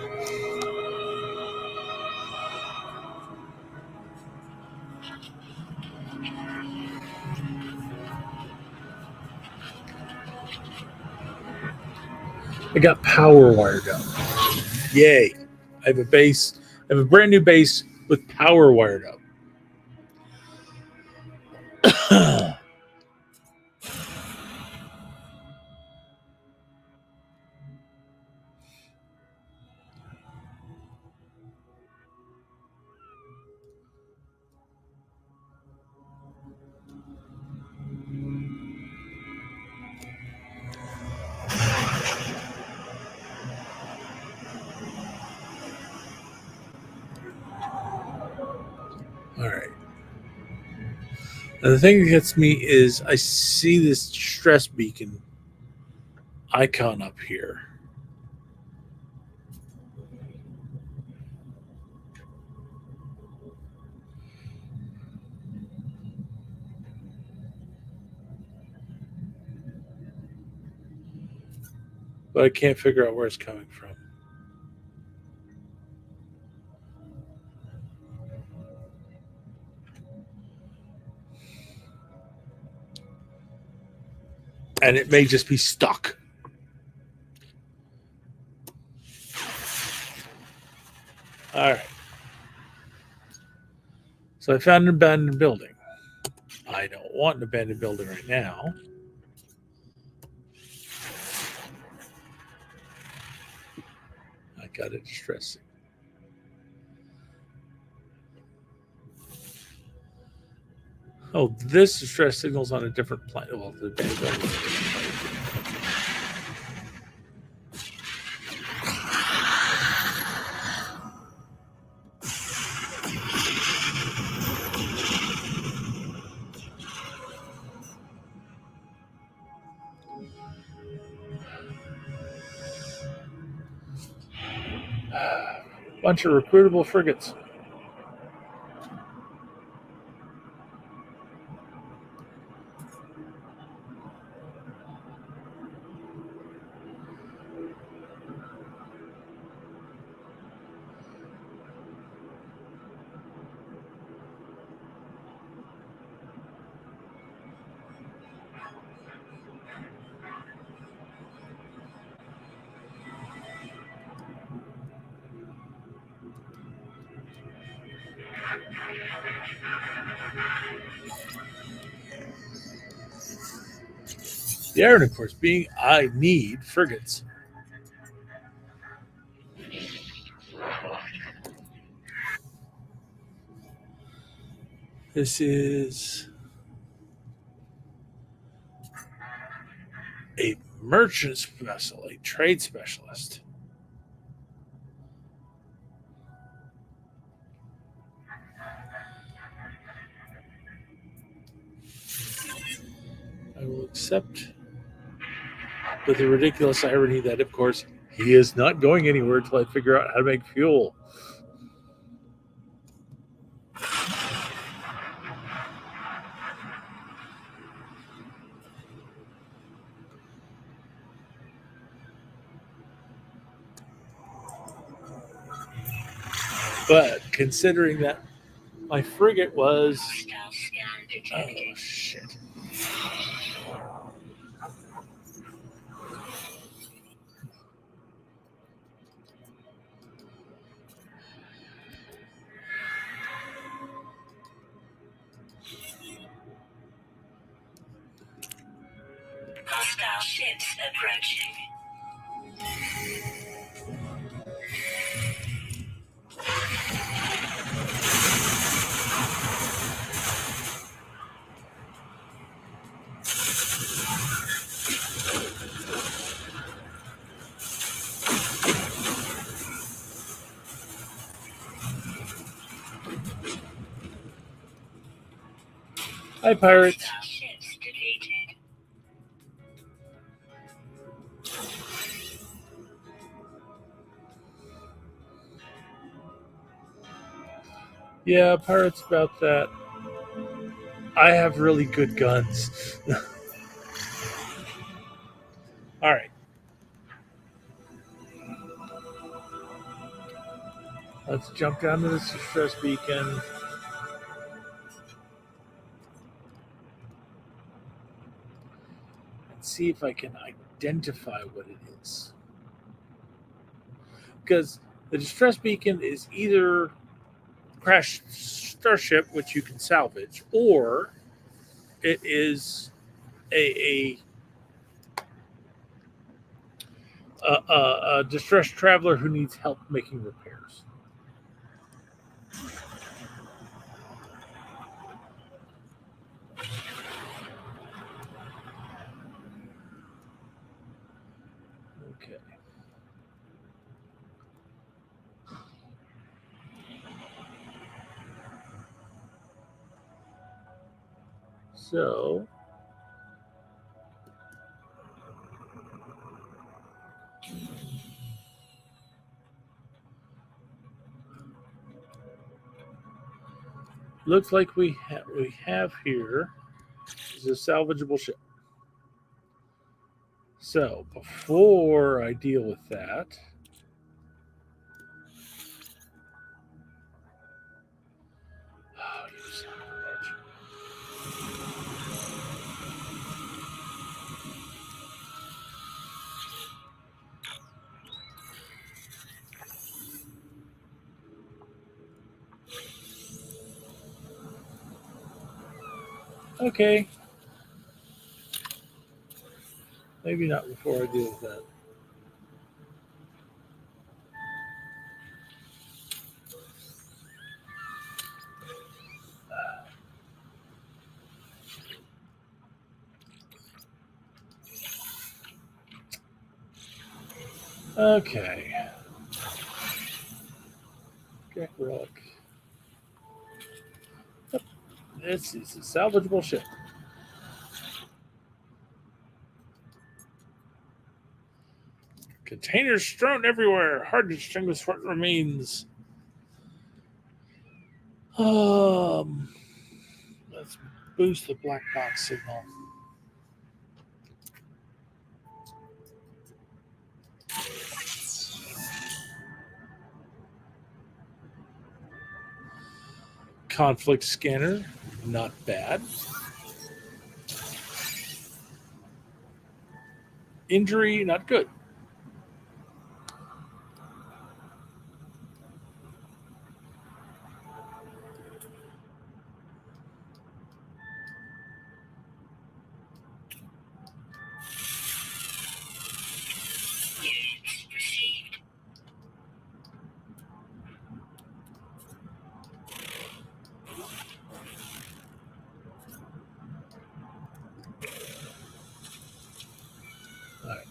Speaker 1: I got power wired up. Yay. I have a base. I have a brand new base with power wired up. All right. Now, the thing that gets me is I see this stress beacon icon up here. But I can't figure out where it's coming from. And it may just be stuck. All right. So I found an abandoned building. I don't want an abandoned building right now. I got it distressing. Oh, this distress signal's on a different planet. Well, the abandoned building. Bunch of recruitable frigates. The irony, of course, being I need frigates. This is a merchant vessel, a trade specialist. I will accept with the ridiculous irony that, of course, he is not going anywhere until I figure out how to make fuel. But considering that my frigate was... Oh, shit.
Speaker 2: Hostile ships approaching.
Speaker 1: Hi, pirates.
Speaker 2: Hostile ships defeated.
Speaker 1: Yeah, pirates about that. I have really good guns. All right. Let's jump down to this distress beacon. And see if I can identify what it is. Because the distress beacon is either crashed starship, which you can salvage, or it is a distressed traveler who needs help making repairs. Okay. So looks like we have here is a salvageable ship. So before I deal with that, oh, you son of a bitch. Okay, maybe not before I deal with that. Okay. Jack Relic. Yep. This is a salvageable ship. Containers strewn everywhere. Hard to distinguish what remains. Let's boost the black box signal. Conflict scanner, not bad. Injury, not good.
Speaker 2: Units received.
Speaker 1: All right.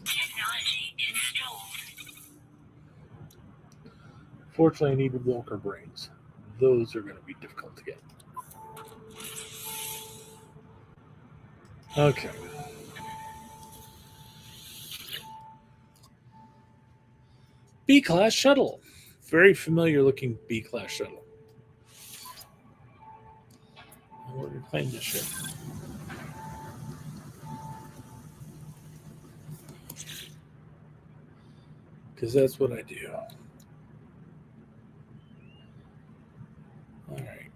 Speaker 2: Technology installed.
Speaker 1: Fortunately, I needed Walker brains. Those are going to be difficult to get. Okay. B-class shuttle. Very familiar looking B-class shuttle. We're going to claim this ship. Because that's what I do. All right.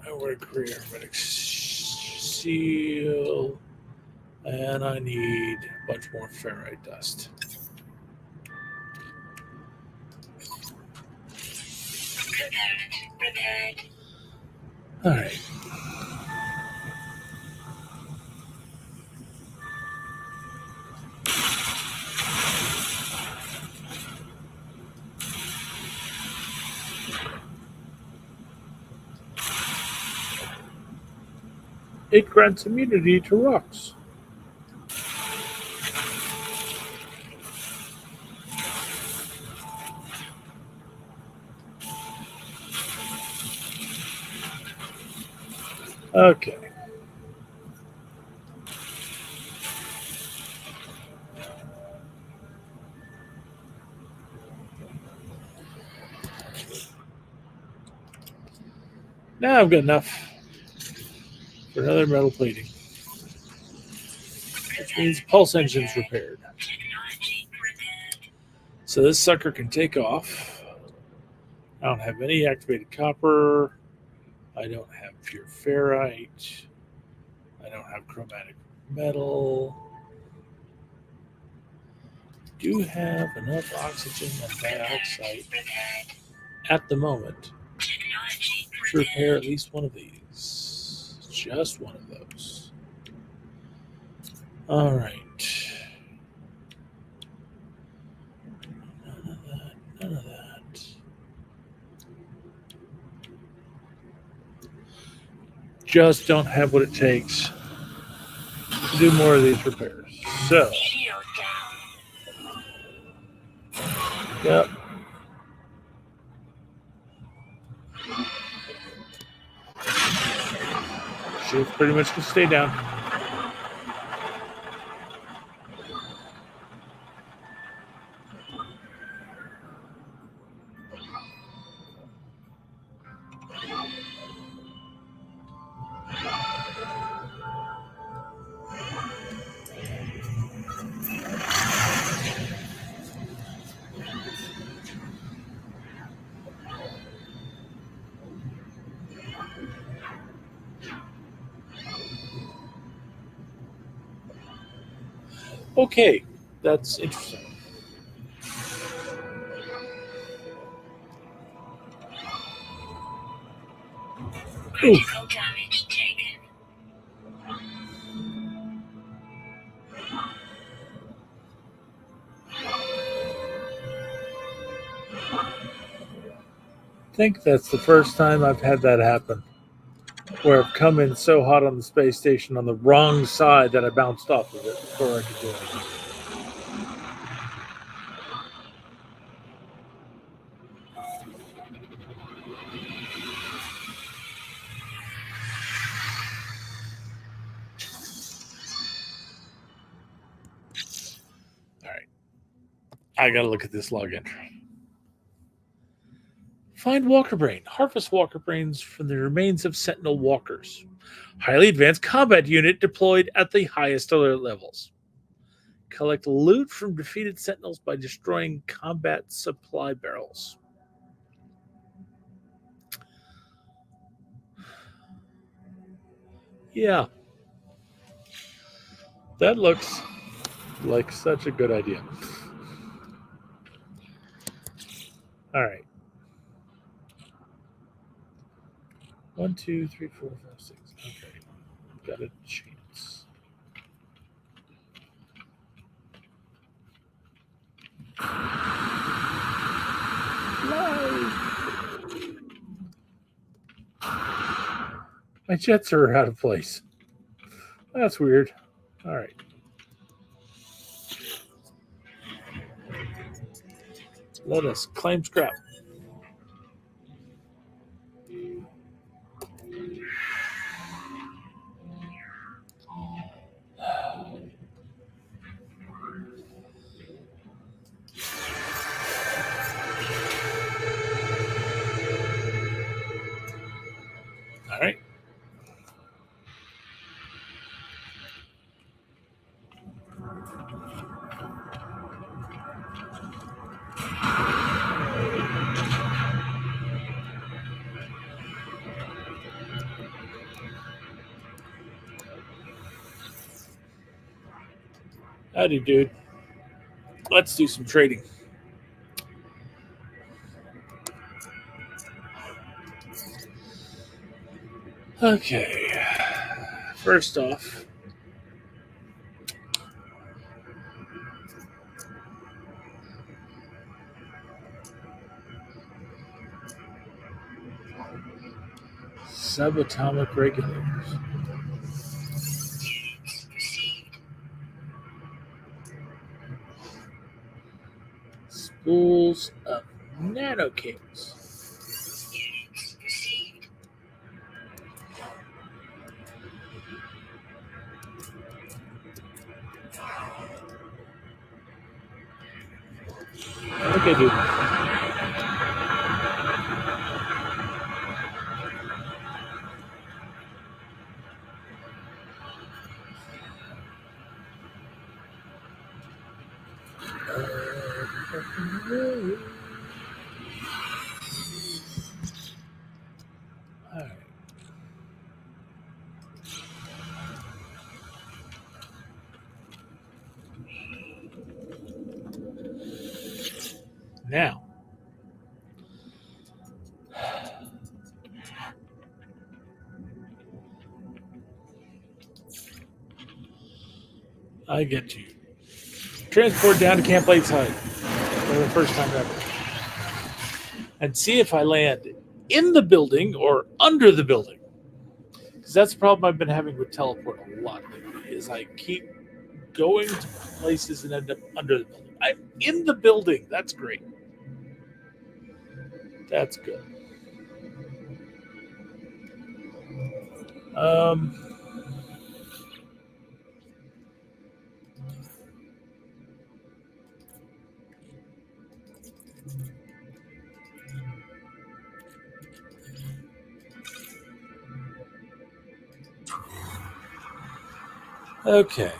Speaker 1: I want to create hermetic seal. And I need a bunch more ferrite dust.
Speaker 2: Component repaired.
Speaker 1: All right. It grants immunity to rocks. Okay. Now I've got enough for another metal plating, which means pulse engine's repaired.
Speaker 2: Technology repaired.
Speaker 1: So this sucker can take off. I don't have any activated copper. I don't have pure ferrite. I don't have chromatic metal. Do have enough oxygen and dioxide
Speaker 2: Repaired.
Speaker 1: at the moment
Speaker 2: Technology
Speaker 1: to repair
Speaker 2: repaired.
Speaker 1: at least one of these. Just one of those. All right. None of that. None of that. Just don't have what it takes to do more of these repairs. So,
Speaker 2: Shield down.
Speaker 1: yep. Shield's pretty much gonna stay down. Okay, that's interesting. Ooh.
Speaker 2: Critical damage taken.
Speaker 1: I think that's the first time I've had that happen, where I've come in so hot on the space station on the wrong side that I bounced off of it before I could do anything. All right. I gotta look at this log entry. Find Walker Brain. Harvest Walker Brains from the remains of Sentinel Walkers. Highly advanced combat unit deployed at the highest alert levels. Collect loot from defeated Sentinels by destroying combat supply barrels. Yeah. That looks like such a good idea. All right. 1, 2, 3, 4, 5, 6. Okay. Got a chance. My jets are out of place. That's weird. All right. Let us claim scrap. All right. Howdy, dude. Let's do some trading. Okay. First off, subatomic regulators. Spools of nano cables.
Speaker 2: Units received.
Speaker 1: Okay, dude. All right. Now, I get to transport down to Camp Lakeside for the first time ever and see if I land in the building or under the building. Because that's the problem I've been having with teleport a lot lately, is I keep going to places and end up under the building. I'm in the building. That's great. That's good. Um, okay.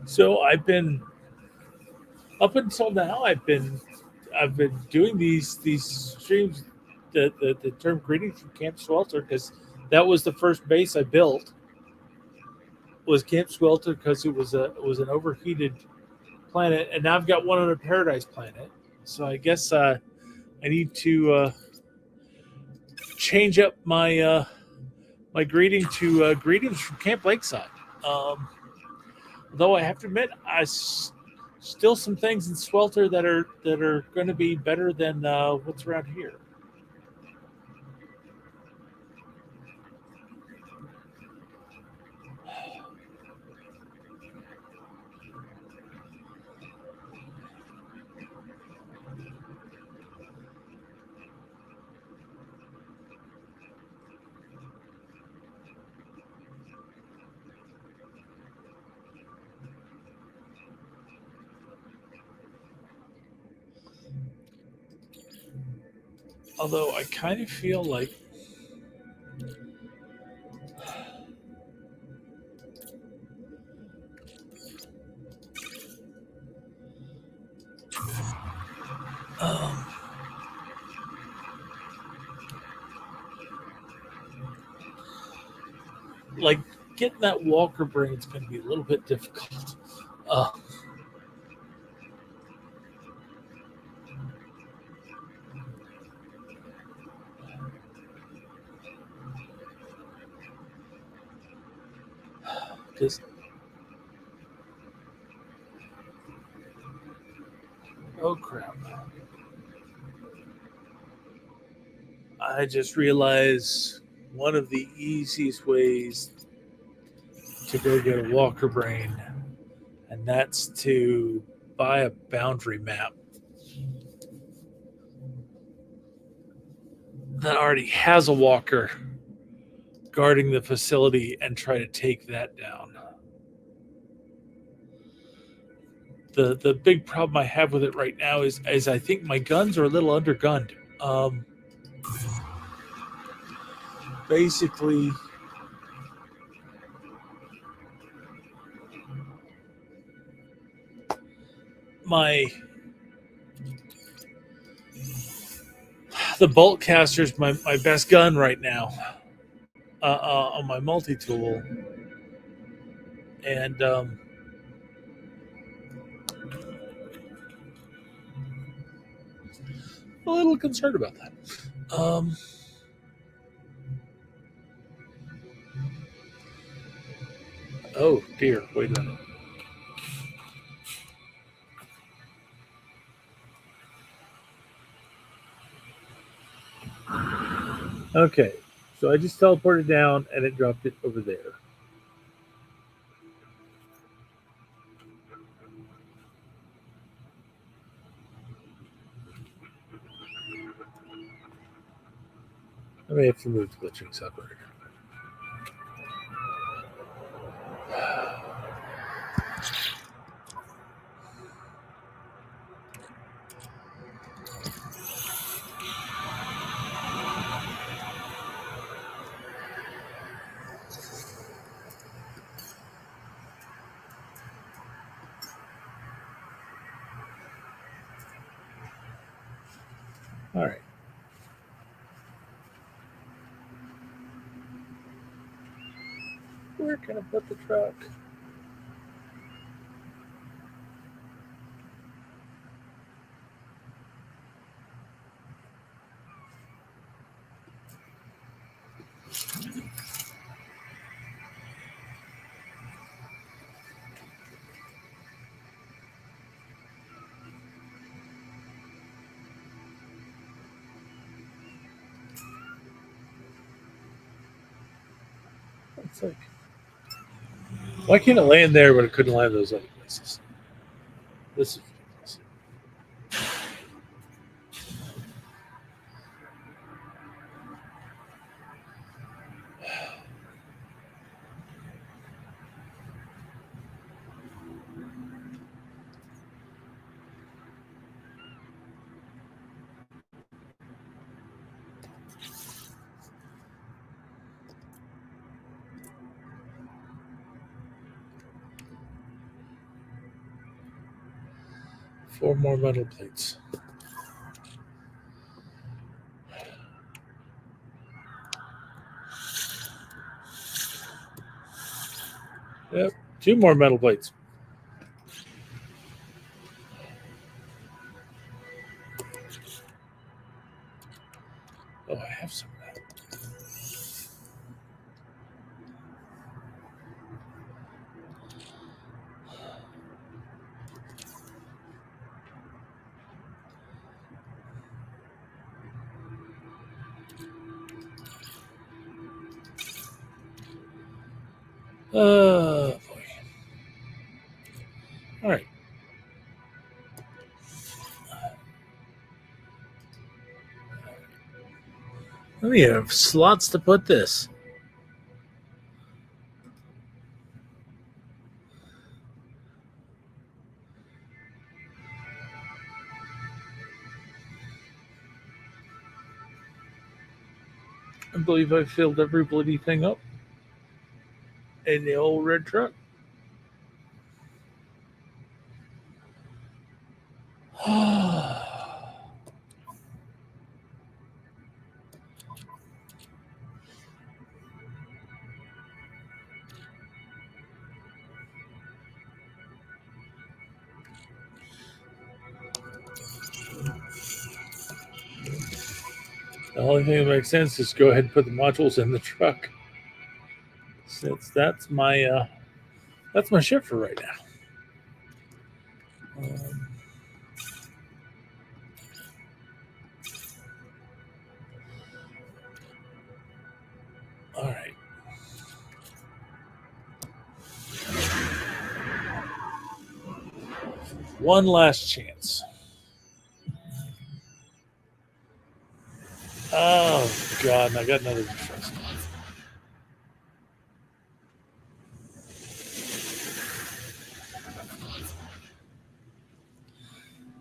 Speaker 1: So I've been up until now. I've been doing these streams. The term greetings from Camp Swelter, because that was the first base I built. Was Camp Swelter, because it was an overheated planet, and now I've got one on a Paradise planet. So I guess I need to change up my greeting to greetings from Camp Lakeside. Though I have to admit, still some things in Swelter that are going to be better than what's around here. Although I kind of feel like um, like getting that Walker brain is going to be a little bit difficult. Because oh crap! I just realized one of the easiest ways to go get a Walker brain, and that's to buy a boundary map that already has a Walker guarding the facility and try to take that down. The big problem I have with it right now is I think my guns are a little undergunned. Basically, the bolt caster is my best gun right now on my multi tool, and a little concerned about that. Oh dear! Wait a minute. Okay, so I just teleported down and it dropped it over there. I may have to move the glitching separator. All right. Where can I put the truck? It's like, why can't it land there but it couldn't land those other places? This is ridiculous. 4 more metal plates. Yep, 2 more metal plates. Oh, I have some of that. Boy. All right. We have slots to put this. I believe I filled every bloody thing up in the old red truck. The only thing that makes sense is go ahead and put the modules in the truck, since that's my ship for right now. All right. One last chance. Oh God! And I got another distress.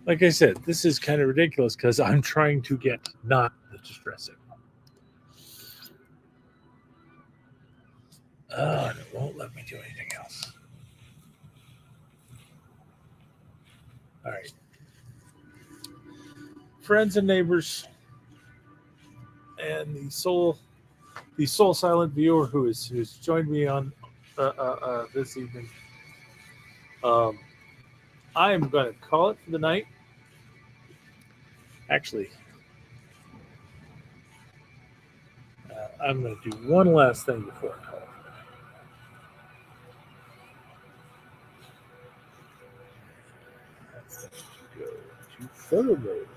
Speaker 1: Like I said, this is kind of ridiculous because I'm trying to get not the distress signal. Oh, and it won't let me do anything else. All right. Friends and neighbors and the soul silent viewer who's joined me on this evening. I am going to call it for the night. Actually, I'm going to do one last thing before I call it. Let's go to photo mode.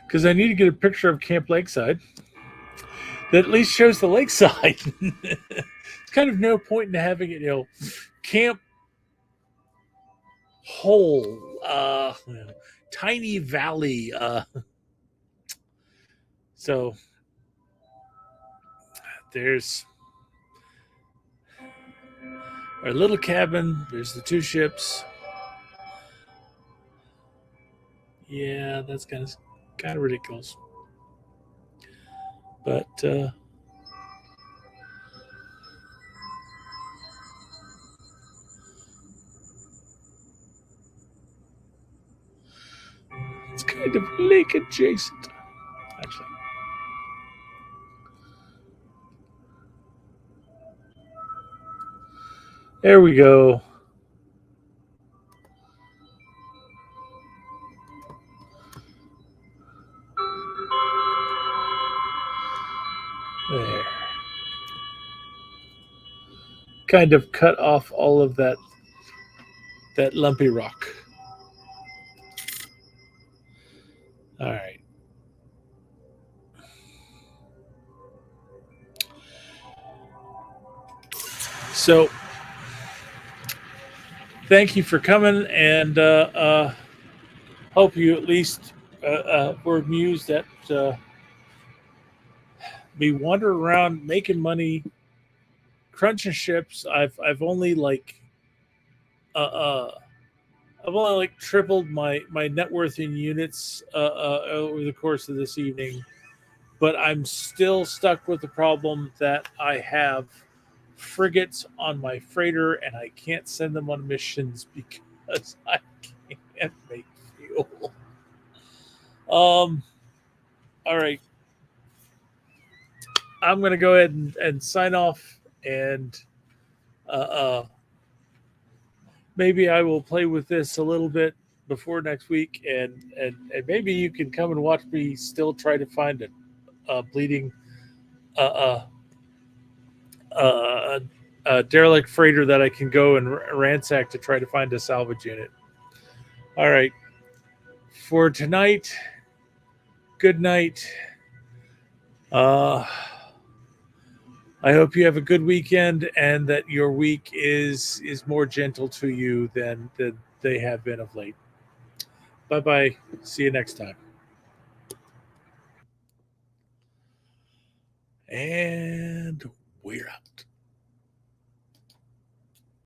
Speaker 1: because I need to get a picture of Camp Lakeside that at least shows the lakeside. It's kind of no point in having it, Camp Hole, Tiny Valley. So there's our little cabin. There's the two ships. Yeah, that's kind of ridiculous. But it's kind of lake adjacent, actually. There we go. There. Kind of cut off all of that lumpy rock. All right. So, thank you for coming, and hope you at least were amused at me wandering around making money, crunching ships. I've only I've only tripled my net worth in units over the course of this evening, but I'm still stuck with the problem that I have frigates on my freighter and I can't send them on missions because I can't make fuel. All right. I'm going to go ahead and sign off, and maybe I will play with this a little bit before next week, and maybe you can come and watch me still try to find a bleeding derelict freighter that I can go and ransack to try to find a salvage unit. All right. For tonight, good night. I hope you have a good weekend and that your week is more gentle to you than they have been of late. Bye-bye. See you next time. And we're out.